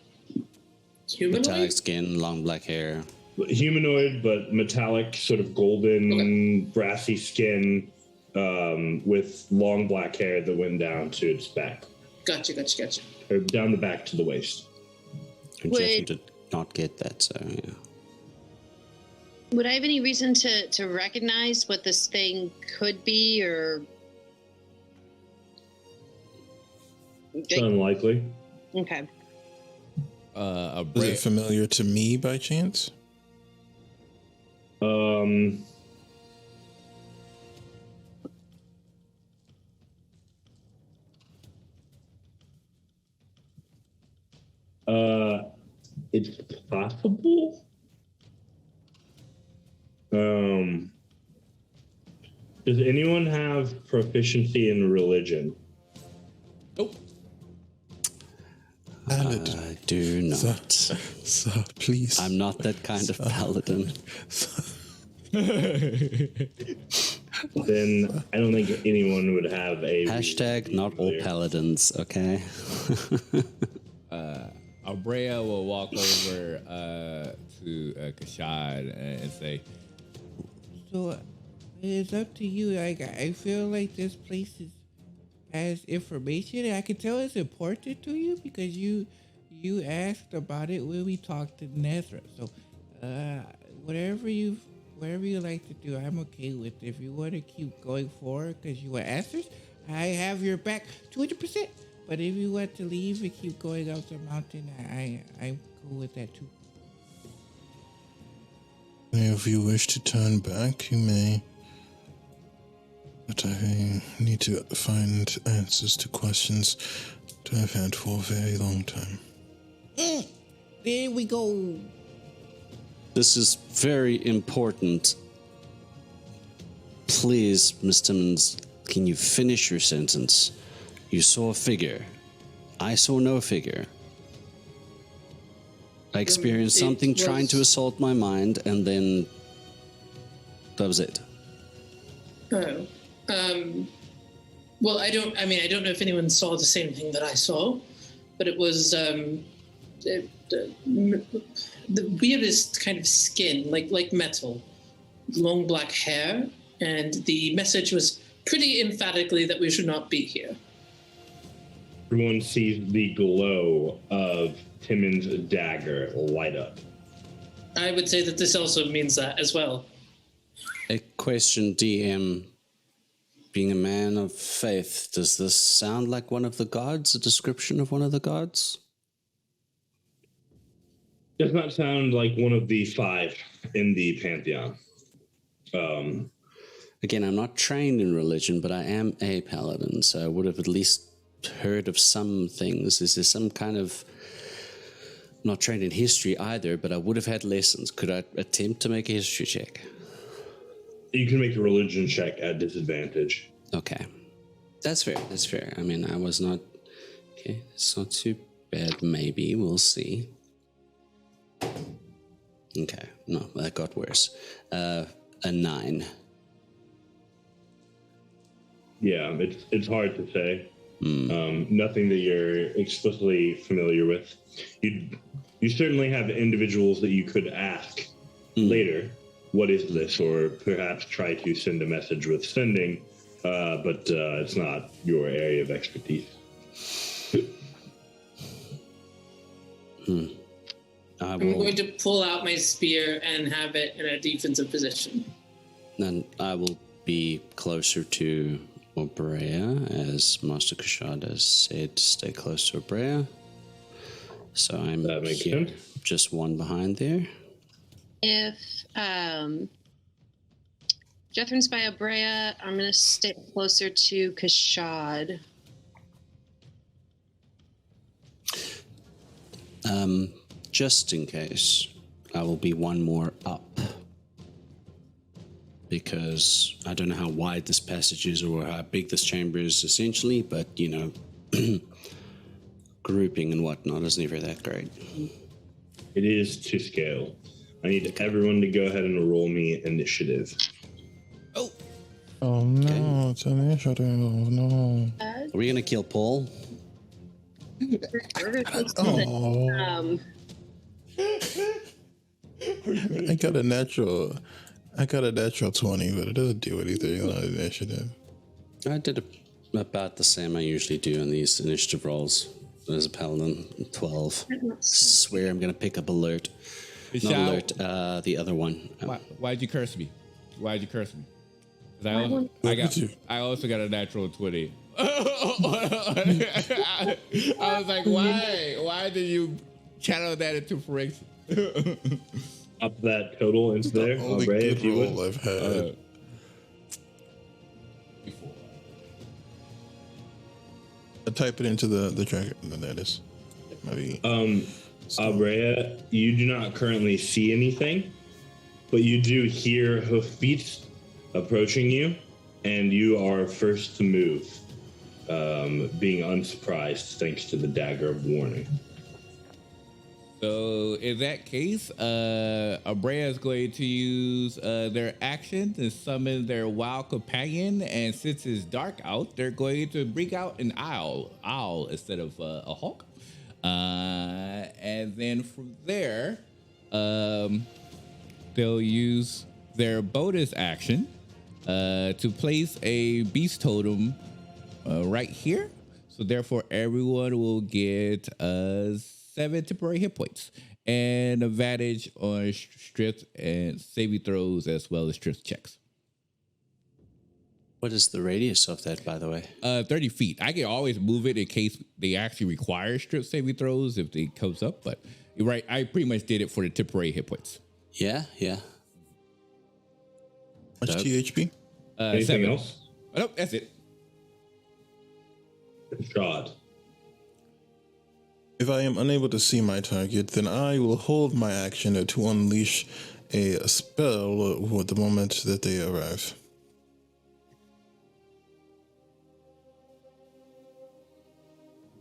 humanoid? Metallic skin, long black hair. Humanoid, but metallic, sort of golden, brassy skin, with long black hair that went down to its back. Gotcha. Or down the back to the waist. Jeff did not get that, so yeah. Would I have any reason to recognize what this thing could be, or? It's unlikely. Okay. Is it familiar to me by chance? It's possible. Does anyone have proficiency in religion? Nope. I do not. Sir, please. I'm not that kind of paladin. Then I don't think anyone would have a Hashtag not all paladins, okay? Abrea will walk over to Kashad and say, "So it's up to you. Like, I feel like this place has information. I can tell it's important to you because you asked about it when we talked to Nezra. So whatever you like to do, I'm okay with. If you want to keep going forward because you want answers, I have your back 200%. But if you want to leave and keep going up the mountain, I'm cool with that too." If you wish to turn back, you may. But I need to find answers to questions that I've had for a very long time. There we go. This is very important. Please, Miss Timmons, can you finish your sentence? You saw a figure. I saw no figure. I experienced something trying to assault my mind, and then that was it. Oh. Well, I don't know if anyone saw the same thing that I saw, but it was the weirdest kind of skin, like metal, long black hair, and the message was pretty emphatically that we should not be here. Everyone sees the glow of Timmons' dagger light up. I would say that this also means that as well. A question, DM. Being a man of faith, does this sound like one of the gods? A description of one of the gods? Does not sound like one of the 5 in the Pantheon. Again, I'm not trained in religion, but I am a paladin, so I would have at least heard of some things. Is there some kind of... I'm not trained in history either, but I would have had lessons. Could I attempt to make a history check? You can make a religion check at disadvantage. Okay. That's fair, that's fair. I mean, I was not... Okay, it's not too bad, maybe. We'll see. Okay, no, that got worse. A 9. Yeah, it's hard to say. Nothing that you're explicitly familiar with. You certainly have individuals that you could ask later, what is this? Or perhaps try to send a message with sending, but it's not your area of expertise. I'm going to pull out my spear and have it in a defensive position. Then I will be closer to Obrea, as Master Kashad has said, stay close to Obrea. So I'm That makes here, sense. just one behind there. If Jethrin's by Abrea, I'm going to stay closer to Kashad. Just in case, I will be one more up. Because I don't know how wide this passage is or how big this chamber is essentially, but, you know, grouping and whatnot is never that great. It is to scale. I need everyone to go ahead and roll me initiative. Oh no, it's an initiative. Oh no. Are we going to kill Paul? Oh. I got a natural 20, but it doesn't do anything on initiative. I did about the same I usually do in these initiative rolls as a paladin. 12. Swear I'm going to pick up alert. Not alert, the other one. Why'd you curse me? Why'd you curse me? 'Cause I also got a natural 20. I was like, why? Why did you channel that into friction? Up that total into there. Only Ray, good if you would. roll I've had. I type it into the tracker, and then that is maybe. Abrea, you do not currently see anything, but you do hear hoofbeats approaching you, and you are first to move, being unsurprised thanks to the dagger of warning. So in that case, Abrea is going to use their action to summon their wild companion, and since it's dark out, they're going to bring out an owl instead of a hawk. And then from there, they'll use their bonus action to place a beast totem right here. So therefore, everyone will get 7 temporary hit points and advantage on strength and saving throws as well as strength checks. What is the radius of that, by the way? 30 feet. I can always move it in case they actually require strength saving throws if it comes up. But you're right. I pretty much did it for the temporary hit points. Yeah. Much THP? Anything 7. else? Oh, nope, that's it. Shot. If I am unable to see my target, then I will hold my action to unleash a spell at the moment that they arrive.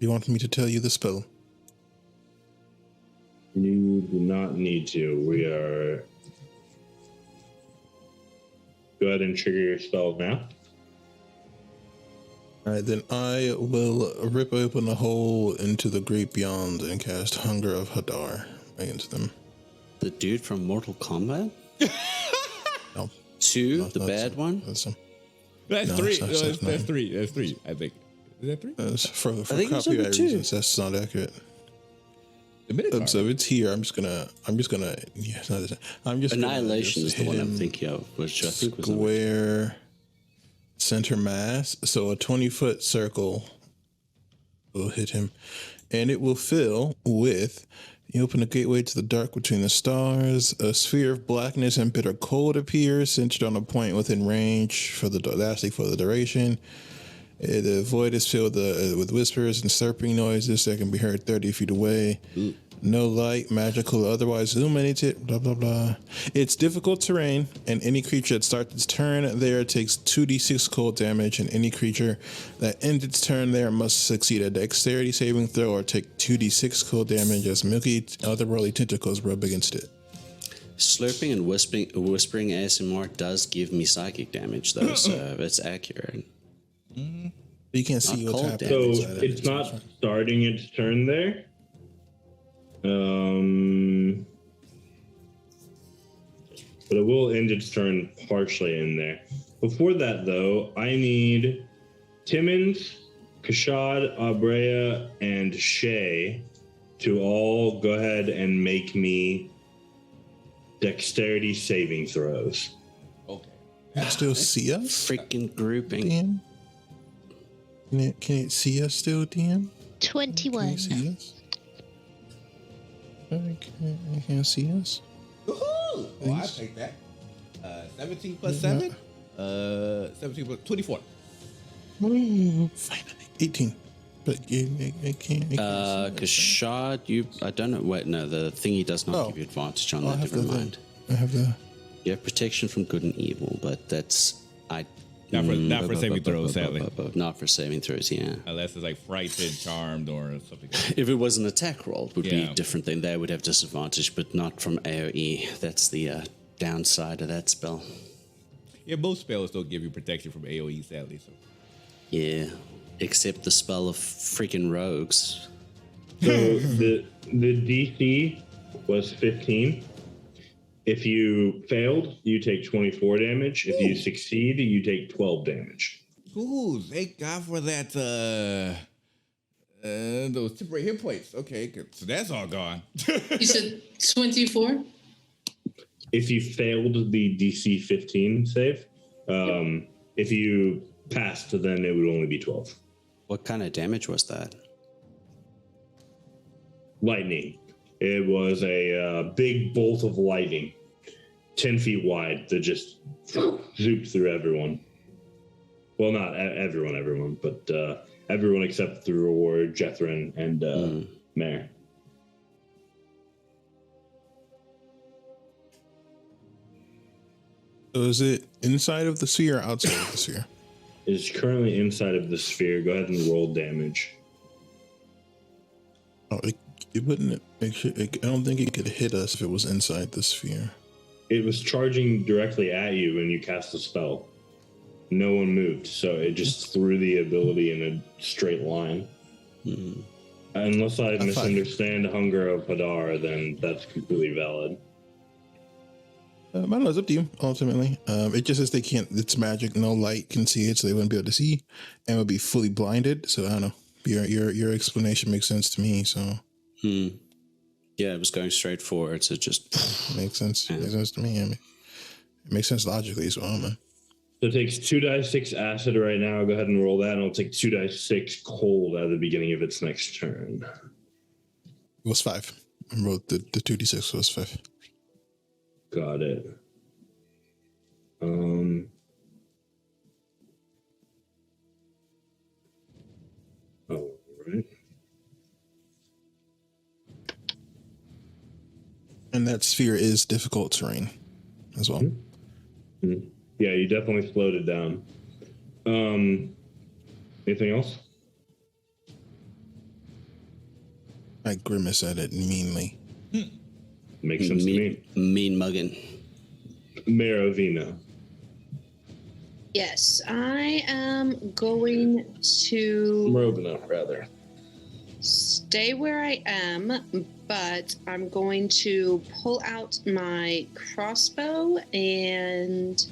You want me to tell you the spell? You do not need to. We are. Go ahead and trigger your spell now. All right, then I will rip open a hole into the great beyond and cast Hunger of Hadar against them. The dude from Mortal Kombat? No, Two, no, the bad one? That's That's No, three. it's not- No, it's that's not. three. That's three. I think. Is that three? for think it's number copyright 2. reasons. That's not accurate. The Minotaur. So if it's here, I'm just gonna. Yeah, it's not this. I'm just. Annihilation is the one I'm him thinking of, which I think was number 2. Square center mass. So a 20-foot circle will hit him, and it will fill with. You open a gateway to the dark between the stars. A sphere of blackness and bitter cold appears, centered on a point within range for lasting for the duration. The void is filled with whispers and slurping noises that can be heard 30 feet away. No light, magical, or otherwise illuminated, blah, blah, blah. It's difficult terrain, and any creature that starts its turn there takes 2d6 cold damage, and any creature that ends its turn there must succeed a dexterity saving throw or take 2d6 cold damage as milky, otherworldly tentacles rub against it. Slurping and whispering ASMR does give me psychic damage, though, so it's accurate. You can't see Not what's cold happening. So damage. inside of it. it's not starting its turn there. But it will end its turn partially in there. Before that, though, I need Timmons, Kashad, Abrea, and Shay to all go ahead and make me dexterity saving throws. Okay. Can it still see us? Freaking grouping. Dan? Can it see us still, Dan? Can 21. it see us? I can't see us. Woohoo! Oh, I take that. 17 plus 7? 17 plus 24. Finally. 18. But it can't. Kashad, I don't know. Wait, no, the thingy does not Oh. give you advantage on I that. have Never the- mind. I have the. You have protection from good and evil, but that's Not for saving throws, sadly. Not for saving throws, yeah. Unless it's like frightened, charmed, or something. If it was an attack roll, it would be Yeah. different. Then they would have disadvantage, but not from AoE. That's the downside of that spell. Yeah, most spells don't give you protection from AoE, sadly. So. Yeah, except the spell of freaking rogues. So the DC was 15. If you failed, you take 24 damage. If you succeed, you take 12 damage. Ooh, thank God for that. Those temporary hit points. Okay, good. So that's all gone. You said 24? If you failed the DC 15 save, if you passed, then it would only be 12. What kind of damage was that? Lightning. It was a big bolt of lightning, 10 feet wide, that just zooped through everyone. Well, not everyone, but everyone except the reward, Jethrin, and Mare. So is it inside of the sphere or outside of the sphere? It is currently inside of the sphere. Go ahead and roll damage. Oh, it wouldn't. I don't think it could hit us if it was inside the sphere. It was charging directly at you when you cast the spell. No one moved, so it just threw the ability in a straight line. Unless I misunderstand Hunger of Hadar, then that's completely valid. I don't know. It's up to you. Ultimately, it just says they can't. It's magic. No light can see it, so they wouldn't be able to see, and would be fully blinded. So I don't know. Your explanation makes sense to me. So Yeah, it was going straight forward, so just makes sense. Makes sense to me. I mean, it makes sense logically as well, man. So it takes 2d6 acid right now. Go ahead and roll that, and it'll take 2d6 cold at the beginning of its next turn. It was 5. I wrote the 2d6 was 5. Got it. And that sphere is difficult terrain as well. Yeah, you definitely slowed it down. Anything else? I grimace at it meanly. Makes sense to me. Mean mugging. Mayor Ovino. Yes, I am going to Rovina, rather. stay where I am, but I'm going to pull out my crossbow and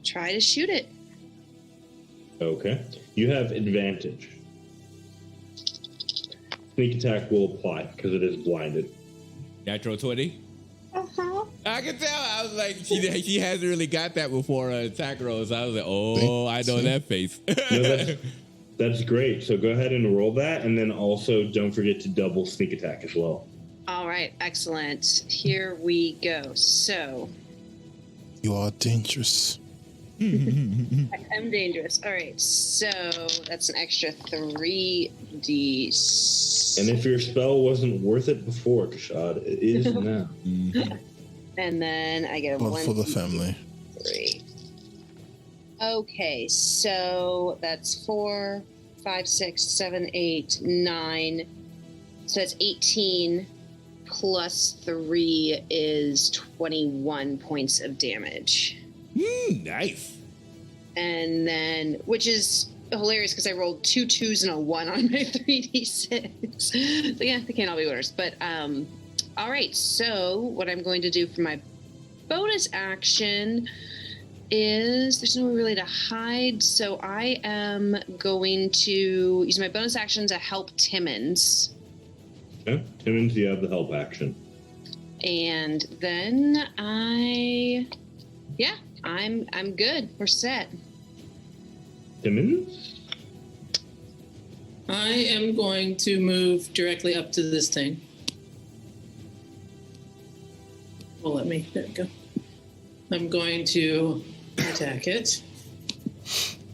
try to shoot it. Okay. You have advantage. Sneak attack will apply because it is blinded. Natural 20. Uh-huh. I can tell. I was like, she hasn't really got that before attack rolls. I was like, oh, I know that face. No, that's great. So go ahead and roll that, and then also don't forget to double sneak attack as well. All right, excellent. Here we go. So You are dangerous. I am dangerous. All right, so that's an extra 3d. And if your spell wasn't worth it before, Kashad, it is now. And then I get a Well, 1 for the family. 3. Okay, so that's 4, 5, 6, 7, 8, 9. So that's 18 plus 3 is 21 points of damage. Nice. And then, which is hilarious because I rolled 2 2s and a 1 on my 3d6. So yeah, they can't all be winners. But all right, so what I'm going to do for my bonus action is there's nowhere really to hide, so I am going to use my bonus action to help Timmons. Okay. Timmons, you have the help action. And then I'm good. We're set. Timmons? I am going to move directly up to this thing. Well, let me. There we go. I'm going to attack it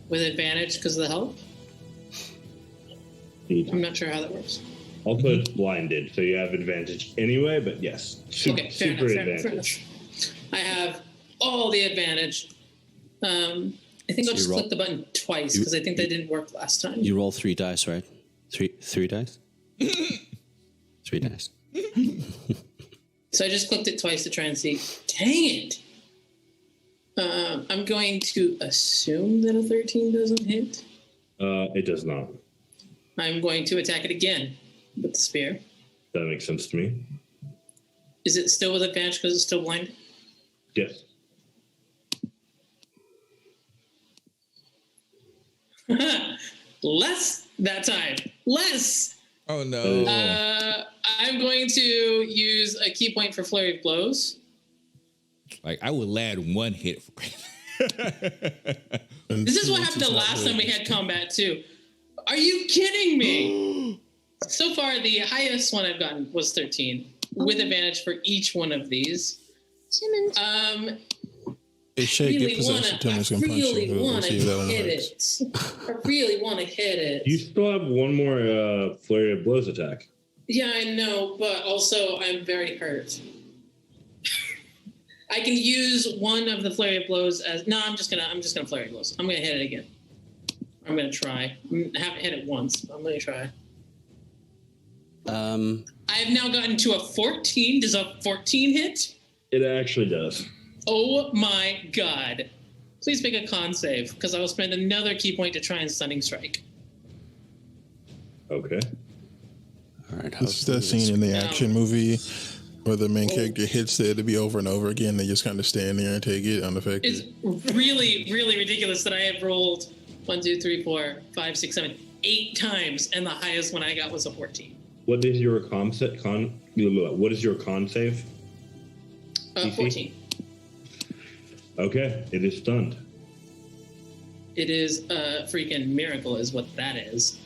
with advantage because of the help. I'm not sure how that works. Also, it's blinded, so you have advantage anyway, but yes. Okay, fair super enough. advantage. I have all the advantage. I think I'll just click the button twice because I think that didn't work last time. You roll 3 dice, right? Three dice? 3 dice. So I just clicked it twice to try and see. Dang it! I'm going to assume that a 13 doesn't hit. It does not. I'm going to attack it again with the spear. That makes sense to me. Is it still with advantage because it's still blind? Yes. Less that time. Less. Oh, no. I'm going to use a key point for flurry of blows. Like, I would land 1 hit. This is what happened the last time we had combat too. Are you kidding me? So far, the highest one I've gotten was 13, with advantage for each one of these. Timmons. Hey, Shay, get possessed. Timmons can punch you. Really We'll want to see if that one hit hurts. it. I really want to hit it. You still have one more flurry of blows attack. Yeah, I know, but also I'm very hurt. I can use one of the flurry of blows as I'm just gonna flurry of blows. I'm gonna hit it again. I'm gonna try. I haven't hit it once, but I'm gonna try. I've now gotten to a 14. Does a 14 hit? It actually does. Oh my god. Please make a con save, because I will spend another key point to try and stunning strike. Okay. All right. This is that scene in the action movie where the main character hits it to be over and over again. They just kind of stand there and take it unaffected. It's really, really ridiculous that I have rolled 1, 2, 3, 4, 5, 6, 7, 8 times, and the highest one I got was a 14. What is your what is your con save? 14. Okay, it is stunned. It is a freaking miracle is what that is.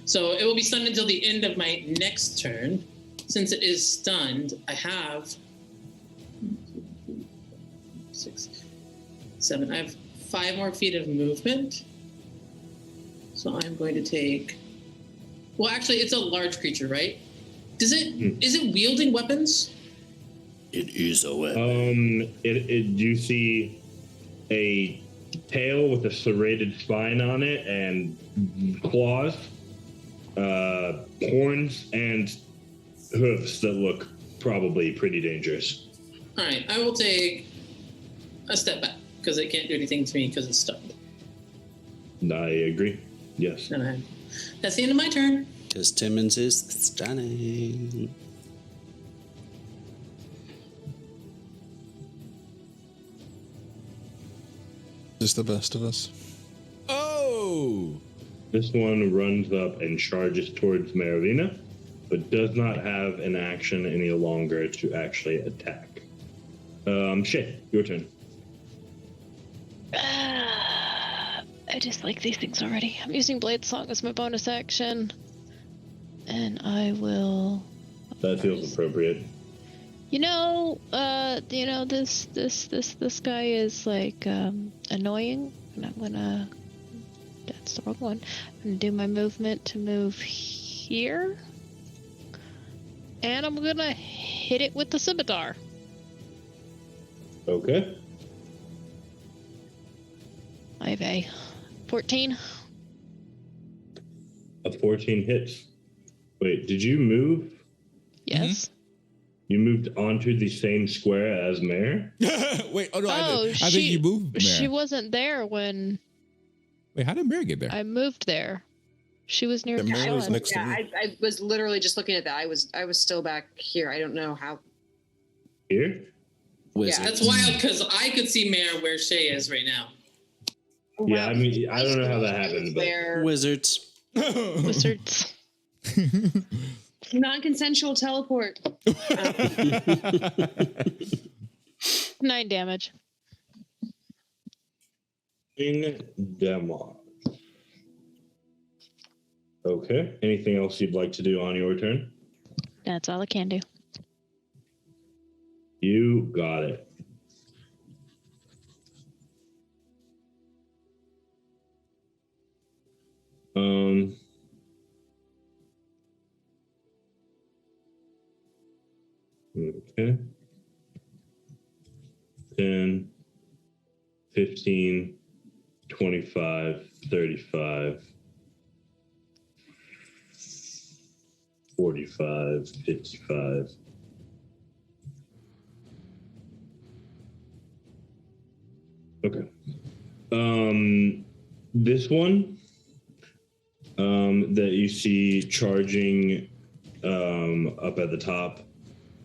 So it will be stunned until the end of my next turn. Since it is stunned, I have 6, 7. I have 5 more feet of movement. So I'm going to take... Well, actually, it's a large creature, right? Is it wielding weapons? It is a weapon. You see a tail with a serrated spine on it and claws, horns, and hooves that look probably pretty dangerous. All right, I will take a step back because it can't do anything to me because it's stunned. I agree. Yes. And that's the end of my turn. Because Timmons is stunning. Just the best of us. Oh! This one runs up and charges towards Marilina, but does not have an action any longer to actually attack. Shay, your turn. I just like these things already. I'm using Blade Song as my bonus action. And I will... That feels appropriate. This guy is like annoying, and I'm gonna. That's the wrong one. I'm gonna do my movement to move here, and I'm gonna hit it with the scimitar. Okay. I have a 14. A 14 hits. Wait, did you move? Yes. You moved onto the same square as Mare? Wait, oh no, I think you moved Mare. She wasn't there when Wait, how did Mare get there? I moved there. She was near The Mare was Kellen. next to me. I was literally just looking at that. I was still back here. I don't know how. Here? Wizard. That's wild because I could see Mare where Shay is right now. Yeah, I mean, I don't know how that happened, but... Wizards. Wizards. Non-consensual teleport. 9 damage. In damage. Okay. Anything else you'd like to do on your turn? That's all I can do. You got it. Okay. 10, 15, 25, 35, 45, 55. Okay. This one that you see charging up at the top,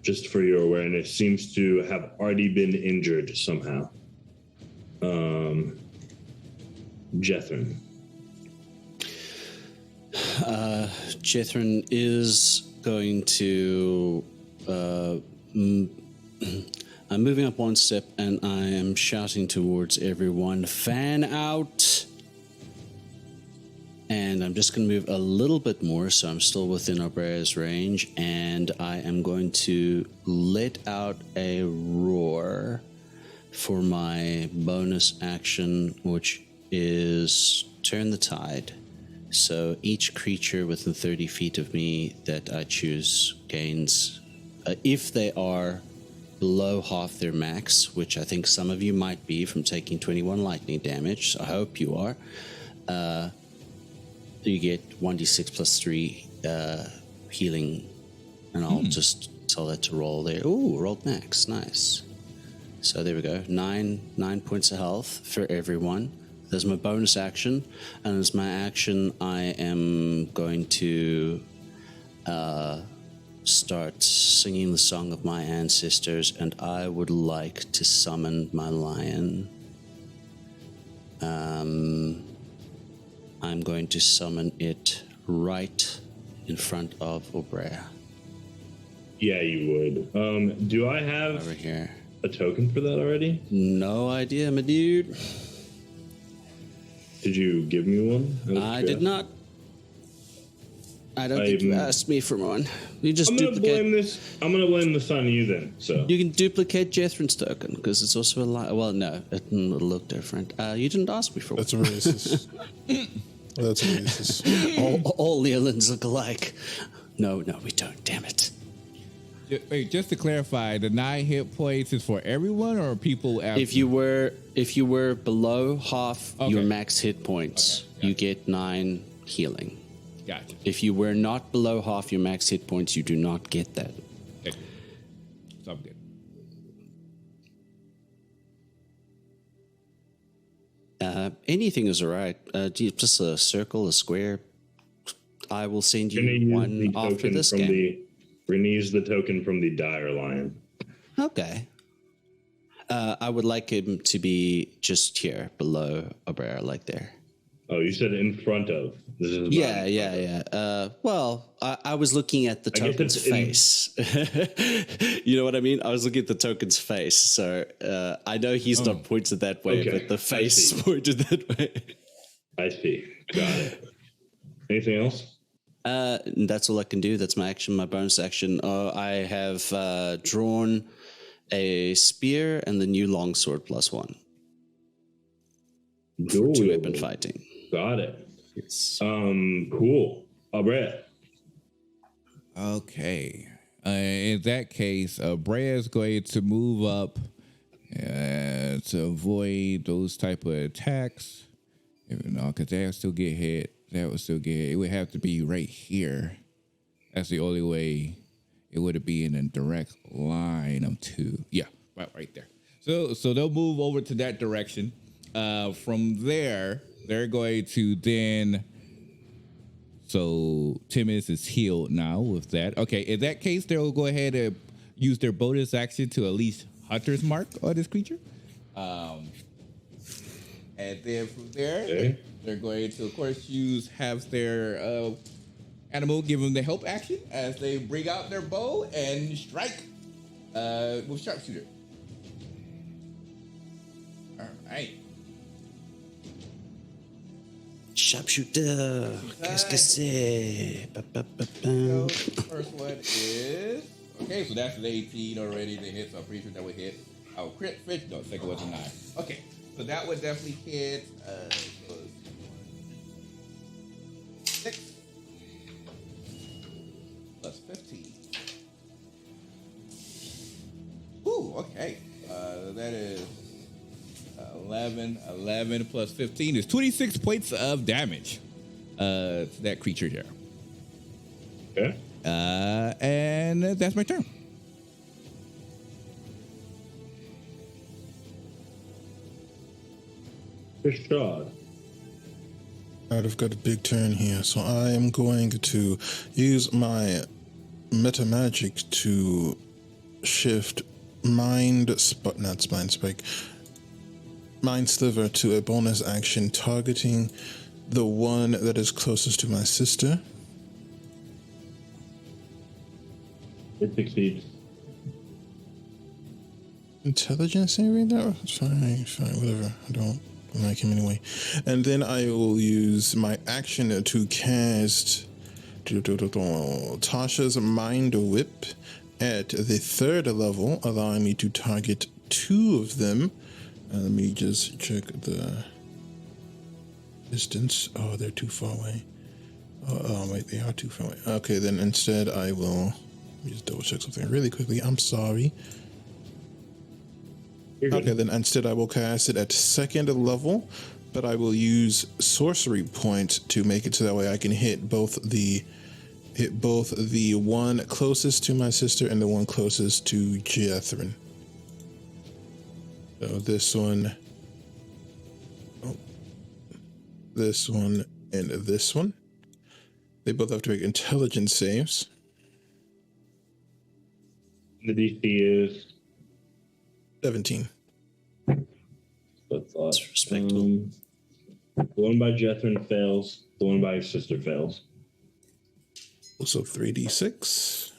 just for your awareness, seems to have already been injured somehow. Jethrin. Jethrin is going to... I'm moving up one step and I am shouting towards everyone, fan out! And I'm just going to move a little bit more, so I'm still within Obrea's range, and I am going to let out a roar for my bonus action, which is Turn the Tide. So each creature within 30 feet of me that I choose gains, if they are below half their max, which I think some of you might be from taking 21 lightning damage, so I hope you are, you get 1d6 plus 3 healing, and I'll just tell that to roll there. Ooh, rolled max, nice. So there we go, 9 points of health for everyone. There's my bonus action, and as my action, I am going to start singing the song of my ancestors, and I would like to summon my lion. I'm going to summon it right in front of Obrea. Yeah, you would. Do I have Over here. a token for that already? No idea, my dude. Did you give me one? I did not. I don't think you asked me for one. You just duplicate. I'm gonna blame this on you then. So You can duplicate Jethrin's token because it's also a lie. Well, no, it'll look different. You didn't ask me for one. That's racist. That's racist. All Leolins look alike. No, we don't. Damn it. Wait, just to clarify, the 9 hit points is for everyone or people after? If you were below half your max hit points, you get 9 healing. Gotcha. If you were not below half your max hit points, you do not get that. Okay. So I'm good. Anything is alright. Just a circle, a square. I will send you one after this game. We're going to use the token from the dire lion. Okay. I would like him to be just here, below Abrera, like there. Oh, you said in front of. This is Yeah. Well, I was looking at the token's face. You know what I mean? I was looking at the token's face. So I know he's not pointed that way, but the face pointed that way. I see. Got it. Anything else? That's all I can do. That's my action, my bonus action. I have drawn a spear and the new longsword +1. For 2-weapon fighting. Got it. Cool. Brett. Okay. In that case, Brea is going to move up to avoid those type of attacks. Because they will still get hit. That would still get hit. It would have to be right here. That's the only way it would be in a direct line of 2. Yeah, right there. So they'll move over to that direction. From there, they're going to then. So Timmons is healed now with that. Okay, in that case, they'll go ahead and use their bonus action to at least Hunter's Mark on this creature. And then from there, they're going to, of course, have their animal give them the help action as they bring out their bow and strike with sharpshooter. All right. Sharpshooter. Qu'est-ce que c'est? So the first one is okay. So that's an 18 already. They hit. So I'm pretty sure that would hit. Oh, crit fish. No, second was a 9. Okay, so that would definitely hit. 6 plus 15. Ooh, okay. That is 11. 11 plus 15 is 26 points of damage to that creature there. Okay. And that's my turn. Fish shot. Alright, I've got a big turn here, so I am going to use my meta magic to shift Mind Sliver to a bonus action targeting the one that is closest to my sister. It succeeds. Intelligence saving that? Fine, whatever. I don't like him anyway. And then I will use my action to cast Tasha's Mind Whip at the 3rd level, allowing me to target 2 of them. Let me just check the distance. Oh, they're too far away. Oh, wait, they are too far away. Okay, then instead I will... Let me just double check something really quickly. I'm sorry. Okay, then instead I will cast it at 2nd level, but I will use sorcery points to make it so that way I can hit both the one closest to my sister and the one closest to Jethrin. So this one, this one, and this one. They both have to make intelligence saves. The DC is 17. That's respectable. The one by Jethrin fails. The one by his sister fails. Also 3d6.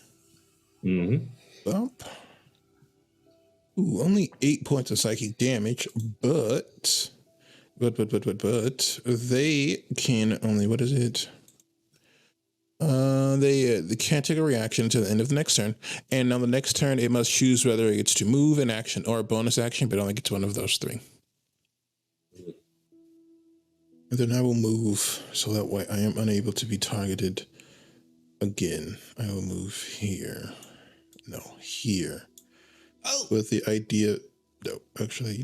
Mm-hmm. Up. Ooh, only 8 points of psychic damage, but they can only, what is it? They can't take a reaction until the end of the next turn, and on the next turn it must choose whether it gets to move, an action, or a bonus action, but only gets one of those 3. And then I will move, so that way I am unable to be targeted again. I will move here. here. Oh. With the idea, no, actually,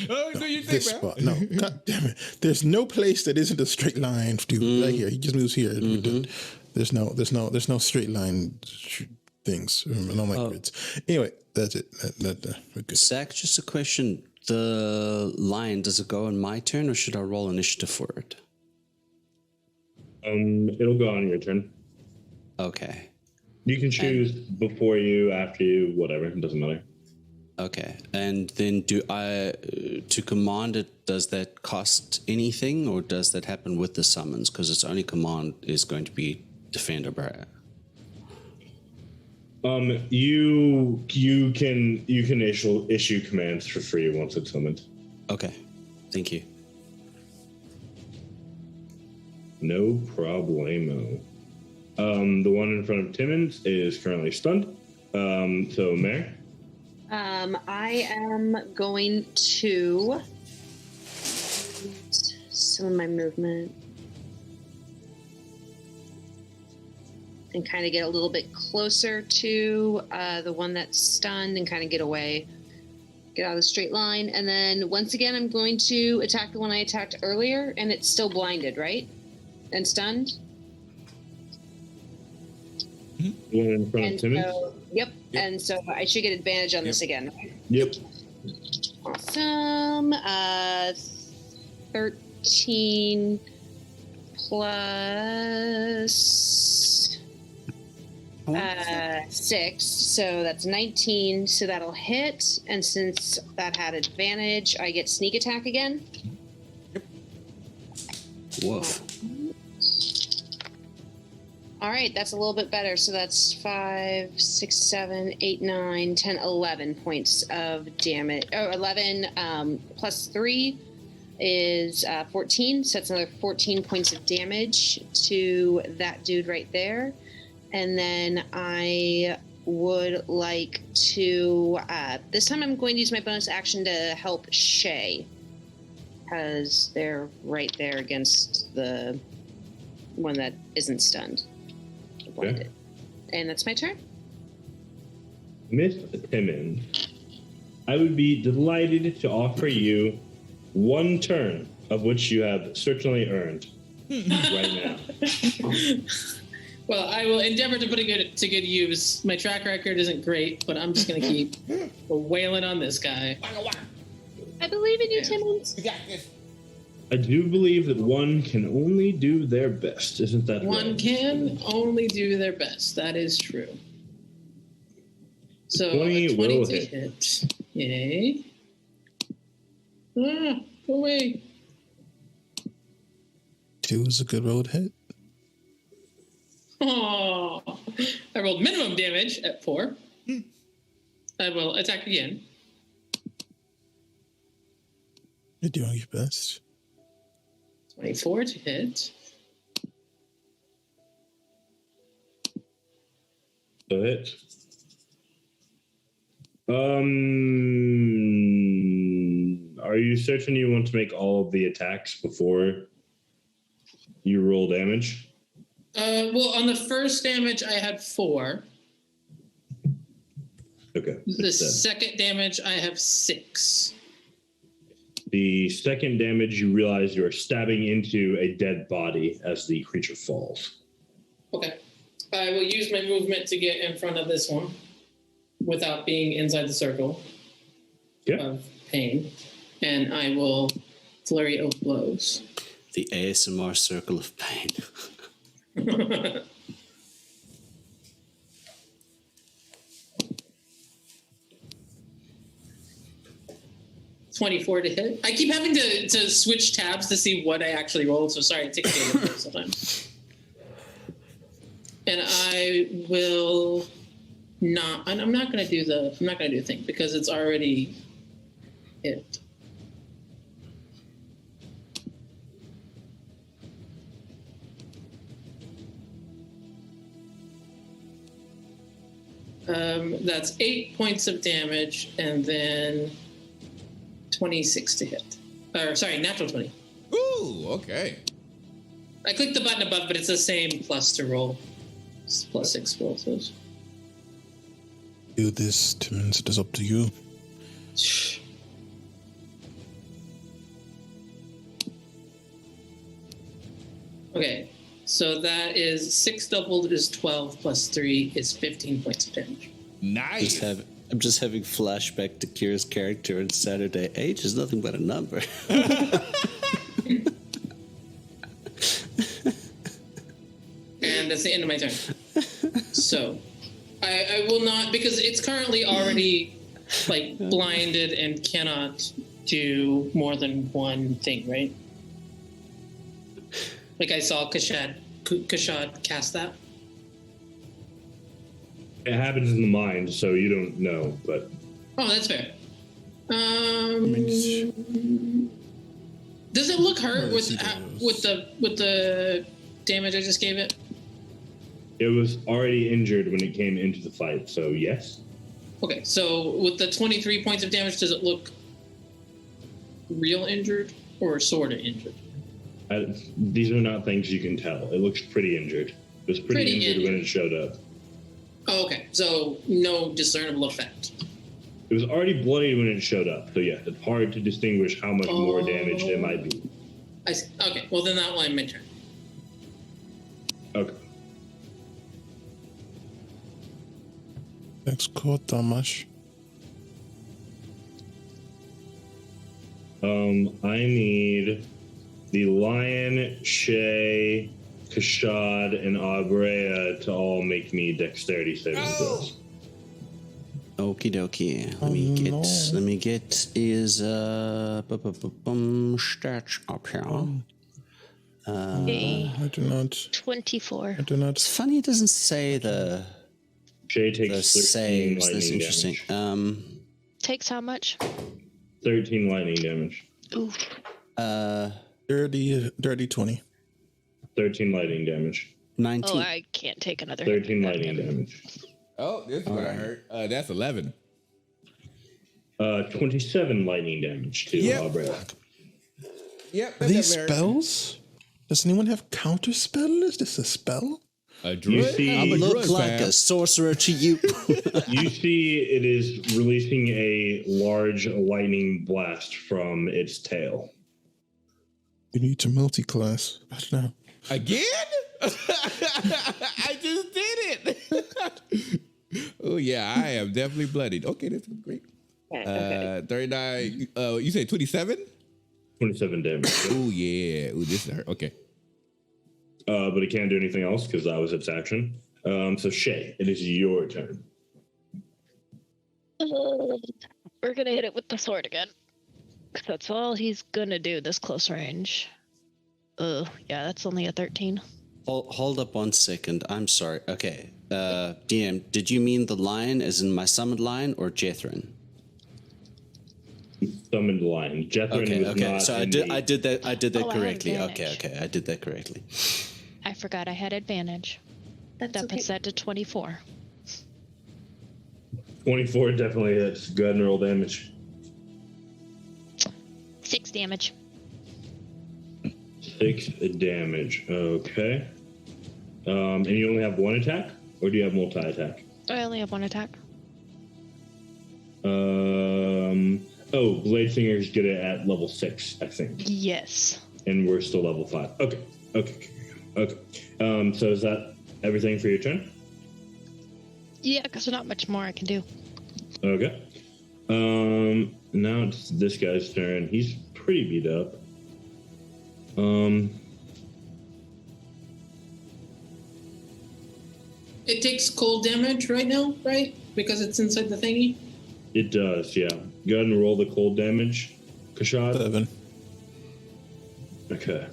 Oh, do you think, this man? spot. No, god damn it. There's no place that isn't a straight line, dude. Right here. He just moves here. There's no straight line things. I don't like grids. Anyway, that's it. We're good. Zach, just a question. The line, does it go on my turn or should I roll initiative for it? It'll go on your turn. Okay. You can choose before you, after you, whatever. It doesn't matter. Okay. And then to command it, does that cost anything or does that happen with the summons? Because its only command is going to be defend or barrier. You can issue commands for free once it's summoned. Okay. Thank you. No problemo. The one in front of Timmons is currently stunned. So Mare? I am going to some of my movement and kind of get a little bit closer to the one that's stunned and kind of get away, get out of the straight line. And then once again, I'm going to attack the one I attacked earlier, and it's still blinded, right? And stunned? The one in front of Timmons? Yep. And so I should get advantage on this again. Yep. Awesome. 13 plus 6. So that's 19. So that'll hit. And since that had advantage, I get sneak attack again. Woof. All right, that's a little bit better. So that's 5, 6, 7, 8, 9, 10, 11 points of damage. Oh, 11 plus 3 is 14. So that's another 14 points of damage to that dude right there. And then I would like to, this time I'm going to use my bonus action to help Shay, because they're right there against the one that isn't stunned. Okay. And that's my turn. Miss Timmons, I would be delighted to offer you one turn, of which you have certainly earned right now. Well, I will endeavor to put it to good use. My track record isn't great, but I'm just going to keep wailing on this guy. I believe in you, Timmons. You got this. I do believe that one can only do their best, isn't that right? One can only do their best. That is true. So 20 20 will to hit. hit. Yay. Go away. 2 is a good roll to hit. Oh, I rolled minimum damage at 4. I will attack again. You're doing your best. 24 to hit. So hit. Are you certain you want to make all of the attacks before you roll damage? Well, on the first damage, I had 4. Okay. The second damage, I have 6. The second damage, you realize you are stabbing into a dead body as the creature falls. Okay. I will use my movement to get in front of this one without being inside the circle of pain. And I will flurry of blows. The ASMR circle of pain. 24 to hit. I keep having to switch tabs to see what I actually rolled, so sorry, it takes me a little bit sometimes. And I will not. I'm not going to do the. I'm not going to do the thing because it's already hit. That's 8 points of damage, and then 26 to hit. Or sorry, natural 20. Ooh, okay. I clicked the button above, but it's the same plus to roll. plus explosives. Do this, Timmons. It is up to you. Okay, so that is 6 doubled is 12 plus 3 is 15 points of damage. Nice. I'm just having flashback to Kira's character on Saturday. Age is nothing but a number. And that's the end of my turn. So, I will not, because it's currently already, like, blinded and cannot do more than one thing, right? Like I saw Kashad cast that. It happens in the mind, so you don't know, but... Oh, that's fair. Does it look hurt with the damage I just gave it? It was already injured when it came into the fight, so yes. Okay, so with the 23 points of damage, does it look real injured or sort of injured? These are not things you can tell. It looks pretty injured. It was pretty injured when it showed up. Oh, okay, so no discernible effect. It was already bloody when it showed up, so yeah, it's hard to distinguish how much more damaged it might be. I see. Okay, well then that will end my turn. Okay. Next call, Tamash. I need the Lion, Shay, Kashad, and Abrea to all make me dexterity saving throws. Okie dokie. Let me get his stats up here. I do not. 24. I do not. It's funny it doesn't say the Shay takes 13 saves. That's lightning interesting. damage. Takes how much? 13 lightning damage. Oof. Dirty 20. 13 lightning damage. 19. Oh, I can't take another. 13 lightning damage. Oh, this is what I heard. That's 11. 27 lightning damage to Abrea. Yep. Are these spells? Does anyone have counter spell? Is this a spell? A druid? see- I'm a Look druid, like fam. a sorcerer to you. You see it is releasing a large lightning blast from its tail. You need to multi-class right now. Again? I just did it. Oh, yeah, I am definitely bloodied. Okay, that's great. Okay. 39. You said 27? 27 damage. Oh, yeah. Oh, this is hurt. Okay. But it can't do anything else because that was its action. So Shay, it is your turn. We're gonna hit it with the sword again. 'Cause that's all he's gonna do this close range. Yeah, that's only a 13. Hold up 1 second. I'm sorry. Okay. DM, did you mean the lion as in my summoned lion or Jethrin? Summoned lion. Jethrin was not. So I in did the- I did that Oh, I had correctly. advantage. Okay. I did that correctly. I forgot I had advantage. That's That okay. puts that to 24. 24 definitely hits. Go ahead and roll damage. 6 damage. 6 damage. Okay. And you only have one attack? Or do you have multi-attack? I only have 1 attack. Bladesinger's good at level 6, I think. Yes. And we're still level 5. Okay. So is that everything for your turn? Yeah, because there's not much more I can do. Okay. Now it's this guy's turn. He's pretty beat up. It takes cold damage right now, right? Because it's inside the thingy? It does, yeah. Go ahead and roll the cold damage, Kashad. 7. Okay.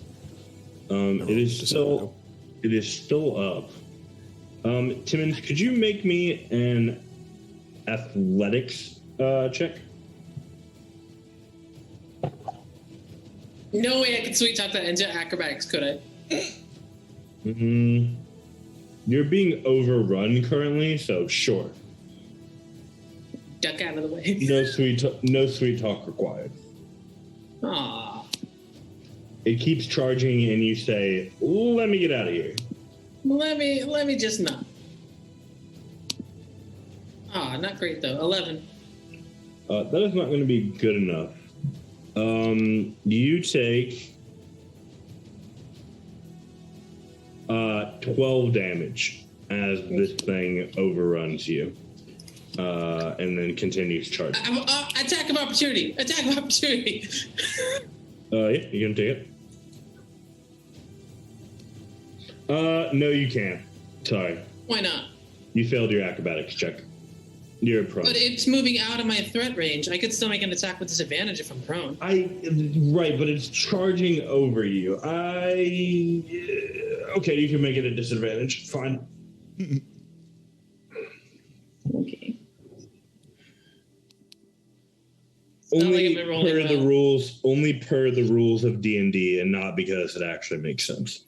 It is still up. Timmons, could you make me an athletics check? No way I could sweet talk that into acrobatics, could I? You're being overrun currently, so sure. Duck out of the way. No sweet talk required. Aww. It keeps charging, and you say, "Let me get out of here." Let me just not. Ah, not great though. 11. That is not going to be good enough. You take 12 damage as this thing overruns you, and then continues charging. Attack of opportunity! Attack of opportunity! Yeah, you can take it. No, you can't. Sorry. Why not? You failed your acrobatics check. You're prone. But it's moving out of my threat range. I could still make an attack with disadvantage if I'm prone. Right, but it's charging over you. Okay, you can make it a disadvantage. Fine. Okay. Only like I'm rolling per the well. rules. Only per the rules of D&D, and not because it actually makes sense.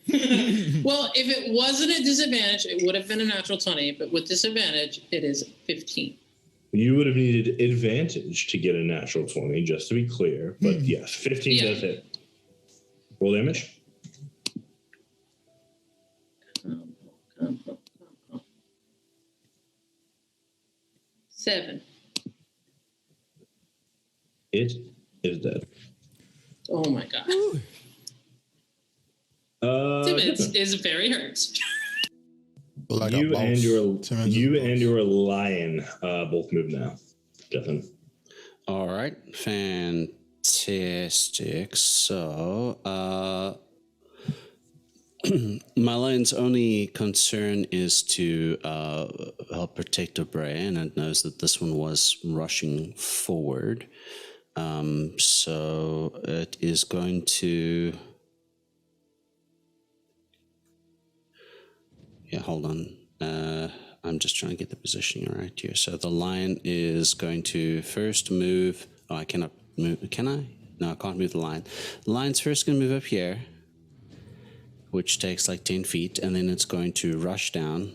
Well, if it wasn't a disadvantage, it would have been a natural 20. But with disadvantage, it is 15. You would have needed advantage to get a natural 20, just to be clear. But yes, 15 does hit. Roll damage. Come. 7. It is dead. Oh my god. Timmons is very hurt. Like You a and boss. your Timmons is a boss. lion both move now. Jethan. All right, fantastic. So, my lion's only concern is to help protect Obray, and it knows that this one was rushing forward. So it is going to. Yeah, hold on. I'm just trying to get the positioning right here. So the lion is going to first move. Oh, I cannot move. Can I? No, I can't move the lion. The lion's first going to move up here, which takes like 10 feet, and then it's going to rush down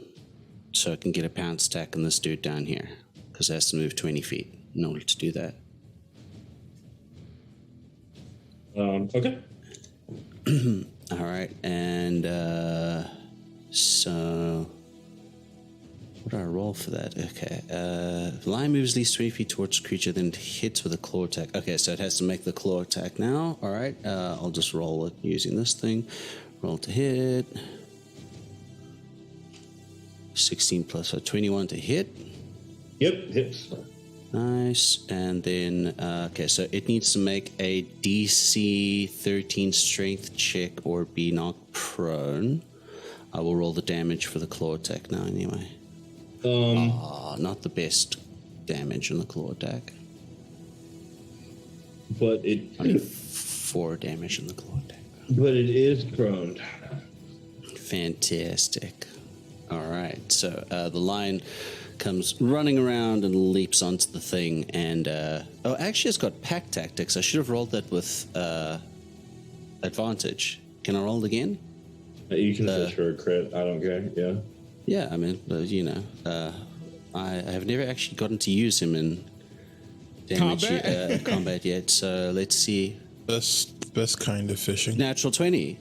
so it can get a pounce attack on this dude down here, because it has to move 20 feet in order to do that. Okay. All right, and so what do I roll for that? Okay, the lion moves at least 20 feet towards the creature, then it hits with a claw attack. Okay, so it has to make the claw attack now. All right, I'll just roll it using this thing. Roll to hit. 16 plus 21 to hit. Yep, hits. Nice. And then, okay, so it needs to make a DC 13 strength check or be knocked prone. I will roll the damage for the claw attack now anyway. Not the best damage on the claw attack. But it Only 4 damage on the claw attack. but it is prone. Fantastic. All right, so the lion comes running around and leaps onto the thing, and oh, actually, it's got pack tactics. I should have rolled that with advantage. Can I roll it again? You can fish for a crit. I don't care. Yeah. Yeah, I mean, you know, I have never actually gotten to use him in damage combat yet. So let's see. Best kind of fishing. Natural 20.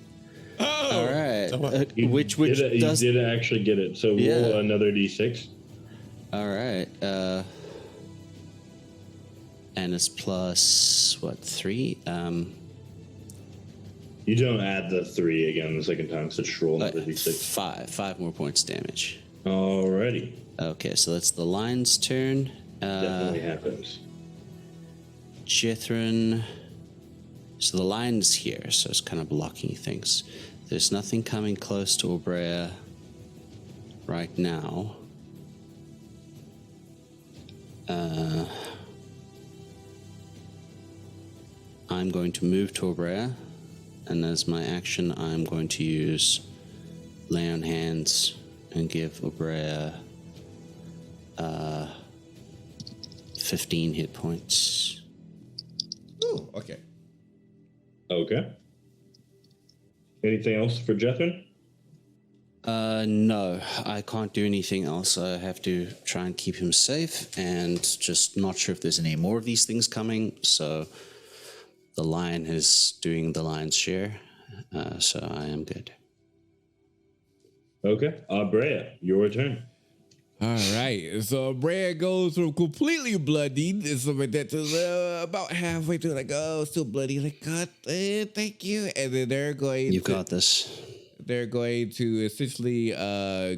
Oh, All right. Which You does did actually get it. So roll Yeah. another d6. All right. And it's plus, what, 3? You don't add the 3 again the second time, so just roll another d6. 5 more points damage. Alrighty. Okay, so that's the lion's turn. Definitely happens. Jethrin. So the lion's here, so it's kind of blocking things. There's nothing coming close to Obrea right now. I'm going to move to Obrea, and as my action, I'm going to use Lay on Hands and give Obrea 15 hit points. Ooh, okay. Okay. Anything else for Jethrin? No, I can't do anything else. I have to try and keep him safe, and just not sure if there's any more of these things coming. So the lion is doing the lion's share, so I am good. Okay. Brea, your turn. All right, so Brad goes from completely bloodied and stuff like that to about halfway through, like, oh, still bloody, like, God, thank you. And then they're going You've got this. they're going to essentially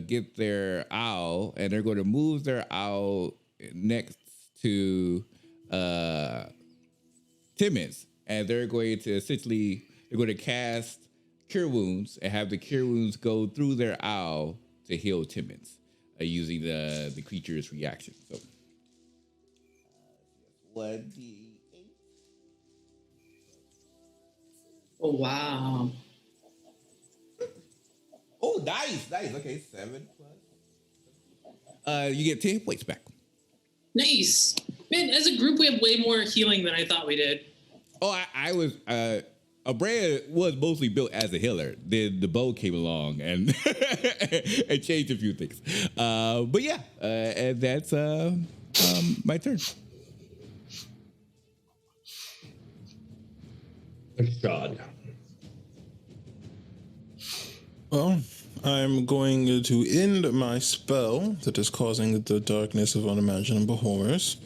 get their owl, and they're going to move their owl next to Timmons, and they're going to cast Cure Wounds and have the Cure Wounds go through their owl to heal Timmons. Using the creature's reaction. So 1d8. Oh wow. Oh, nice. Okay, 7 plus. You get 10 points back. Nice. Man, as a group we have way more healing than I thought we did. Oh, I was Brad was mostly built as a healer. Then the bow came along and and changed a few things. But yeah, and that's my turn. God. Well, I'm going to end my spell that is causing the darkness of unimaginable horrors.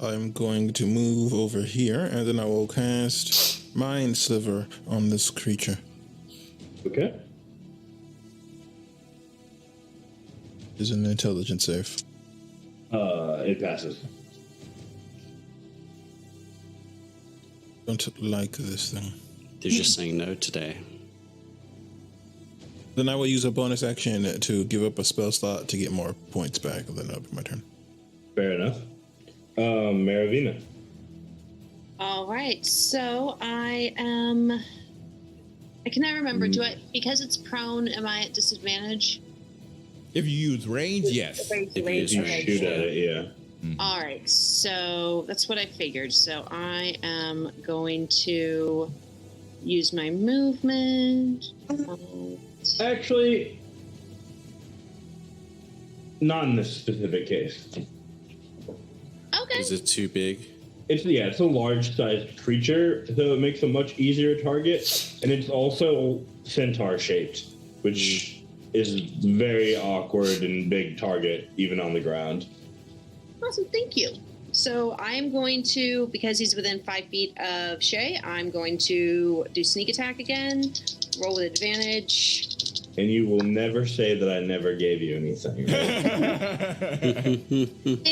I'm going to move over here, and then I will cast Mind Sliver on this creature. Okay. Is an intelligence save. It passes. Don't like this thing. They're just saying no today. Then I will use a bonus action to give up a spell slot to get more points back, and then that'll be my turn. Fair enough. Maravina. All right, so I cannot remember. Do I, because it's prone, am I at disadvantage? If you use range, yes. If you use You range, shoot at it, yeah. All right, so that's what I figured. So I am going to use my movement. Actually, not in this specific case. Okay. Is it too big? It's a large-sized creature, so it makes a much easier target, and it's also centaur-shaped, which is very awkward and big target, even on the ground. Awesome, thank you. So I'm going to, because he's within 5 feet of Shay, I'm going to do sneak attack again, roll with advantage. And you will never say that I never gave you anything. Say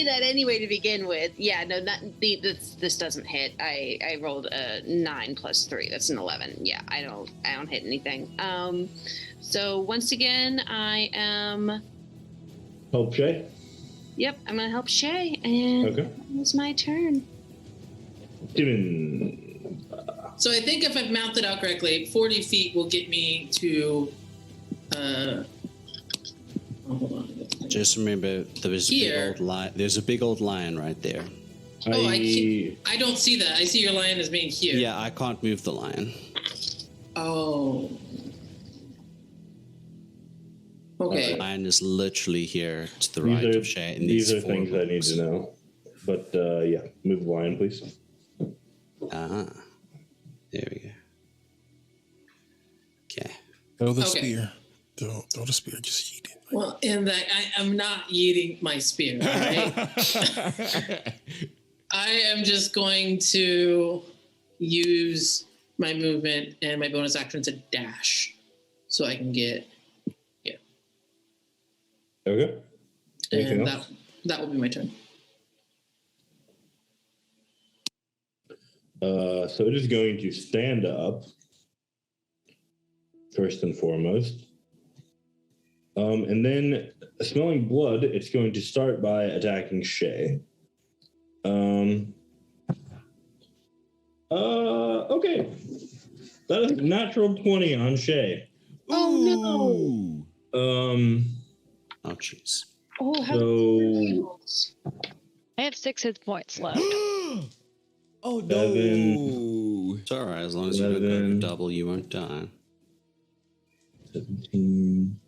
that anyway to begin with. Yeah, no, this doesn't hit. I rolled a 9 plus 3. That's an 11. Yeah, I don't hit anything. So once again, I am. Help Shay? Yep, I'm gonna help Shay, and Okay. it's my turn. Steven. So I think if I've mapped it out correctly, 40 feet will get me to hold on. Just remember, there's a big old lion right there. Oh, I don't see that. I see your lion as being here. Yeah, I can't move the lion. Oh. Okay. The lion is literally here to the right of Shay. And These are things I need to know. But yeah, move the lion, please. Uh-huh. There we go. Okay. Throw the spear. Throw the spear. Just yeet it. Well, in that I'm not yeeting my spear, all right? I am just going to use my movement and my bonus action to dash so I can get Okay. Anything and else? that will be my turn. So it is going to stand up first and foremost. And then, smelling blood, it's going to start by attacking Shay. Okay. That is a natural 20 on Shay. Oh Oh, jeez. no! Oh, how I have 6 hit points left. Oh, no. 7. It's all right. As long as you don't go over double, you won't die. 17.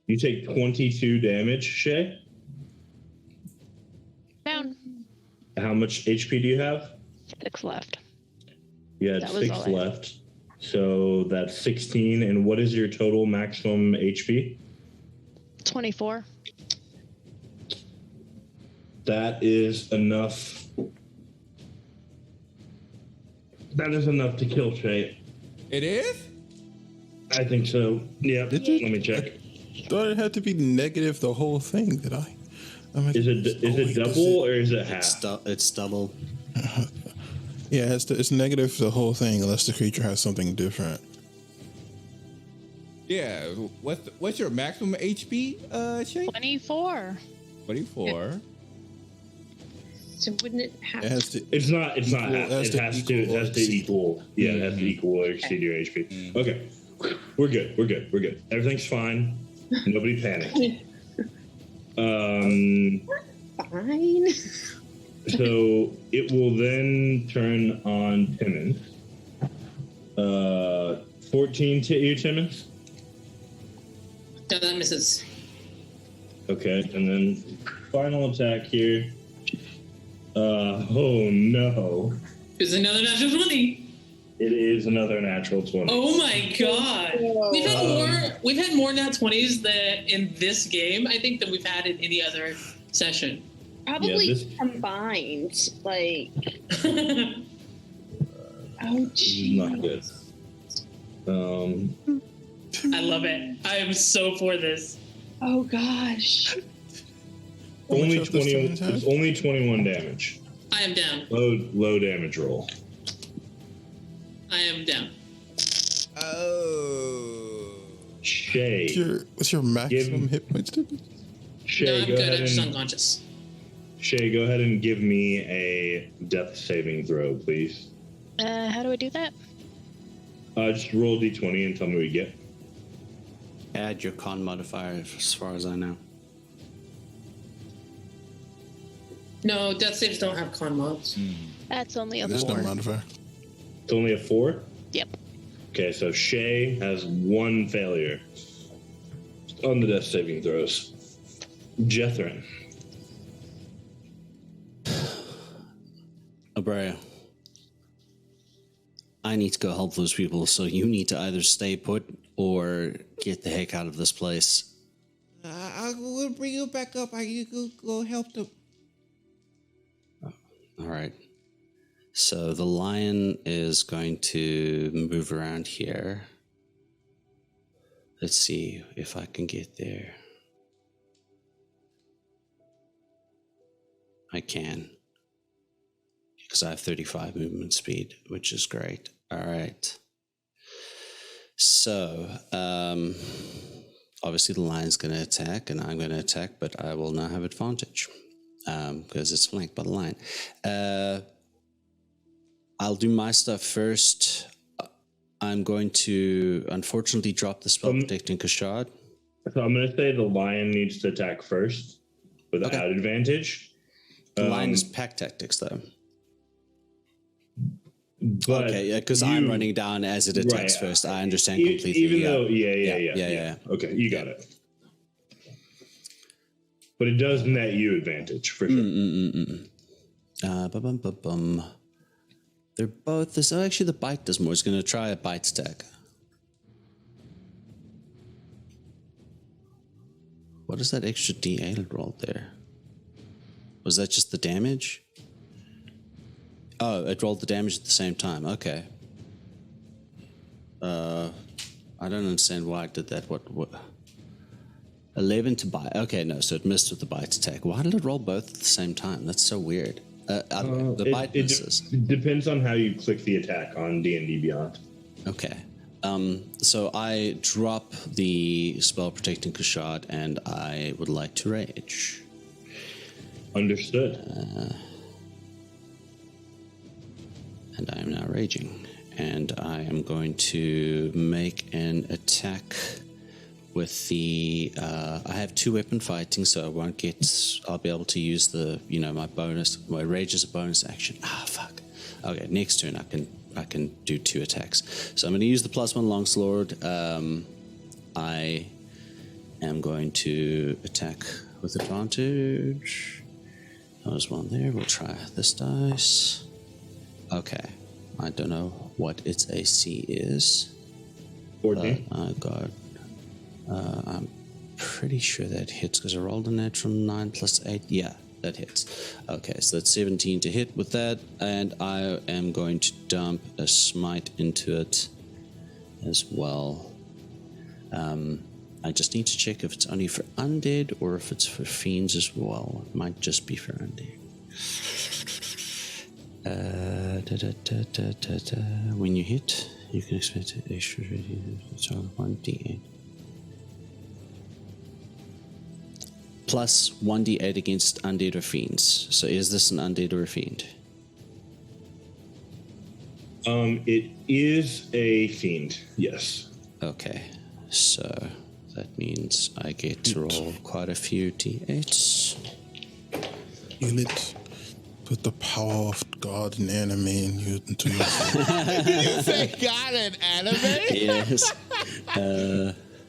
You take 22 damage, Shay. Down. How much HP do you have? 6 left. You had That was 6 all I had. left. So that's 16. And what is your total maximum HP? 24. That is enough. That is enough to kill Shay. It is? I think so. Yeah. Let me check. Thought it had to be negative the whole thing. Did I? Is it double or is it half? It's double. Yeah, it's negative the whole thing unless the creature has something different. Yeah. What's your maximum HP, Shay? 24. 24. So wouldn't it have? It has to. It's not half. It has to equal. Yeah, it has to equal or exceed your HP. Okay. We're good. Everything's fine. Nobody panic. Fine. So it will then turn on Timmons. 14 to you, Timmons. No, that misses. Okay, and then final attack here. Oh no. It's another natural 20. It is another natural 20. Oh my god. We've had more nat 20s than in this game, I think, than we've had in any other session. Probably combined. Like. Oh, geez. Not good. I love it. I am so for this. Oh gosh. Only 20. It's only 21 damage. I am down. Low damage roll. I am down. Oh. Shay. What's your maximum hit points? Shay, No, I'm go good. ahead I'm just and unconscious. Shay, go ahead and give me a death saving throw, please. How do I do that? Just roll d20 and tell me what you get. Add your con modifier as far as I know. No, death saves don't have con mods. That's only a There's no 4. modifier. It's only a 4? Yep. Okay, so Shay has 1 failure on the death saving throws. Jethrin. Abrea, I need to go help those people, so you need to either stay put or get the heck out of this place. I will bring you back up. I go help them. All right. So the lion is going to move around here. Let's see if I can get there. I can. Because I have 35 movement speed, which is great. All right. So, obviously the lion's going to attack, and I'm going to attack, but I will now have advantage because it's flanked by the lion. I'll do my stuff first. I'm going to, unfortunately, drop the spell protecting Kashad. So I'm going to say the lion needs to attack first without advantage. The lion is pack tactics, though. But okay, yeah, because I'm running down as it attacks first. I understand completely. Even though, yeah. Okay, you got it. But it does net you advantage for sure. They're both. So actually, the bite does more. It's going to try a bite attack. What is that extra D8 rolled there? Was that just the damage? Oh, it rolled the damage at the same time. Okay. I don't understand why it did that. What? 11 to bite. Okay, no, so it missed with the bite attack. Why did it roll both at the same time? That's so weird. The bite misses. It depends on how you click the attack on D&D Beyond. Okay. So I drop the spell protecting Kashad, and I would like to rage. Understood. And I am now raging. And I am going to make an attack with the... I have 2 weapon fighting, so I won't get... I'll be able to use the, my bonus... My rage as a bonus action. Fuck. Okay, next turn I can do 2 attacks. So I'm going to use the +1 longsword. I am going to attack with advantage. There's one there. We'll try this dice. Okay. I don't know what its AC is. 14. I'm pretty sure that hits because I rolled a natural 9 plus 8. Yeah, that hits. Okay, so that's 17 to hit with that, and I am going to dump a smite into it as well. I just need to check if it's only for undead or if it's for fiends as well. It might just be for undead. When you hit, you can expect extra 1d8. Plus 1d8 against undead or fiends. So is this an undead or a fiend? It is a fiend, yes. Okay, so that means I get to roll quite a few d8s. Heal it. Put the power of God and anime in you into yourself. Did you say God and anime? Yes.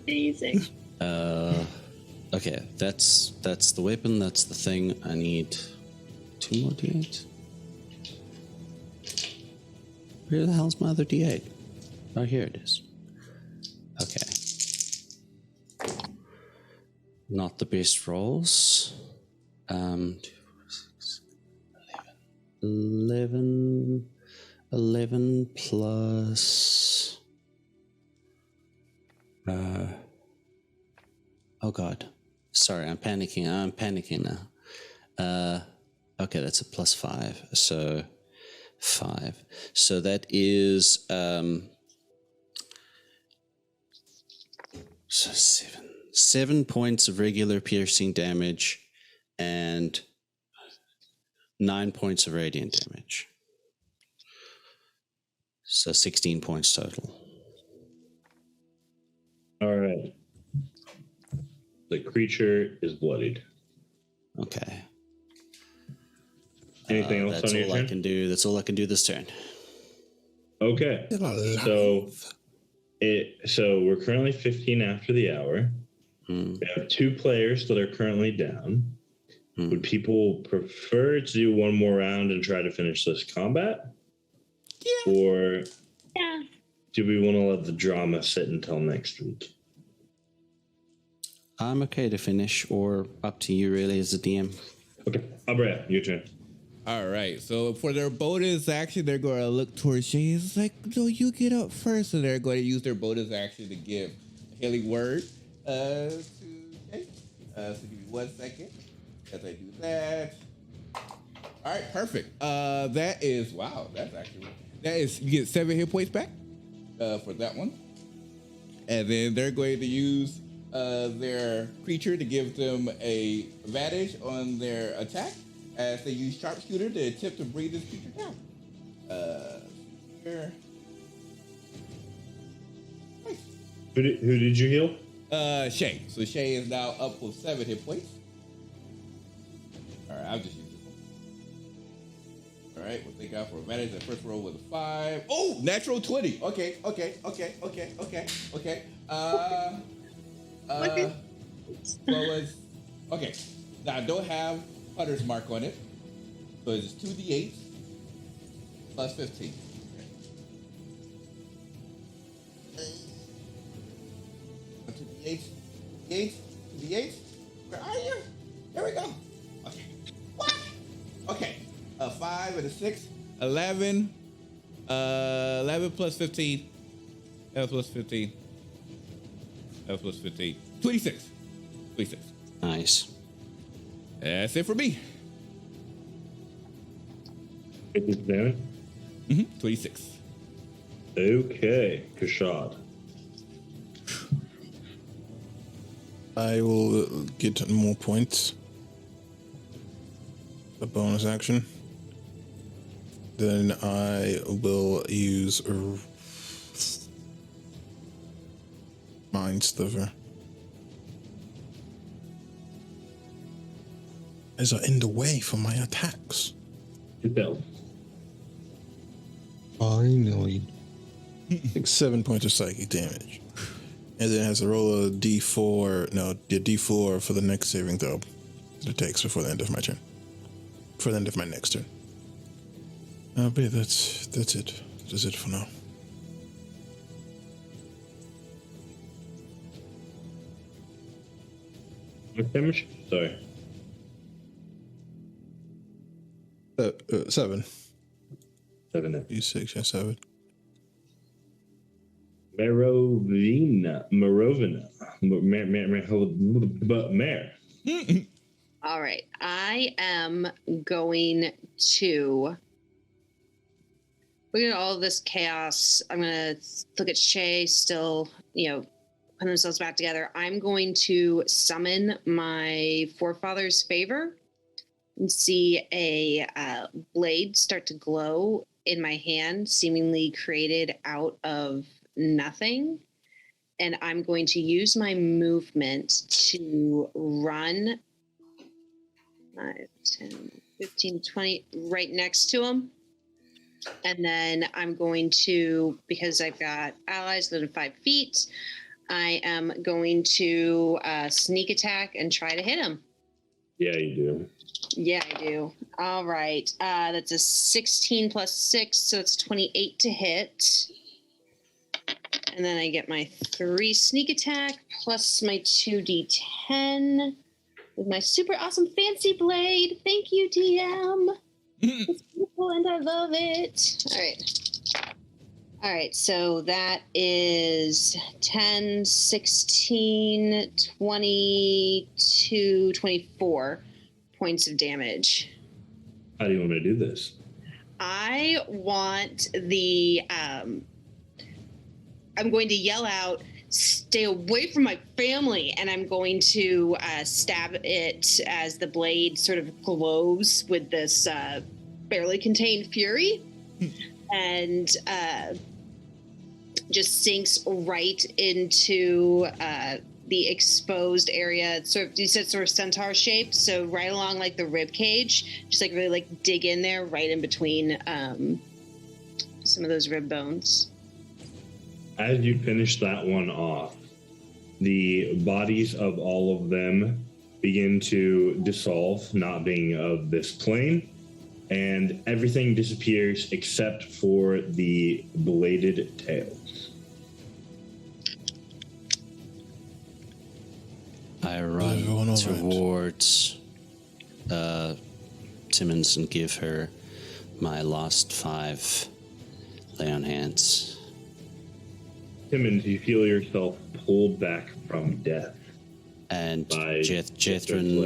Amazing. Okay, that's the weapon, that's the thing. I need 2 more d8. Where the hell's my other d8? Oh, here it is. Okay. Not the best rolls. 2, 4, 6, 11 plus... oh god. Sorry, I'm panicking now. Okay, that's a plus 5. So 5. So that is so 7 points of regular piercing damage and 9 points of radiant damage. So 16 points total. All right. The creature is bloodied. Okay. Anything else that's on your all I turn? can do. That's all I can do this turn. Okay. So we're currently 15 after the hour. We have 2 players that are currently down. Would people prefer to do one more round and try to finish this combat? Yeah. Or Yeah. do we want to let the drama sit until next week? I'm okay to finish, or up to you really as a DM. Okay. Abra, your turn. All right. So for their bonus action, they're going to look towards Shay. It's like, no, you get up first. So they're going to use their bonus action to give a healing word to Shay. So give me 1 second as I do that. All right. Perfect. That is, wow. You get 7 hit points back for that one. And then they're going to use their creature to give them a advantage on their attack as they use sharpshooter to attempt to bring this creature down. Here. Nice. Who did you heal? Shay. So Shay is now up with 7 hit points. All right, I'll just use this one. All right, what they got for advantage? The first roll was a 5. Oh, natural 20. Okay. Well, okay. Now I don't have Putter's mark on it, so it's 2d8 plus 15. Okay. 2d8. Where are you? There we go. Okay. What? Okay. A 5 and a 6. 11. 11 plus 15. 11 plus 15. 11 plus 15. 26. 26. Nice. That's it for me. 26. Okay, Kashad. I will get more points. A bonus action. Then I will use Mind Sliver. As are in the way for my attacks. Bill. Finally. 7 points of psychic damage. And then it has to roll a d4. No, the d4 for the next saving throw that it takes before the end of my turn. For the end of my next turn. But yeah, that's it. That's it for now. Damage? Sorry. 7. 7. D6 and 7. Marovina. Mare. All right. I am going to look at all of this chaos. I'm going to look at Shay still, putting themselves back together. I'm going to summon my forefather's favor and see a blade start to glow in my hand, seemingly created out of nothing. And I'm going to use my movement to run 5, 10, 15, 20 right next to him. And then I'm going to, because I've got allies within 5 feet, I am going to sneak attack and try to hit him. Yeah, you do. Yeah, I do. All right. That's a 16 plus 6, so it's 28 to hit. And then I get my 3 sneak attack plus my 2d10 with my super awesome fancy blade. Thank you, DM. It's beautiful and I love it. All right, so that is 10, 16, 22, 24 points of damage. How do you want me to do this? I want the... I'm going to yell out, "Stay away from my family," and I'm going to stab it as the blade sort of glows with this barely contained fury and just sinks right into the exposed area. It's sort of, you said sort of centaur shape, so right along like the rib cage, just like really like dig in there right in between some of those rib bones. As you finish that one off, the bodies of all of them begin to dissolve, not being of this plane, and everything disappears except for the bladed tails. I run towards Timmons and give her my last 5 lay on hands. Timmons, you feel yourself pulled back from death. And by Jethrin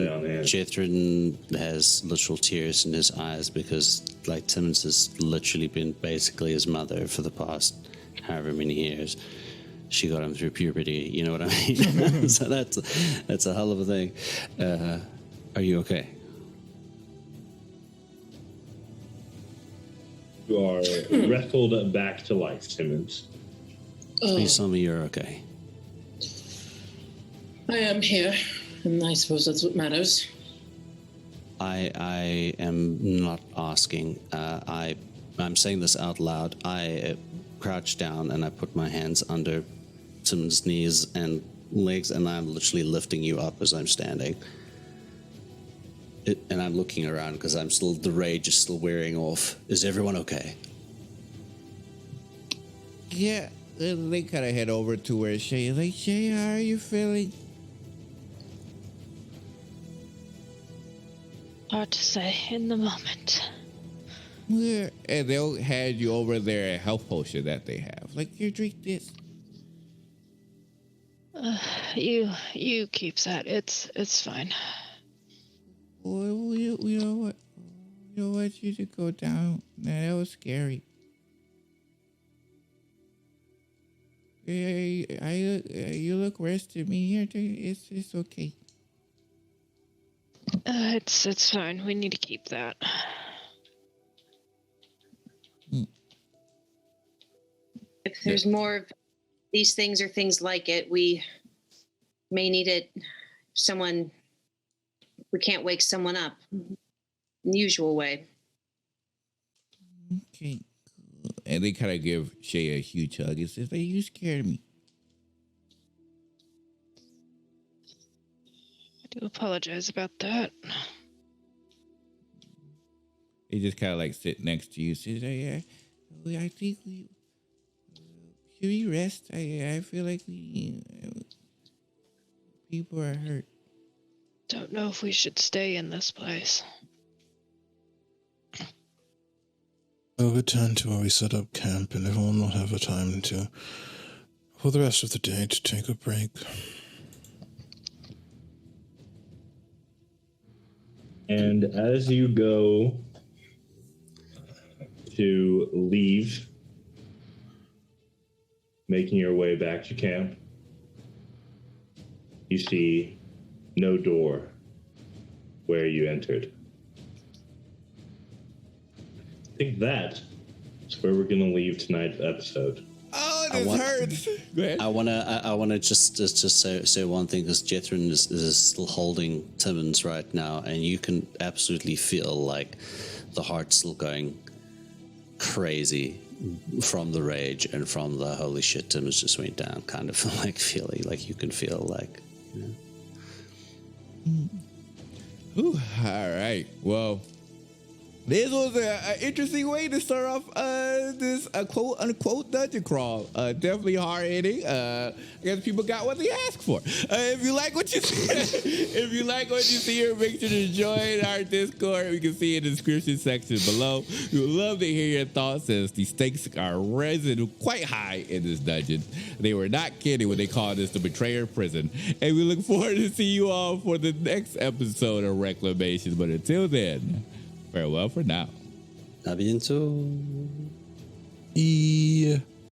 has literal tears in his eyes because, like, Timmons has literally been basically his mother for the past however many years. She got him through puberty, you know what I mean? So that's a hell of a thing. Are you okay? You are wrestled back to life, Timmons. Please tell me you're okay. I am here, and I suppose that's what matters. I am not asking. I'm saying this out loud. I crouch down and I put my hands under Tim's knees and legs, and I'm literally lifting you up as I'm standing. And I'm looking around because the rage is still wearing off. Is everyone okay? Yeah, they kind of head over to where Shay is like, Shay, how are you feeling? Hard to say in the moment. Yeah. And they'll hand you over their health potion that they have. Like, here, drink this. You keep that. It's fine. Well, you know what? You know what? You should go down. That was scary. You look worse to me here. It's okay. It's fine. We need to keep that. If there's more of these things or things like it, we may need it. We can't wake someone up in the usual way. Okay. And they kind of give Shay a huge hug. It says, like, you scared me. I do apologize about that. They just kind of like sit next to you. Says, yeah, I think we should we rest. I feel like people are hurt. Don't know if we should stay in this place. We'll return to where we set up camp, and everyone will have a time for the rest of the day to take a break. And as you go to leave, making your way back to camp, you see no door where you entered. I think that is where we're going to leave tonight's episode. Oh, this hurts. Go ahead. I wanna just say one thing, because Jethrin is still holding Timmons right now, and you can absolutely feel like the heart's still going crazy from the rage and from the holy shit Timmons just went down kind of like feeling. Like you can feel like, you know. Ooh, all right. Well, this was an interesting way to start off this quote unquote dungeon crawl. Definitely hard hitting. I guess people got what they asked for. If you like what you see, here, make sure to join our Discord. We can see in the description section below. We would love to hear your thoughts, as the stakes are risen quite high in this dungeon. They were not kidding when they called this the Betrayer Prison. And we look forward to see you all for the next episode of Reclamation. But until then, farewell for now. A bientôt. Yeah.